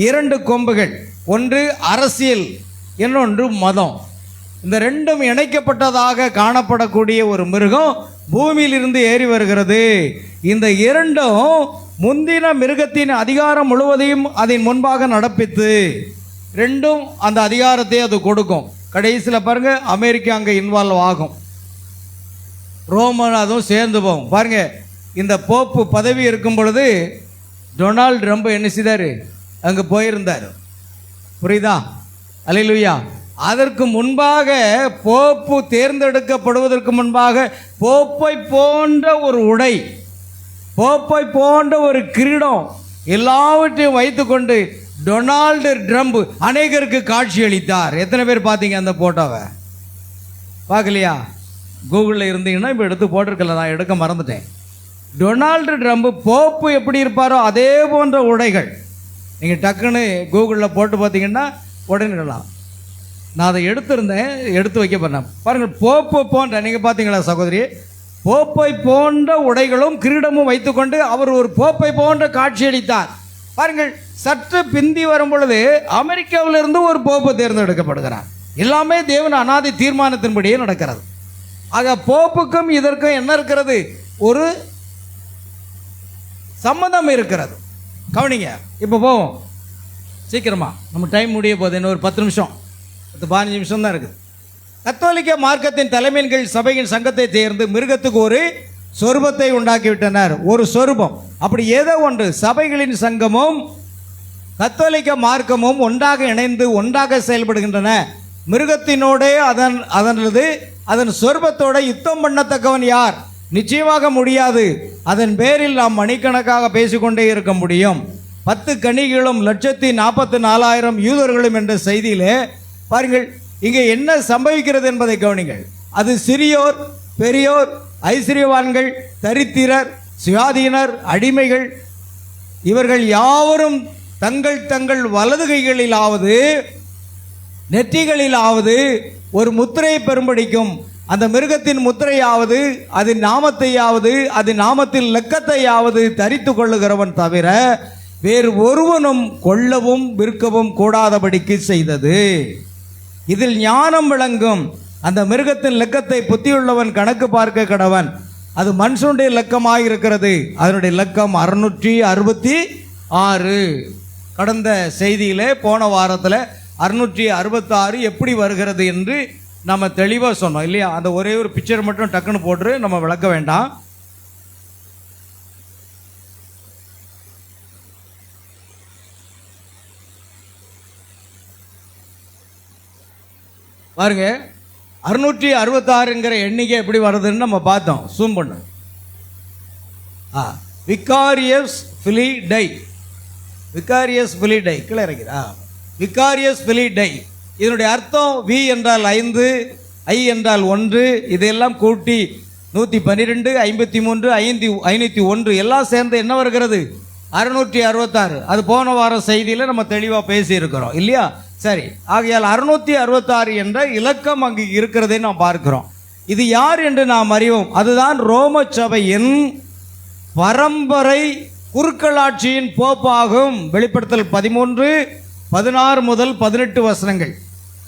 [SPEAKER 3] 2 கொம்புகள். ஒன்று அரசியல், இன்னொன்று மதம். இந்த 2ம் இணைக்கப்பட்டதாக காணப்படக்கூடிய ஒரு மிருகம் பூமியிலிருந்து ஏறி வருகிறது. இந்த 2ம் முந்தின மிருகத்தின் அதிகாரம் முழுவதையும் அதன் முன்பாக நடப்பித்து 2ம் அந்த அதிகாரத்தை அது கொடுக்கும். கடைசியில் பாருங்க, அமெரிக்கா அங்கே இன்வால்வ் ஆகும், ரோமன் அதுவும் சேர்ந்து போகும். பாருங்க, இந்த போப்பு பதவி இருக்கும் பொழுது டொனால்டு ட்ரம்ப் என்ன செய்தார்? அங்கே போயிருந்தார். புரியுதா? அல்லேலூயா. அதற்கு முன்பாக போப்பு தேர்ந்தெடுக்கப்படுவதற்கு முன்பாக போப்பை போன்ற ஒரு உடை, போப்பை போன்ற ஒரு கிரீடம் எல்லாவற்றையும் வைத்துக்கொண்டு டொனால்டு ட்ரம்ப் அநேகருக்கு காட்சி அளித்தார். எத்தனை பேர் பார்த்தீங்க அந்த போட்டோவை? பார்க்கலையா? கூகுளில் இருந்தீங்கன்னா இப்போ எடுத்து போட்டிருக்கல, நான் எடுக்க மறந்துட்டேன். டொனால்டு ட்ரம்ப் போப்பு எப்படி இருப்பாரோ அதே போன்ற உடைகள். நீங்கள் டக்குன்னு கூகுளில் போட்டு பார்த்தீங்கன்னா உடனேலாம். நான் அதை எடுத்து வைக்க பண்ணேன். பாருங்கள், போப்பு போன்ற, நீங்கள் பார்த்தீங்களா சகோதரி? போப்பை போன்ற உடைகளும் கிரீடமும் வைத்துக்கொண்டு அவர் ஒரு போப்பை போன்ற காட்சி அளித்தார். பாருங்கள், சற்று பிந்தி வரும் பொழுது அமெரிக்காவிலிருந்து ஒரு போப்பு தேர்ந்தெடுக்கப்படுகிறார். எல்லாமே தேவன் அனாதி தீர்மானத்தின்படியே நடக்கிறது. ஆக போப்புக்கும் இதற்கும் என்ன இருக்கிறது? ஒரு சம்மதம் இருக்கிறது. கவனிங்க. இப்போ போவோம் சீக்கிரமா, நம்ம டைம் முடிய போகுது. இன்னும் ஒரு 10 நிமிஷம், 15 நிமிஷம் தான் இருக்குது. கத்தோலிக்க மார்க்கத்தின் தலைமையின் சபையின் சங்கத்தை தேர்ந்து மிருகத்துக்கு ஒரு சொரூபத்தை உண்டாக்கிவிட்டனர். ஒரு சொரூபம், அப்படி ஏதோ ஒன்று. சபைகளின் சங்கமும் கத்தோலிக்க மார்க்கமும் ஒன்றாக இணைந்து ஒன்றாக செயல்படுகின்றன. மிருகத்தினோட அதன் சொரூபத்தோட யுத்தம் பண்ணத்தக்கவன் யார்? நிச்சயமாக முடியாது. அதன் பேரில் நாம் மணிக்கணக்காக பேசிக்கொண்டே இருக்க முடியும். 10 கனிகளும் 144,000 யூதர்களும் என்ற செய்தியிலே பாருங்கள், இங்கே என்ன சம்பவிக்கிறது என்பதை கவனிங்கள். அது சிறியோர், பெரியோர், ஐஸ்வர்யவான்கள், தரித்திரர், சுயாதீனர், அடிமைகள், இவர்கள் யாவரும் தங்கள் தங்கள் வலது கைகளிலாவது நெற்றிகளிலாவது ஒரு முத்திரையை பெறும்படிக்கும் அந்த மிருகத்தின் முத்திரையாவது அதன் நாமத்தையாவது அதன் நாமத்தில் லக்கத்தையாவது தரித்து கொள்ளுகிறவன் தவிர வேறு ஒருவனும் கொள்ளவும் விற்கவும் கூடாதபடிக்கு செய்தது. இதில் ஞானம் விளங்கும். அந்த மிருகத்தின் லக்கத்தை புத்தியுள்ளவன் கணக்கு பார்க்க கடவன். அது மனுஷனுடைய லக்கமாக இருக்கிறது. அதனுடைய லக்கம் 666. கடந்த செய்தியிலே போன வாரத்தில் 666 எப்படி வருகிறது என்று நம்ம தெளிவாக சொன்னோம் இல்லையா? அந்த ஒரே ஒரு பிக்சர் மட்டும் டக்குன்னு போட்டு நம்ம விளக்க வேண்டாம். பாருங்க, 666ங்கிற எண்ணிக்கை எப்படி வருதுன்னு நம்ம பார்த்தோம். சூம் பண்ணு. விகாரியஸ் ஃபிலி டை, விகாரியஸ் ஃபிலி டை கீழே இறக்கிறா. விகாரியஸ் ஃபிலி டை இதனுடைய அர்த்தம் வி என்றால் 5, ஐ என்றால் 1, இதெல்லாம் கூட்டி 112, 53, 501 எல்லாம் சேர்ந்து என்ன வருகிறது? 666. அது போன வார செய்தியில் நம்ம தெளிவாக பேசியிருக்கிறோம் இல்லையா? சரி, ஆகையால் 666 என்ற இலக்கம் அங்கு இருக்கிறதை நாம் பார்க்கிறோம். இது யார் என்று நாம் அறிவோம். அதுதான் ரோம சபையின் பரம்பரை குருக்களாட்சியின் போப்பாகும். வெளிப்படுத்தல் 13, 16 முதல் 18 வசனங்கள்.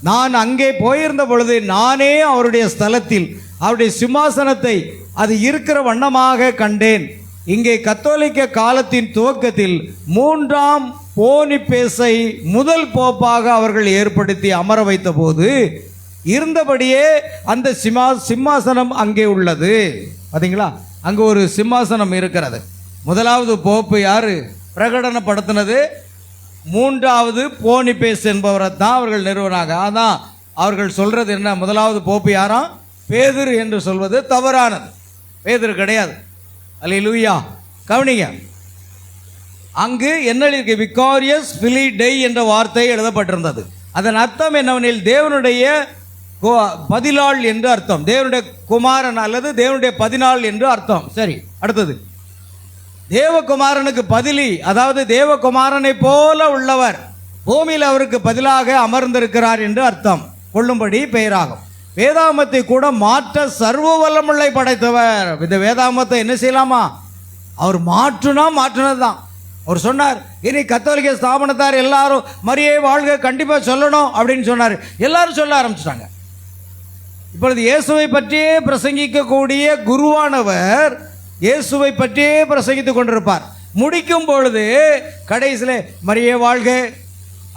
[SPEAKER 3] நான் அங்கே போயிருந்த பொழுது நானே அவருடைய ஸ்தலத்தில் அவருடைய சிம்மாசனத்தை அது இருக்கிற வண்ணமாக கண்டேன். இங்கே கத்தோலிக்க காலத்தின் துவக்கத்தில் 3ஆம் போனிபேசை முதல் போப்பாக அவர்கள் ஏற்படுத்தி அமர வைத்த போது இருந்தபடியே அந்த சிம்மாசனம் அங்கே உள்ளது. பார்த்தீங்களா? அங்கே ஒரு சிம்மாசனம் இருக்கிறது. முதலாவது போப்பு யாரு பிரகடனப்படுத்தினது? 3வது போனிபேஸ் என்பவரை தான் அவர்கள் நிறுவனாங்க. அதான் அவர்கள் சொல்றது என்ன? முதலாவது போப்பு யாராம்? பேதுரு என்று சொல்வது தவறானது. பேதுரு கிடையாது. அல்லேலூயா. கவனிங்க, அங்கு என்ன இருக்கு? விகாரியஸ் ஃபிலி டை என்ற வார்த்தை எழுதப்பட்டிருந்தது. அதன் அர்த்தம் என்னவெனில் தேவனுடைய பதிலாள் என்று அர்த்தம். தேவனுடைய குமாரன் அல்லது தேவனுடைய பதினாள் என்று அர்த்தம். சரி, அடுத்தது தேவகுமாரனுக்கு பதிலி, அதாவது தேவகுமாரனை போல உள்ளவர் பூமியில் அவருக்கு பதிலாக அமர்ந்திருக்கிறார் என்று அர்த்தம் கொள்ளும்படி பெயராகும். வேதாமத்தை கூட மாற்ற சர்வ வல்லமுள்ளை படைத்தவர். இந்த வேதாமத்தை என்ன செய்யலாமா? அவர் மாற்றினது தான். அவர் சொன்னார், இனி கத்தோலிக்க ஸ்தாபனத்தார் எல்லாரும் மரியை வாழ்க கண்டிப்பாக சொல்லணும் அப்படின்னு சொன்னார். எல்லாரும் சொல்ல ஆரம்பிச்சிட்டாங்க. இப்பொழுது இயேசுவை பற்றியே பிரசங்கிக்கக்கூடிய குருவானவர் இயேசுவை பற்றியே பிரசங்கித்துக் கொண்டிருப்பார். முடிக்கும் பொழுது கடைசியில் மரியே வாழ்க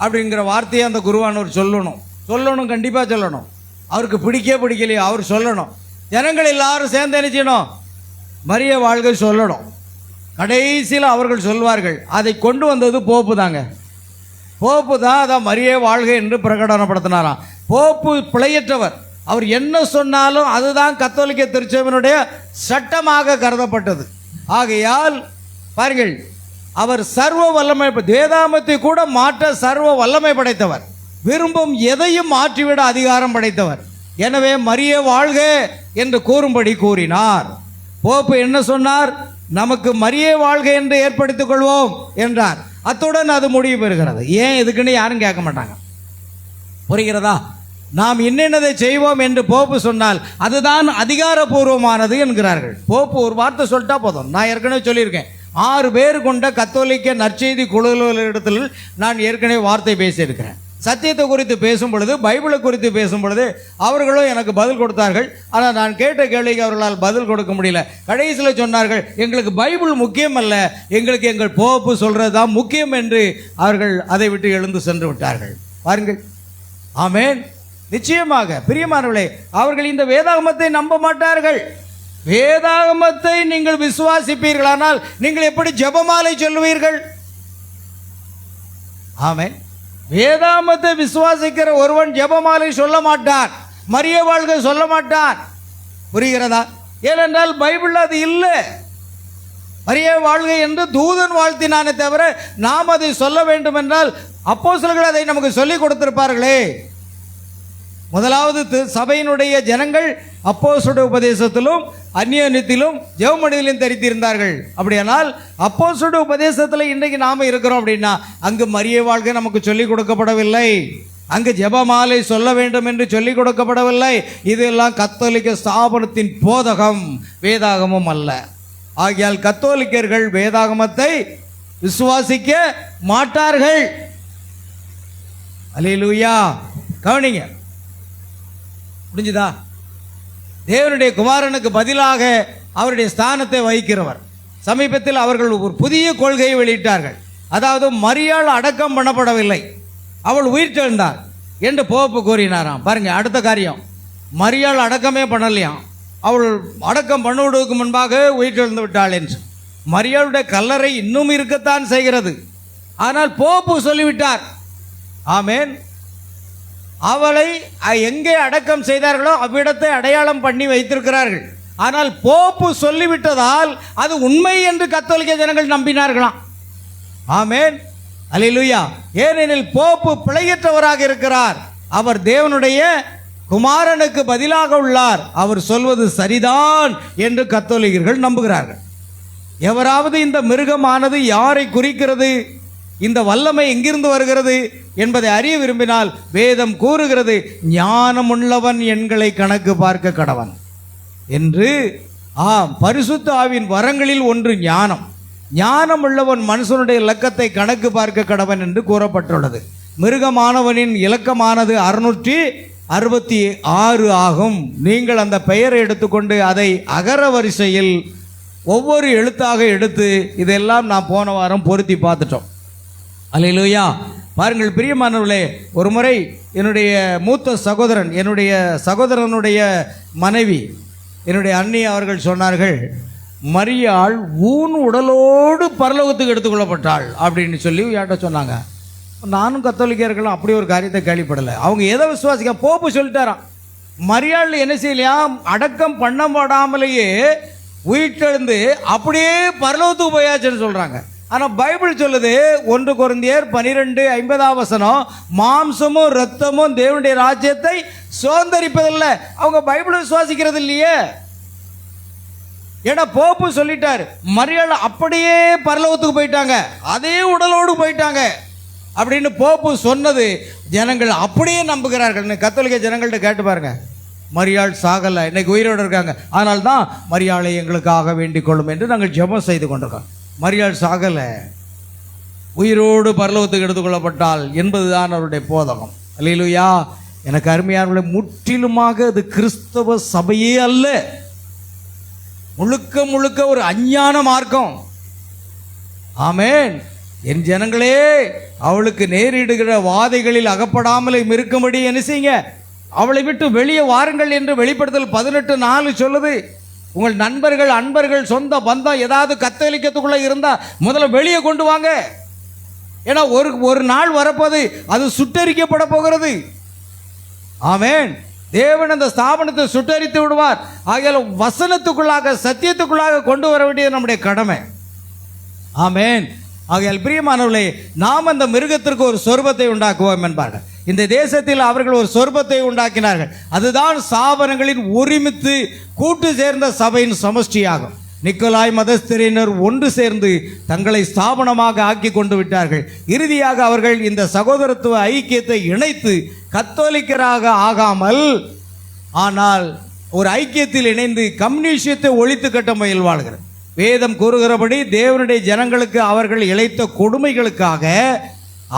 [SPEAKER 3] அப்படிங்கிற வார்த்தையை அந்த குருவானவர் சொல்லணும், கண்டிப்பாக சொல்லணும். அவருக்கு பிடிக்கலையோ அவர் சொல்லணும். ஜனங்கள் எல்லாரும் சேர்ந்து என்ன செய்யணும்? மரியே வாழ்க சொல்லணும். கடைசியில் அவர்கள் சொல்வார்கள். அதை கொண்டு வந்தது போப்பு தாங்க. போப்பு தான் அதான் மரியே வாழ்க என்று பிரகடனப்படுத்தினாராம். போப்பு பிழையற்றவர். அவர் என்ன சொன்னாலும் அதுதான் கத்தோலிக்க திருச்சபையினுடைய சட்டமாக கருதப்பட்டது. ஆகையால் பாருங்கள், அவர் சர்வ வல்லமை, வேதாமத்தை கூட மாற்ற சர்வ வல்லமை படைத்தவர். விரும்பும் எதையும் மாற்றிவிட அதிகாரம் படைத்தவர். எனவே மரியே வாழ்க என்று கூறும்படி கூறினார். போப்பு என்ன சொன்னார்? நமக்கு மரியே வாழ்க என்று ஏற்படுத்திக் கொள்வோம் என்றார். அத்துடன் அது முடிவு பெறுகிறது. ஏன் இதுக்குன்னு யாரும் கேட்க மாட்டாங்க. புரிகிறதா? நாம் என்னென்னதை செய்வோம் என்று போப்பு சொன்னால் அதுதான் அதிகாரபூர்வமானது என்கிறார்கள். போப்பு ஒரு வார்த்தை சொல்லிட்டா போதும். நான் ஏற்கனவே சொல்லியிருக்கேன், 6 பேர் கொண்ட கத்தோலிக்க நற்செய்தி குழுவிடத்தில் நான் ஏற்கனவே வார்த்தை பேசியிருக்கிறேன். சத்தியத்தை குறித்து பேசும் பொழுது, பைபிளை குறித்து பேசும் பொழுது அவர்களும் எனக்கு பதில் கொடுத்தார்கள். ஆனால் நான் கேட்ட கேள்விக்கு அவர்களால் பதில் கொடுக்க முடியல. கடைசியில் சொன்னார்கள், எங்களுக்கு பைபிள் முக்கியம் அல்ல, எங்களுக்கு எங்கள் போப்பு சொல்கிறது தான் முக்கியம் என்று அவர்கள் அதை விட்டு எழுந்து சென்று விட்டார்கள். பாருங்கள். ஆமென். நிச்சயமாக பிரியமானவர்களே, அவர்கள் இந்த வேதாகமத்தை நம்ப மாட்டார்கள். வேதாகமத்தை நீங்கள் விசுவாசிப்பீர்களானால் நீங்கள் எப்படி ஜெபமாலை சொல்லுவீர்கள்? ஆமென். வேதாகமத்தை விசுவாசிக்கிற ஒருவன் ஜெபமாலை சொல்ல மாட்டான், மரியே வாழ்க சொல்ல மாட்டான். புரிகிறதா? ஏனென்றால் பைபிள் அது இல்லை. மரியே வாழ்க என்று தூதன் வாழ்த்தினானே தவிர நாம் அதை சொல்ல வேண்டும் என்றால் அப்போஸ்தலர்கள் அதை நமக்கு சொல்லிக் கொடுத்திருப்பார்களே. முதலாவது சபையினுடைய ஜனங்கள் அப்போஸ்தலருடைய உபதேசத்திலும் அந்நியத்திலும் ஜெபமணியிலும் தரித்திருந்தார்கள். அப்படியானால் அப்போஸ்தலருடைய உபதேசத்தில் இன்றைக்கு நாம் இருக்கிறோம் அப்படின்னா அங்கு மரியே வாழ்க நமக்கு சொல்லிக் கொடுக்கப்படவில்லை. அங்கு ஜெபமாலை சொல்ல வேண்டும் என்று சொல்லிக் கொடுக்கப்படவில்லை. இதெல்லாம் கத்தோலிக்க ஸ்தாபனத்தின் போதகம், வேதாகமம் அல்ல. ஆகையால் கத்தோலிக்கர்கள் வேதாகமத்தை விசுவாசிக்க மாட்டார்கள். அல்லேலூயா. கவனிங்க, புரிஞ்சுதா? தேவனுடைய குமாரனுக்கு பதிலாக அவருடைய ஸ்தானத்தை வகிக்கிறவர். சமீபத்தில் அவர்கள் ஒரு புதிய கொள்கையை வெளியிட்டார்கள். அதாவது மரியாள் அடக்கம் பண்ணப்படவில்லை, அவள் உயிர்த்தெழுந்தார் என்று போப்பு கூறினாராம். பாருங்க, அடுத்த காரியம், மரியாள் அடக்கமே பண்ணலையாம், அவள் அடக்கம் பண்ணுவதற்கு முன்பாக உயிர்த்தெழுந்து விட்டாள் என்று. மரியாளுடைய கல்லறை இன்னும் இருக்கத்தான் செய்கிறது, ஆனால் போப்பு சொல்லிவிட்டார். ஆமேன். அவளை எங்கே அடக்கம் செய்தார்களோ அவ்விடத்தை அடையாளம் பண்ணி வைத்திருக்கிறார்கள். ஆனால் போப்பு சொல்லிவிட்டதால் அது உண்மை என்று கத்தோலிக்க ஜனங்கள் நம்பினார்களாம். ஆமேன், அல்லேலூயா. ஏனெனில் போப்பு பிழையற்றவராக இருக்கிறார், அவர் தேவனுடைய குமாரனுக்கு பதிலாக உள்ளார், அவர் சொல்வது சரிதான் என்று கத்தோலிக்கர்கள் நம்புகிறார்கள். எவராவது இந்த மிருகமானது யாரை குறிக்கிறது, இந்த வல்லமை எங்கிருந்து வருகிறது என்பதை அறிய விரும்பினால் வேதம் கூறுகிறது, ஞானமுள்ளவன் எண்களை கணக்கு பார்க்க கடவன் என்று. பரிசுத்த ஆவியின் வரங்களில் ஒன்று ஞானம். ஞானம் உள்ளவன் மனுஷனுடைய இலக்கத்தை கணக்கு பார்க்க கடவன் என்று கூறப்பட்டுள்ளது. மிருகமானவனின் இலக்கமானது 666 ஆகும். நீங்கள் அந்த பெயரை எடுத்துக்கொண்டு அதை அகர வரிசையில் ஒவ்வொரு எழுத்தாக எடுத்து இதெல்லாம் நான் போன வாரம் பொருத்தி பார்த்துட்டோம். அல்லேலூயா. பாருங்கள் பிரியமானவர்களே, ஒரு முறை என்னுடைய மூத்த சகோதரன், என்னுடைய சகோதரனுடைய மனைவி, என்னுடைய அண்ணி அவர்கள் சொன்னார்கள், மரியாள் ஊன் உடலோடு பரலோகத்துக்கு எடுத்துக்கொள்ளப்பட்டாள் அப்படின்னு சொல்லி யார்கிட்ட சொன்னாங்க. நானும் கத்தோலிக்கர்களும் அப்படி ஒரு காரியத்தை கேள்விப்படலை. அவங்க எதை விசுவாசிக்க, போப்பு சொல்லிட்டாராம், மரியாள் என்ன செய்யலையா, அடக்கம் பண்ணப்படாமலேயே உயிர்த்தெழுந்து அப்படியே பரலோகத்துக்கு போயாச்சுன்னு சொல்கிறாங்க. ஆனால் பைபிள் சொல்லுது, 1 கொரிந்தியர் 12:50 மாம்சமும் இரத்தமும் தேவனுடைய ராஜ்யத்தை சுதந்தரிப்பதில்லை. அவங்க பைபிளை விசுவாசிக்கிறது இல்லையே. ஏன்னா போப்பு சொல்லிட்டார், மரியாள் அப்படியே பரலோகத்துக்கு போயிட்டாங்க, அதே உடலோடு போயிட்டாங்க அப்படின்னு போப்பு சொன்னது ஜனங்கள் அப்படியே நம்புகிறார்கள். கத்தோலிக்க ஜனங்கள்ட்ட கேட்டு பாருங்க, மரியாள் சாகலை, இன்னைக்கு உயிரோடு இருக்காங்க, அதனால தான் மரியாளை எங்களுக்காக வேண்டிக் கொள்ளும் என்று நாங்கள் ஜெபம் செய்து கொண்டிருக்கோம். மரியாள் சாகலை, உயிரோடு பரலோகத்துக்கு எடுத்துக்கொள்ளப்பட்டால் என்பதுதான் அவருடைய போதகம். அல்லேலூயா. எனக்கு அருமையானவர்களே, முற்றிலுமாக அது கிறிஸ்தவ சபையே அல்ல, முழுக்க முழுக்க ஒரு அஞ்ஞான மார்க்கம். ஆமேன். என் ஜனங்களே, அவளுக்கு நேரிடுகிற வாதைகளில் அகப்படாமலே இருக்கும்படி என்ன செய்யுங்க, அவளை விட்டு வெளியே வாருங்கள் என்று வெளிப்படுத்தல் 18:4 சொல்லுது. உங்கள் நண்பர்கள், அன்பர்கள், சொந்த பந்தம் ஏதாவது கத்தோலிக்கத்துக்குள்ள இருந்தா முதல்ல வெளியே கொண்டு வாங்க. ஏன்னா ஒரு நாள் வரப்போது அது சுட்டரிக்கப்பட போகிறது. ஆமேன். தேவன் அந்த ஸ்தாபனத்தை சுட்டரித்து விடுவார். ஆகையால் வசனத்துக்குள்ளாக, சத்தியத்துக்குள்ளாக கொண்டு வர வேண்டியது நம்முடைய கடமை. ஆமேன். ஆகையால் பிரியமானவர்களே, நாம் அந்த மிருகத்திற்கு ஒரு சொர்பத்தை உண்டாக்குவோம் என்பார்கள். இந்த தேசத்தில் அவர்கள் ஒரு சொர்பத்தை உண்டாக்கினார்கள். அதுதான் ஸ்தாபனங்களின் ஒருமித்து கூட்டு சேர்ந்த சபையின் சமஷ்டியாகும். நிக்கோலாய் மதஸ்தரினர் ஒன்று சேர்ந்து தங்களை ஸ்தாபனமாக ஆக்கி கொண்டு விட்டார்கள். இறுதியாக அவர்கள் இந்த சகோதரத்துவ ஐக்கியத்தை இணைத்து கத்தோலிக்கராக ஆகாமல், ஆனால் ஒரு ஐக்கியத்தில் இணைந்து கம்யூனிஸ்டத்தை ஒழித்து கட்ட முயல்வார்கள். வேதம் கூறுகிறபடி தேவனுடைய ஜனங்களுக்கு அவர்கள் இழைத்த கொடுமைகளுக்காக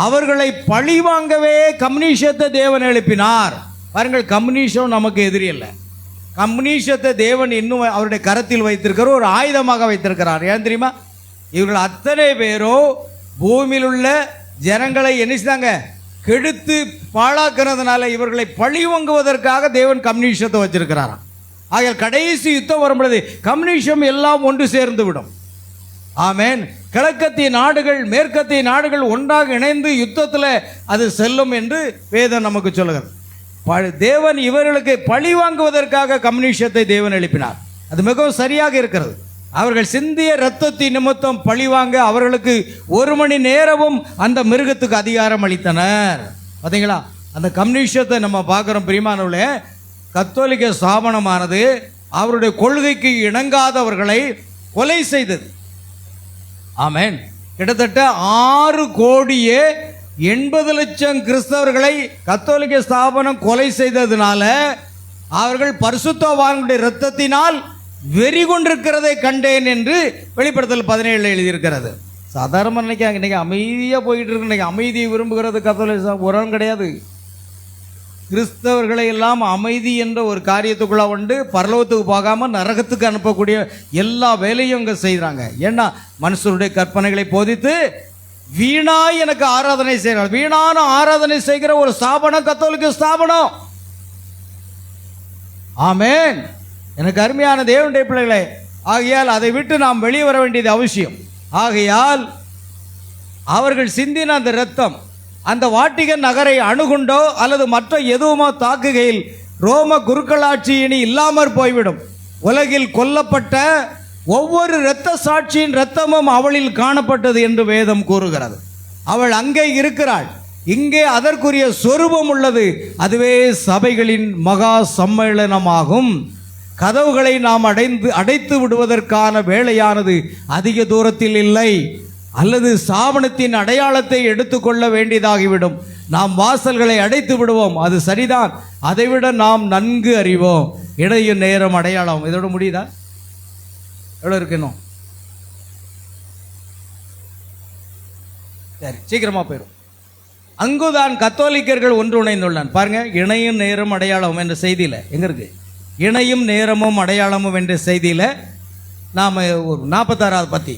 [SPEAKER 3] அவர்களை பழிவாங்கவே கம்யூனிஸ்டத்தை தேவன் எழுப்பினார். பாருங்கள், கம்யூனிஸ்டம் நமக்கு எதிரி இல்லை. கம்யூனிஸ்டத்தை தேவன் இன்னும் அவருடைய கரத்தில் வைத்திருக்கிற ஒரு ஆயுதமாக வைத்திருக்கிறார். ஏன் தெரியுமா? இவர்கள் அத்தனை பேரோ பூமியில் உள்ள ஜனங்களை என்ன செய்தாங்க, கெடுத்து பாழாக்குறதுனால இவர்களை பழிவாங்குவதற்காக தேவன் கம்யூனிஸ்டத்தை வச்சிருக்கிறாராம். ஆக கடைசி யுத்தம் வரும்பொழுது கம்யூனிஸ்டம் எல்லாம் ஒன்று சேர்ந்து விடும். ஆமேன். கிழக்கத்திய நாடுகள், மேற்கத்திய நாடுகள் ஒன்றாக இணைந்து யுத்தத்தில் அது செல்லும் என்று வேதம் நமக்கு சொல்லுகிறது. தேவன் இவர்களுக்கு பழி வாங்குவதற்காக கம்யூனிஸ்டத்தை தேவன் எழுப்பினார். அது மிகவும் சரியாக இருக்கிறது. அவர்கள் சிந்திய இரத்தத்தின் நிமித்தம் பழி வாங்க அவர்களுக்கு 1 மணி நேரமும் அந்த மிருகத்துக்கு அதிகாரம் அளித்தனர். பார்த்தீங்களா? அந்த கம்யூனிஸ்டத்தை நம்ம பார்க்குறோம். பிரியமானவர்களே, கத்தோலிக்க ஸ்தாபனமானது அவருடைய கொள்கைக்கு இணங்காதவர்களை கொலை செய்தது. ஆமேன். கிட்டத்தட்ட 6,80,00,000 கிறிஸ்தவர்களை கத்தோலிக்க ஸ்தாபனம் கொலை செய்ததுனால அவர்கள் பரிசுத்தவான்களுடைய இரத்தத்தினால் வெறி கொண்டிருக்கிறதை கண்டேன் என்று வெளிப்படுத்தல் 17 எழுதியிருக்கிறது. சாதாரணமாக நினைக்காங்க, இன்னைக்கு அமைதியாக போயிட்டு இருக்கு. இன்னைக்கு அமைதியை விரும்புகிறது கத்தோலிக்க உரம் கிடையாது. கிறிஸ்தவர்களை எல்லாம் அமைதி என்ற ஒரு காரியத்துக்குள்ள வந்து பரலோகத்துக்கு போகாமல் நரகத்துக்கு அனுப்பக்கூடிய எல்லா வேலையும் இங்கே செய்கிறாங்க. ஏன்னா மனுஷருடைய கற்பனைகளை போதித்து வீணாய் எனக்கு ஆராதனை செய்கிறார். வீணான ஆராதனை செய்கிற ஒரு ஸ்தாபனம் கத்தோலிக்க ஸ்தாபனம். ஆமென். எனக்கு அருமையான தேவனுடைய பிள்ளைகளே, ஆகையால் அதை விட்டு நாம் வெளியே வர வேண்டியது அவசியம். ஆகையால் அவர்கள் சிந்தின அந்த இரத்தம் அந்த வாட்டிகன் நகரை அணுகுண்டோ அல்லது மற்ற எதுவுமோ தாக்குகையில் ரோம குருக்களாட்சி இனி இல்லாமற் போய்விடும். உலகில் கொல்லப்பட்ட ஒவ்வொரு இரத்த சாட்சியின் இரத்தமும் அவளில் காணப்பட்டது என்று வேதம் கூறுகிறது. அவள் அங்கே இருக்கிறாள், இங்கே அதற்குரிய சொரூபம் உள்ளது. அதுவே சபைகளின் மகா சம்மேளனமாகும். கதவுகளை நாம் அடைத்து விடுவதற்கான வேலையானது அதிக தூரத்தில் இல்லை. அல்லது ஸ்தாபனத்தின் அடையாளத்தை எடுத்துக்கொள்ள வேண்டியதாகிவிடும். நாம் வாசல்களை அடைத்து விடுவோம், அது சரிதான். அதைவிட நாம் நன்கு அறிவோம் இடையும் நேரம் அடையாளம். இதோட முடியுதா? எவ்வளோ இருக்கணும்? சரி, சீக்கிரமா போயிடும். அங்குதான் கத்தோலிக்கர்கள் ஒன்றுணைந்துள்ளான். பாருங்க, இணையும் நேரம் அடையாளம் என்ற செய்தியில் எங்க இருக்கு? இணையும் நேரமும் அடையாளமும் என்ற செய்தியில் நாம் ஒரு 46வது பத்தி.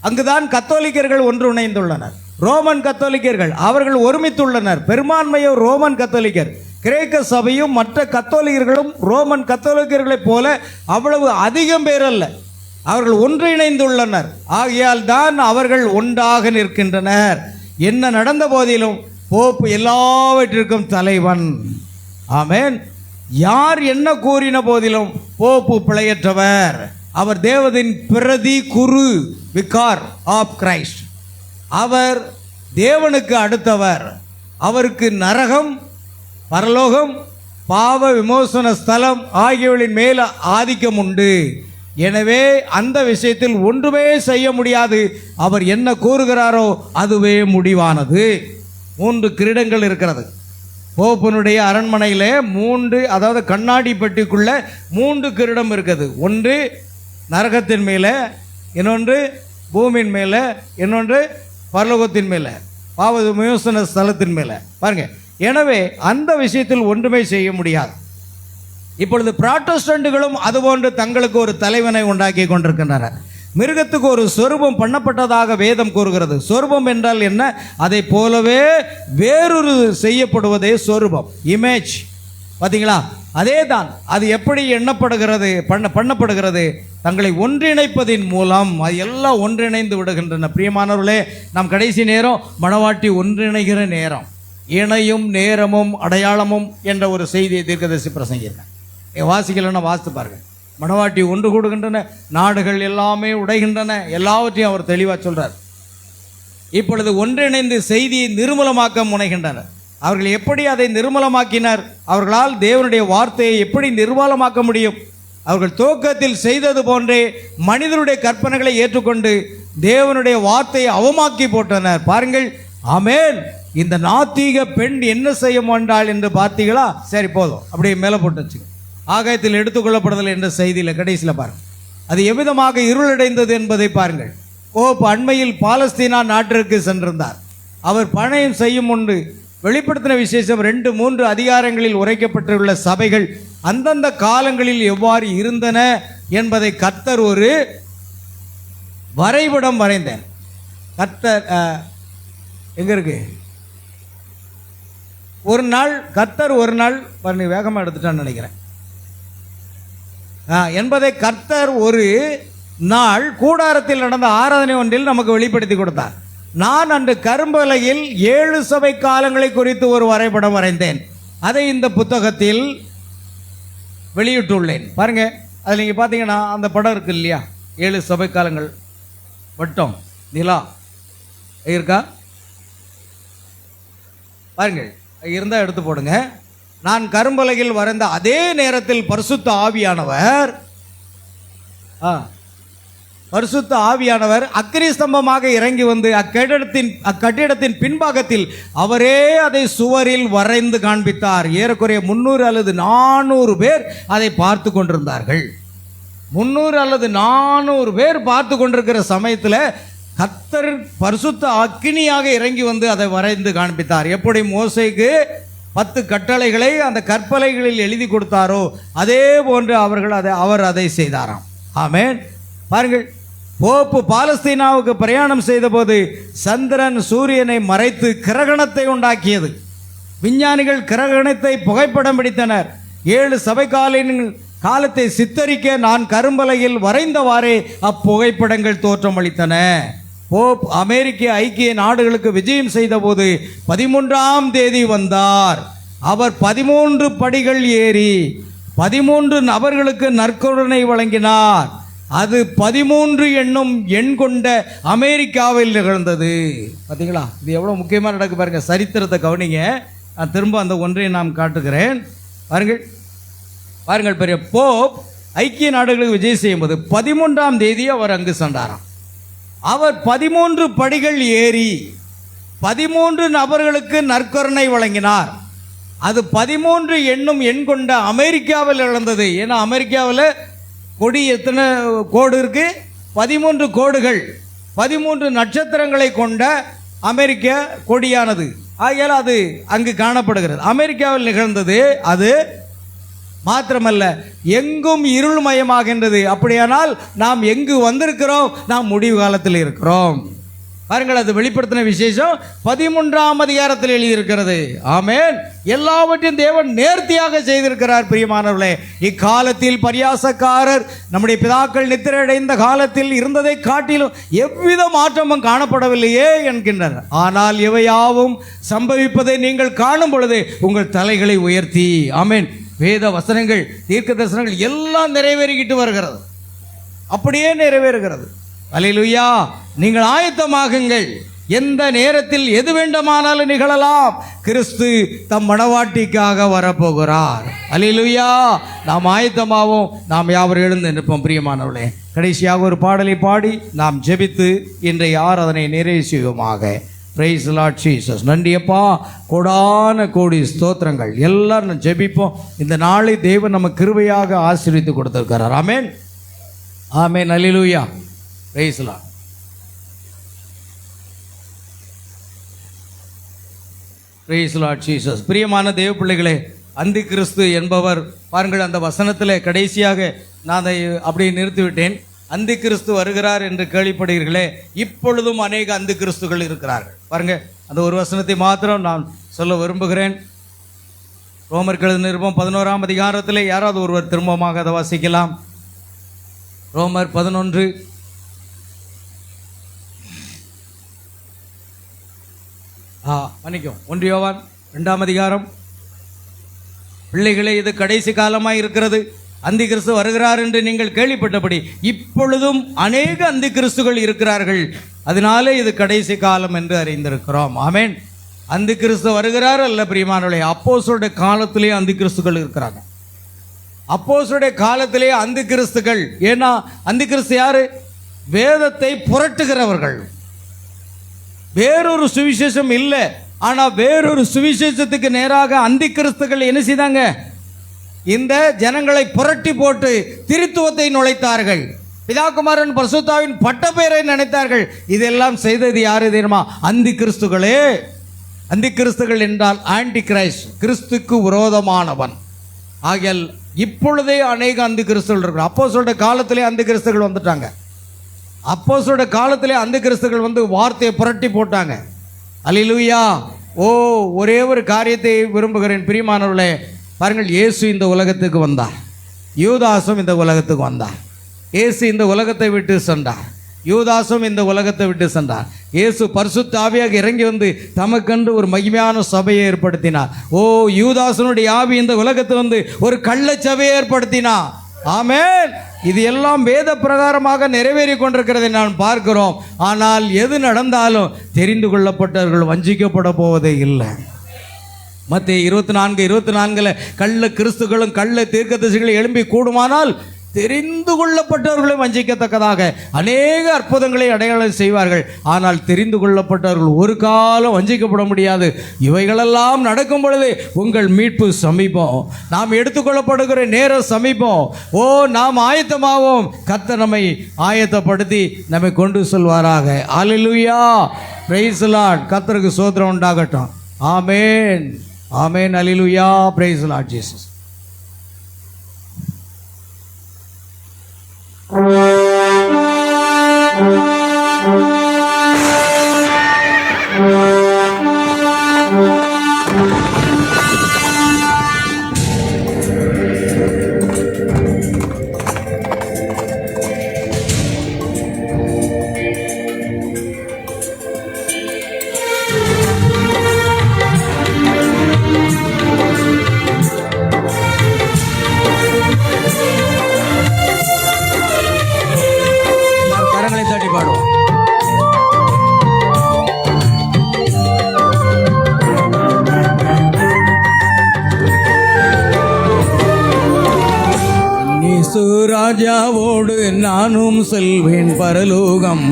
[SPEAKER 3] அங்குதான் கத்தோலிக்கர்கள் ஒன்றுணைந்துள்ளனர். ரோமன் கத்தோலிக்கர்கள் அவர்கள் ஒருமித்துள்ளனர். பெரும்பான்மையோர் ரோமன் கத்தோலிக்கர். கிரேக்க சபையும் மற்ற கத்தோலிக்கர்களும் ரோமன் கத்தோலிக்கர்களைப் போல அவ்வளவு அதிகம் பேர் அல்ல. அவர்கள் ஒன்றிணைந்துள்ளனர். ஆகையால் தான் அவர்கள் ஒன்றாக நிற்கின்றனர். என்ன நடந்த போதிலும் போப்பு எல்லாவற்றிற்கும் தலைவன். ஆமென். யார் என்ன கூறின போதிலும் போப்பு பிழையற்றவர். அவர் தேவதின் பிரதி குரு, விகார் ஆப் கிரைஸ்ட். அவர் தேவனுக்கு அடுத்தவர். அவருக்கு நரகம், பரலோகம், பாவ விமோசன ஸ்தலம் ஆகியவற்றின் மேல் ஆதிக்கம் உண்டு. எனவே அந்த விஷயத்தில் ஒன்றுமே செய்ய முடியாது. அவர் என்ன கூறுகிறாரோ அதுவே முடிவானது. 3 கிரீடங்கள் இருக்கிறது போப்பனுடைய அரண்மனையில். 3, அதாவது கண்ணாடி பெட்டிக்குள்ள 3 கிரீடம் இருக்குது. ஒன்று நரகத்தின் மேலே, இன்னொன்று பூமியின் மேலே, இன்னொன்று பரலோகத்தின் மேலே, பாவ விமோசன ஸ்தலத்தின் மேலே. பாருங்க, எனவே அந்த விஷயத்தில் ஒன்றுமே செய்ய முடியாது. இப்பொழுது புராட்டஸ்டன்ட்டுகளும் அதுபோன்று தங்களுக்கு ஒரு தலைவனை உண்டாக்கி கொண்டிருக்கின்றனர். மிருகத்துக்கு ஒரு சொரூபம் பண்ணப்பட்டதாக வேதம் கூறுகிறது. சொரூபம் என்றால் என்ன? அதை போலவே வேறொரு செய்யப்படுவதே சொரூபம், இமேஜ். பார்த்தீங்களா? அதே தான். அது எப்படி எண்ணப்படுகிறது, பண்ணப்படுகிறது? தங்களை ஒன்றிணைப்பதின் மூலம் அது எல்லாம் ஒன்றிணைந்து விடுகின்றன. பிரியமானவர்களே, நாம் கடைசி நேரம் மணவாட்டி ஒன்றிணைகிற நேரம். இணையும் நேரமும் அடையாளமும் என்ற ஒரு செய்தியை தீர்க்கதரிசி பிரசங்கியிருக்கேன். வாசிக்கலன்னா வாசித்து பாருங்க. மணவாட்டி ஒன்று கூடுகின்றன, நாடுகள் எல்லாமே உடைகின்றன, எல்லாவற்றையும் அவர் தெளிவாக சொல்றார். இப்பொழுது ஒன்றிணைந்து செய்தியை நிர்மூலமாக்க முனைகின்றனர். அவர்கள் எப்படி அதை நிர்மூலமாக்கினர்? அவர்களால் தேவனுடைய வார்த்தையை எப்படி நிர்மூலமாக்க முடியும்? அவர்கள் துவக்கத்தில் செய்தது போன்றே மனிதனுடைய கற்பனைகளை ஏற்றுக்கொண்டு தேவனுடைய வார்த்தையை அவமாக்கி போட்டனர். பாருங்கள். ஆமென். இந்த நாத்திக பெண் என்ன செய்ய மாட்டாள் என்று பார்த்தீங்களா? சரி, போதும், அப்படியே மேலே போட்டு வச்சுங்க. ஆகாயத்தில் எடுத்துக்கொள்ளப்படுதல் என்ற செய்தியில் கடைசியில் பாருங்கள், அது எவ்விதமாக இருளடைந்தது என்பதை பாருங்கள். போப் அண்மையில் பாலஸ்தீனா நாட்டிற்கு சென்றிருந்தார். அவர் பணயம் செய்யும் முன்பு வெளிப்படுத்தின விசேஷம் 2-3 அதிகாரங்களில் உரைக்கப்பட்டுள்ள சபைகள் அந்தந்த காலங்களில் எவ்வாறு இருந்தன என்பதை கர்த்தர் ஒரு வரைபடம் வரைந்தேன். கர்த்தர் எங்க இருக்கு? ஒரு நாள் கர்த்தர் ஒரு நாள் வேகமாக எடுத்துட்டான்னு நினைக்கிறேன் என்பதை கர்த்தர் ஒரு நாள் கூடாரத்தில் நடந்த ஆராதனை ஒன்றில் நமக்கு வெளிப்படுத்தி கொடுத்தார். நான் அன்று கரும்பலையில் 7 சபை காலங்களை குறித்து ஒரு வரைபடம் வரைந்தேன். அதை இந்த புத்தகத்தில் வெளியிட்டுள்ளேன். பாருங்க, அதில் நீங்கள் பார்த்தீங்கன்னா அந்த படம் இருக்கு இல்லையா? 7 சபை காலங்கள், வட்டம், நிலா இருக்கா? பாருங்கள், இருந்தால் எடுத்து போடுங்க. நான் கரும்பலகையில் வரைந்த அதே நேரத்தில் பரிசுத்த ஆவியானவர் அக்கினி ஸ்தம்பமாக இறங்கி வந்து அக்கட்டிடத்தின் பின்பாகத்தில் அவரே அதை சுவரில் வரைந்து காண்பித்தார். ஏறக்குறைய 300 அல்லது 400 பேர் அதை பார்த்து கொண்டிருந்தார்கள். 300 அல்லது 400 பேர் பார்த்து கொண்டிருக்கிற சமயத்தில் கர்த்தர் பரிசுத்த அக்கினியாக இறங்கி வந்து அதை வரைந்து காண்பித்தார். எப்படி மோசேக்கு 10 கட்டளைகளை அந்த கற்பலைகளில் எழுதி கொடுத்தாரோ அதே போன்று அவர் அதை செய்தாராம். ஆமென். பாருங்கள், போப்பு பாலஸ்தீனாவுக்கு பிரயாணம் செய்தபோது சந்திரன் சூரியனை மறைத்து கிரகணத்தை உண்டாக்கியது. விஞ்ஞானிகள் கிரகணத்தை புகைப்படம் பிடித்தனர். 7 சபைக்காலின் காலத்தை சித்தரிக்க நான் கரும்பலையில் வரைந்தவாறே அப்புகைப்படங்கள் தோற்றமளித்தன. போப் அமெரிக்க ஐக்கிய நாடுகளுக்கு விஜயம் செய்தபோது 13ஆம் தேதி வந்தார். அவர் 13 படிகள் ஏறி 13 நபர்களுக்கு நற்கருணை வழங்கினார். அது 13 என்னும் எண் கொண்ட அமெரிக்காவில் நிகழ்ந்தது. பார்த்தீங்களா, இது எவ்வளோ முக்கியமாக நடக்கு பாருங்க. சரித்திரத்தை கவனிங்க. நான் திரும்ப அந்த ஒன்றை நாம் காட்டுகிறேன். பாருங்கள் பெரிய போப் ஐக்கிய நாடுகளுக்கு விஜயம் செய்யும்போது 13ஆம் தேதி அவர் அங்கு சென்றாராம். அவர் 13 படிகள் ஏறி 13 நபர்களுக்கு நற்கருணை வழங்கினார். அது 13 என்னும் எண் கொண்ட அமெரிக்காவில் இழந்தது. ஏன்னா அமெரிக்காவில் கொடி எத்தனை கோடு இருக்கு? 13 கோடுகள், 13 நட்சத்திரங்களை கொண்ட அமெரிக்க கொடியானது. ஆகையால் அது அங்கு காணப்படுகிறது. அமெரிக்காவில் நிகழ்ந்தது. அது மாத்திரமல்ல, எங்கும் இருள்மயமாகின்றது. அப்படியானால் நாம் எங்கு வந்திருக்கிறோம்? நாம் முடிவு காலத்தில் இருக்கிறோம். பாருங்கள், அது வெளிப்படுத்தின விசேஷம் 13ஆம் அதிகாரத்தில் எழுதியிருக்கிறது. ஆமென். எல்லாவற்றையும் தேவன் நேர்த்தியாக செய்திருக்கிறார். பிரியமானவர்களே, இக்காலத்தில் பரியாசக்காரர் நம்முடைய பிதாக்கள் நித்திரையடைந்த காலத்தில் இருந்ததை காட்டிலும் எவ்வித மாற்றமும் காணப்படவில்லையே என்கின்றனர். ஆனால் இவையாவும் சம்பவிப்பதை நீங்கள் காணும் பொழுது உங்கள் தலைகளை உயர்த்தி, ஆமென், வேத வசனங்கள், தீர்க்க தரிசனங்கள் எல்லாம் நிறைவேறிக்கிட்டு வருகிறது. அப்படியே நிறைவேறுகிறது. அல்லேலூயா. நீங்கள் ஆயத்தமாகுங்கள். எந்த நேரத்தில் எது வேண்டுமானாலும் நிகழலாம். கிறிஸ்து தம் மணவாட்டிக்காக வரப்போகிறார். அல்லேலூயா. நாம் ஆயத்தமாவோம். நாம் யாவரும் எழுந்து நிற்போம். பிரியமானவர்களே, கடைசியாக ஒரு பாடலை பாடி நாம் ஜெபித்து இன்றைய ஆராதனை நிறைவு செய்வோமாக. Price lord Jesus. நன்றியப்பா, கோடான கோடி ஸ்தோத்திரங்கள். எல்லாரும் ஜெபிப்போம். இந்த நாளை தேவன் நம்ம கிருபையாக ஆசீர்வதித்து கொடுத்திருக்கிறார். ஆமென், ஆமென், அல்லேலூயா. Praise lord. Praise lord Jesus. பிரியமான தேவ பிள்ளைகளே, அந்தி கிறிஸ்து என்பவர் பாருங்கள், அந்த வசனத்தில் கடைசியாக நான் அதை அப்படியே நிறுத்திவிட்டேன். அந்தி கிறிஸ்து வருகிறார் என்று கேள்விப்படுகிறீர்களே, இப்பொழுதும் அநேக அந்தி கிறிஸ்துகள் இருக்கிறார்கள். பாருங்க, அந்த ஒரு வசனத்தை மாத்திரம் நான் சொல்ல விரும்புகிறேன். ரோமர் எழுதின நிருபம் 11ஆம் அதிகாரத்தில் யாராவது ஒருவர் திரும்பமாக அதை வாசிக்கலாம். ரோமர் 11. மன்னிக்கும், 1 யோவான் 2ஆம் அதிகாரம். பிள்ளைகளே, இது கடைசி காலமாய் இருக்கிறது. அந்தி கிறிஸ்து வருகிறார் என்று நீங்கள் கேள்விப்பட்டபடி இப்பொழுதும் அநேக அந்தி கிறிஸ்துகள் இருக்கிறார்கள். அதனாலே இது கடைசி காலம் என்று அறிந்திருக்கிறோம். ஆமென். அந்தி கிறிஸ்து வருகிறார் அல்ல பிரியமானவர்களே, அப்போஸ்தலருடைய காலத்திலே அந்தி கிறிஸ்துகள் இருக்கிறாங்க. அப்போஸ்தலருடைய காலத்திலே அந்தி கிறிஸ்துகள். ஏன்னா அந்தி கிறிஸ்து யாரு? வேதத்தை புரட்டுகிறவர்கள். வேறொரு சுவிசேஷம் இல்லை. ஆனால் வேறொரு சுவிசேஷத்துக்கு நேராக அந்தி கிறிஸ்துகள் என்ன செய்தாங்க? இந்த ஜனங்களை புரட்டி போட்டு திருத்துவத்தை நுழைத்தார்கள். பிதாகுமாரன் பரிசுத்தாவின் பட்டப்பெயரை நினைத்தார்கள். இதெல்லாம் செய்தது யாரு தெரியுமா? அந்தி கிறிஸ்துகளே. அந்தி கிறிஸ்துகள் என்றால் ஆன்டி கிரைஸ்ட், கிறிஸ்துக்கு விரோதமானவன். ஆகையால் இப்பொழுதே அநேக அந்தி கிறிஸ்துகள் இருக்கிறார். அப்போஸ்தலருடைய காலத்திலே அந்தி கிறிஸ்துகள் வந்துட்டாங்க. அப்போஸ்தலருடைய காலத்திலே அந்தி கிறிஸ்துகள் வந்து வார்த்தையை புரட்டி போட்டாங்க. அல்லேலூயா. ஒரே ஒரு காரியத்தை விரும்புகிறேன் பிரியமானவர்களே. பாருங்கள், இயேசு இந்த உலகத்துக்கு வந்தார். யூதாசும் இந்த உலகத்துக்கு வந்தார். இயேசு இந்த உலகத்தை விட்டு சென்றார். யூதாசும் இந்த உலகத்தை விட்டு சென்றார். இயேசு பரிசுத்த ஆவியாக இறங்கி வந்து தமக்கென்று ஒரு மகிமையான சபையை ஏற்படுத்தினார். யூதாசனுடைய ஆவி இந்த உலகத்தில் வந்து ஒரு கள்ள சபையை ஏற்படுத்தினார். ஆமென். இது எல்லாம் வேத பிரகாரமாக நிறைவேறி கொண்டிருக்கிறதை நான் பார்க்கிறோம். ஆனால் எது நடந்தாலும் தெரிந்து கொள்ளப்பட்டவர்கள் வஞ்சிக்கப்பட போவதே இல்லை. மத்தேயு 24:24 கள்ள கிறிஸ்துகளும் கள்ள தீர்க்கதரிசிகளும் எழும்பி கூடுமானால் தெரிந்து கொள்ளப்பட்டவர்களை வஞ்சிக்கத்தக்கதாக அநேக அற்புதங்களை அடையாளம் செய்வார்கள். ஆனால் தெரிந்து கொள்ளப்பட்டவர்கள் ஒரு காலம் வஞ்சிக்கப்பட முடியாது. இவைகளெல்லாம் நடக்கும் பொழுது உங்கள் மீட்பு சமீபம். நாம் எடுத்துக்கொள்ளப்படுகிற நேரம் சமீபம். நாம் ஆயத்தமாவோம். கர்த்தர் நம்மை ஆயத்தப்படுத்தி நம்மை கொண்டு செல்வாராக. அல்லேலூயா. Praise the Lord. கர்த்தருக்கு ஸ்தோத்திரம் உண்டாகட்டும். ஆமென், ஆமென், அல்லேலூயா. Praise the lord Jesus. கரங்களை தட்டி பாடுவோம். ராஜாவோடு நானும் செல்வேன் பரலோகம்,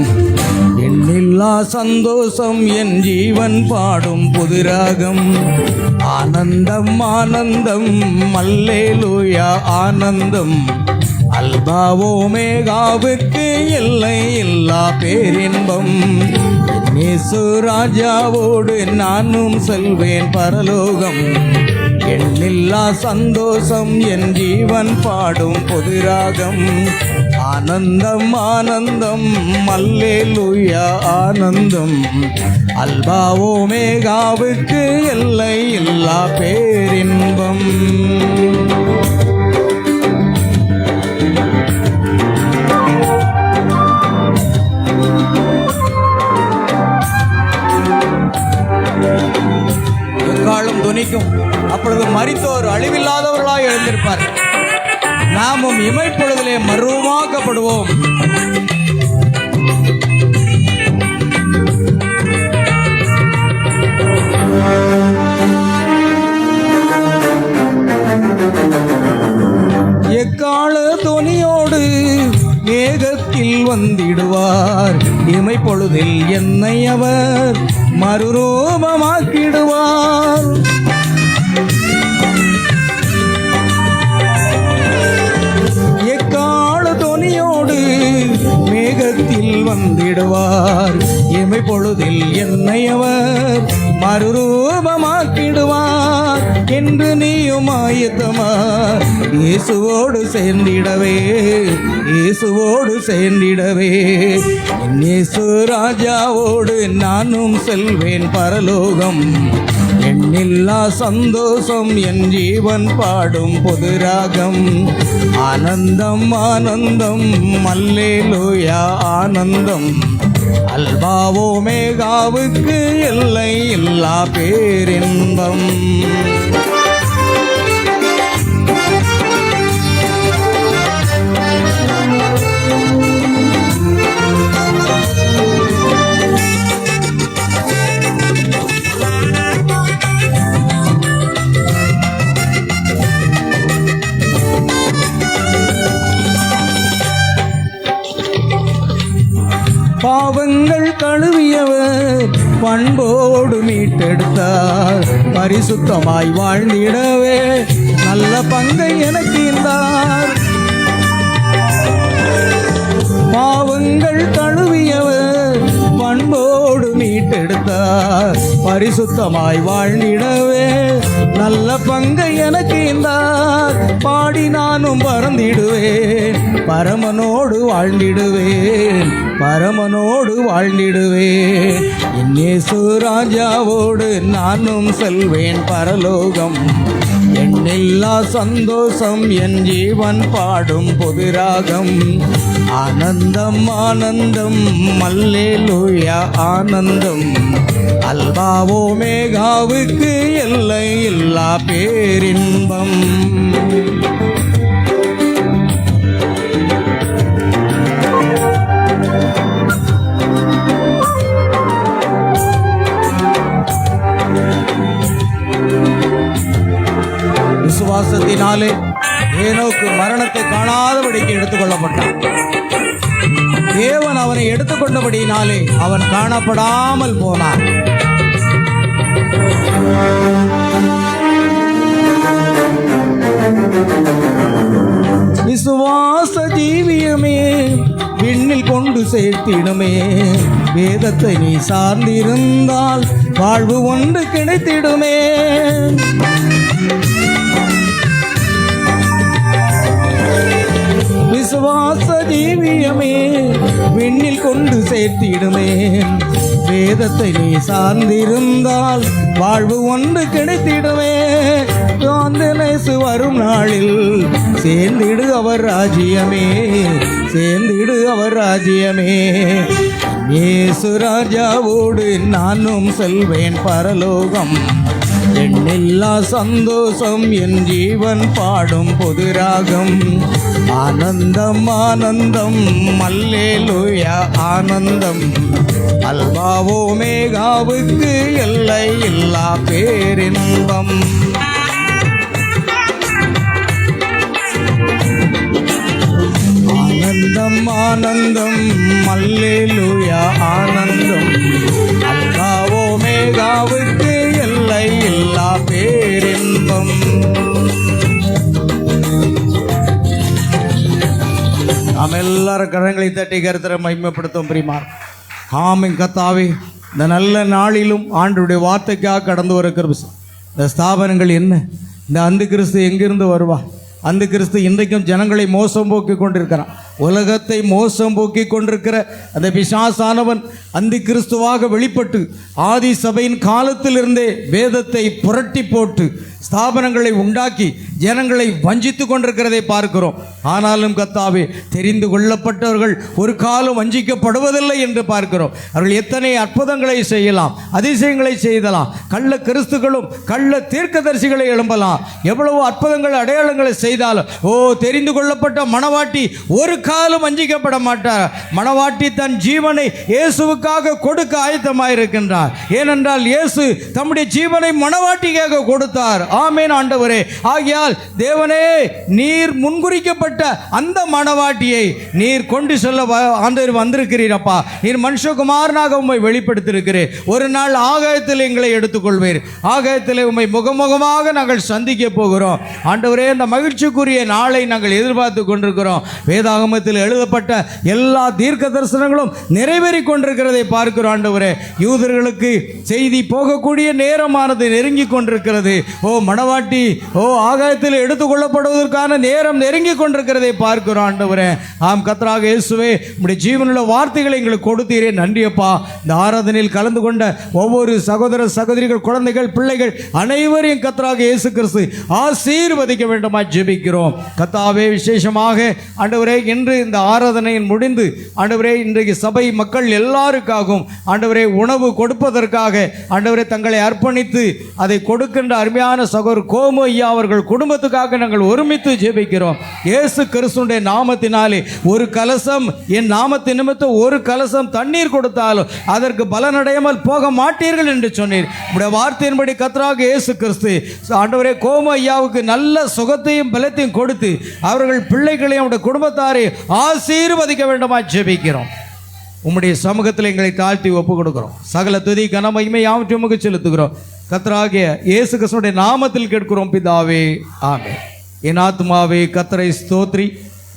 [SPEAKER 3] எண்ணில்லா சந்தோஷம் என் ஜீவன் பாடும் புதுராகம். ஆனந்தம் ஆனந்தம் அல்லேலூயா ஆனந்தம், அல்பாவோ மேகாவுக்கு எல்லை இல்லா பேரின்பம். இயேசு ராஜாவோடு நானும் செல்வேன் பரலோகம், எண்ணில்லா சந்தோஷம் என் ஜீவன் பாடும் புதுராகம். ஆனந்தம் ஆனந்தம் அல்லேலூயா ஆனந்தம், அல்பாவோ மேகாவுக்கு எல்லை இல்லா பேரின்பம். எக்காலம் துணிக்கும், அப்பொழுது மரித்தோர் அழிவில்லாதவர்களாய் எழுந்திருப்பார். நாமும் இமைப்பொழுதிலே மறுரூபமாக்கப்படுவோம். எக்கால துணியோடு மேகத்தில் வந்திடுவார், இமைப்பொழுதில் என்னை அவர் மறுரூபமாக்கிடுவார். எக்கால துணியோடு மேகத்தில் வந்திடுவார், இமைப்பொழுதில் என்னை அவர் மறுரூபமாக்கிடுவார். என்று நீயும் ஆயத்தமா இயேசுவோடு சேர்ந்திடவே, இயேசுவோடு சேர்ந்திடவே. என் இயேசு ராஜாவோடு நானும் செல்வேன் பரலோகம், எண்ணில்லா சந்தோஷம் என் ஜீவன் பாடும் புதுராகம். ஆனந்தம் ஆனந்தம் அல்லேலூயா ஆனந்தம், அல்பாவோ மேகாவுக்கு எல்லை இல்லா பேரின்பம். பாவங்கள் கழுவியவர் பண்போடு மீட்டெடுத்தார், பரிசுத்தமாய் வாழ்ந்திடவே நல்ல பங்கை எனக்கு இருந்தார். பாவங்கள் கழுவியவர் பண்போடு மீட்டெடுத்தார், பரிசுத்தமாய் வாழ்ந்திடவே நல்ல பங்கை எனக்கு இருந்தார். பாடி நானும் பறந்திடுவேன், பரமனோடு வாழ்ந்திடுவேன், பரமனோடு வாழ்ந்திடுவேன். என் இயேசு ராஜாவோடு நானும் செல்வேன் பரலோகம், எண்ணில்லா சந்தோஷம் என் ஜீவன் பாடும் புதுராகம். ஆனந்தம் ஆனந்தம் அல்லேலூயா ஆனந்தம், அல்பாவோ மேகாவுக்கு எல்லை இல்லா பேரின்பம். விசுவாசத்தினாலே ஏனோக்கு மரணத்தை காணாதபடிக்கு எடுத்துக்கொள்ளப்பட்டான். தேவன் அவனை எடுத்துக்கொண்டபடியினாலே அவன் காணப்படாமல் போனான். விசுவாச ஜீவியமே விண்ணில் கொண்டு சேர்த்திடுமே, வேதத்தை நீ சார்ந்திருந்தால் வாழ்வு ஒன்று கிடைத்திடுமே. விசுவாச ஜீவியமே விண்ணில் கொண்டு சேர்த்திடுமே. வேதத்தை நீ சார்ந்திருந்தால் வாழ்வு ஒன்று கிடைத்திடுமே. காந்தனேசு வரும் நாளில் சேர்ந்திடு அவர் ராஜ்யமே, சேர்ந்திடு அவர் ராஜ்யமே. இயேசு ராஜாவோடு நானும் செல்வேன் பரலோகம். எண்ணில்லா சந்தோஷம் என் ஜீவன் பாடும் பொதுராகம். ஆனந்தம் ஆனந்தம் அல்லேலூயா ஆனந்தம். அல்பாவோ மேகாவுக்கு எல்லை இல்லா பேரின்பம். ஆனந்தம் ஆனந்தம் அல்லேலூயா ஆனந்தம். அல்பாவோ மேகாவுக்கு எல்லை இல்லா பேரின்பம். நாம் எல்லாரும் கரங்களை தட்டி கருத்தரை மகிமைப்படுத்தும் பிரியமார். ஆமென் கர்த்தாவே, இந்த நல்ல நாளிலும் ஆண்டவருடைய வார்த்தைக்காக கடந்து வர கிருபை. இந்த ஸ்தாபனங்கள் என்ன, இந்த அந்து கிறிஸ்து எங்கிருந்து வருவா? அந்த கிறிஸ்து இன்றைக்கும் ஜனங்களை மோசம் போக்கி கொண்டிருக்கிறான். உலகத்தை மோசம் போக்கி கொண்டிருக்கிற அந்த பிசாசானவன் அந்த கிறிஸ்துவாக வெளிப்பட்டு ஆதி சபையின் காலத்திலிருந்தே வேதத்தை புரட்டி போட்டு ஸ்தாபனங்களை உண்டாக்கி ஜனங்களை வஞ்சித்து கொண்டிருக்கிறதை பார்க்கிறோம். ஆனாலும் கர்த்தாவே, தெரிந்து கொள்ளப்பட்டவர்கள் ஒரு காலம் வஞ்சிக்கப்படுவதில்லை என்று பார்க்கிறோம். அவர்கள் எத்தனை அற்புதங்களை செய்யலாம், அதிசயங்களை செய்தலாம், கள்ள கிறிஸ்துகளும் கள்ள தீர்க்கதரிசிகளை எழும்பலாம், எவ்வளவோ அற்புதங்கள் அடையாளங்களை செய்தாலும் தெரிந்து கொள்ளப்பட்ட மணவாட்டி ஒரு காலம் வஞ்சிக்கப்பட மாட்டார். மணவாட்டி தன் ஜீவனை இயேசுவுக்காக கொடுக்க ஆயத்தமாயிருக்கின்றார். ஏனென்றால் இயேசு தம்முடைய ஜீவனை மணவாட்டிக்காக கொடுத்தார். ஆமென் ஆண்டவரே. ஆகையால் தேவனே, நீர் முன்குறிக்கப்பட்ட அந்த மணவாட்டியை நீர் கொண்டு செல்ல ஆண்டவர் வந்திருக்கிறீரப்பா. நீர் மனுஷகுமாரனாக உம்மை வெளிப்படுத்தியிருக்கிறீர். ஒரு நாள் ஆகாயத்தில் எங்களை எடுத்துக்கொள்வீர். ஆகாயத்தில் உம்மை முகமுகமாக நாங்கள் சந்திக்க போகிறோம். ஆண்டவரே, இந்த மகிழ்ச்சிக்குரிய நாளை நாங்கள் எதிர்பார்த்து கொண்டிருக்கிறோம். வேதாகமத்தில் எழுதப்பட்ட எல்லா தீர்க்க தரிசனங்களும் நிறைவேறி கொண்டிருக்கிறதை பார்க்கிறோம். ஆண்டவரே, யூதர்களுக்கு செய்தி போகக்கூடிய நேரமானது நெருங்கி கொண்டிருக்கிறது. மணவாட்டி ஆகாயத்தில் எடுத்துக்கொள்ளப்படுவதற்கான நேரம் நெருங்கி கொண்டிருக்கிறதை பார்க்கிறோம். ஆண்டவரே, ஆம் கர்த்தராக இயேசுவே, உம்முடைய ஜீவனுள்ள வார்த்தைகளை எங்களுக்கு கொடுத்தீரே, நன்றியப்பா. இந்த ஆராதனையில் கலந்து கொண்ட ஒவ்வொரு சகோதர சகோதரிகள், குழந்தைகள், பிள்ளைகள் அனைவரையும் கர்த்தராக இயேசு கிறிஸ்து ஆசீர்வதிக்க வேண்டுமா ஜெபிக்கிறோம். கர்த்தாவே, விசேஷமாக ஆண்டவரே, இன்று இந்த ஆராதனையின் முடிந்து ஆண்டவரே, இன்றைக்கு சபை மக்கள் எல்லாருக்காகவும் ஆண்டவரே உணவு கொடுப்பதற்காக ஆண்டவரே தங்களை அர்ப்பணித்து அதை கொடுக்கின்ற அருமையான சகோதரர் கோமு ஐயா அவர்கள் குடும்பத்துக்காக நாங்கள் ஒருமித்து ஜெபிக்கிறோம். இயேசு கிறிஸ்துவின் நாமத்தினாலே ஒரு கலசம், என் நாமத்தின் நிமித்தம் ஒரு கலசம் தண்ணீர் கொடுத்தாலும் அதற்கு பலனடையாமல் போக மாட்டீர்கள் என்று சொன்னீர். உடைய வார்த்தையின்படி கர்த்தராக இயேசு கிறிஸ்து ஆண்டவரே கோமு ஐயாவுக்கு நல்ல சுகத்தையும் பலத்தையும் கொடுத்து அவர்கள் பிள்ளைகளையும் அவருடைய குடும்பத்தாரை ஆசீர்வதிக்க வேண்டுமா ஜெபிக்கிறோம். உம்முடைய சமூகத்தில் எங்களை தாழ்த்தி ஒப்பு கொடுக்கிறோம். சகல துதி கன மகிமை யாவற்றையும் உமக்கு செலுத்துகிறோம். கர்த்தராகிய இயேசு கிறிஸ்துவின் நாமத்தில் கேட்கிறோம் பிதாவே, ஆமென். என் ஆத்துமாவே கர்த்தரை ஸ்தோத்ரி,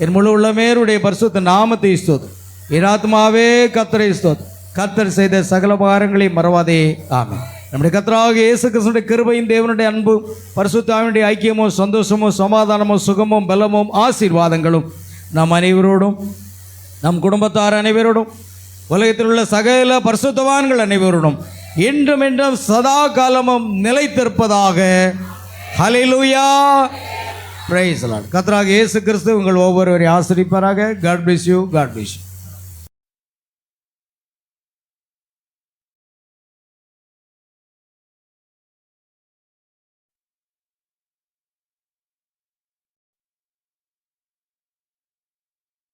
[SPEAKER 3] என் முழு உள்ளமேருடைய பரிசுத்த நாமத்தை ஸ்தோத்ரி. என் ஆத்துமாவே கர்த்தரை ஸ்தோத்ரி, கர்த்தர் செய்த சகல உபகாரங்களை மறவாதே, ஆமென். நம்முடைய கர்த்தராகிய இயேசு கிறிஸ்துவின் கிருபையும் தேவனுடைய அன்பும் பரிசுத்த ஆவியுடைய ஐக்கியமோ சந்தோஷமோ சமாதானமோ சுகமோ பலமும் ஆசீர்வாதங்களும் நம் அனைவரோடும், நம் குடும்பத்தார் அனைவரோடும், உலகத்தில் உள்ள சகல பரிசுத்தவான்கள் அனைவரோடும் என்றும் என்றும் சதா காலமும் நிலைத்திருப்பதாக. ஹல்லேலூயா, பிரைஸ் தி லார்ட். கர்த்தராகிய இயேசு கிறிஸ்து உங்கள் ஒவ்வொருவரையும் ஆசீர்வதிப்பாராக. God bless you, God bless you.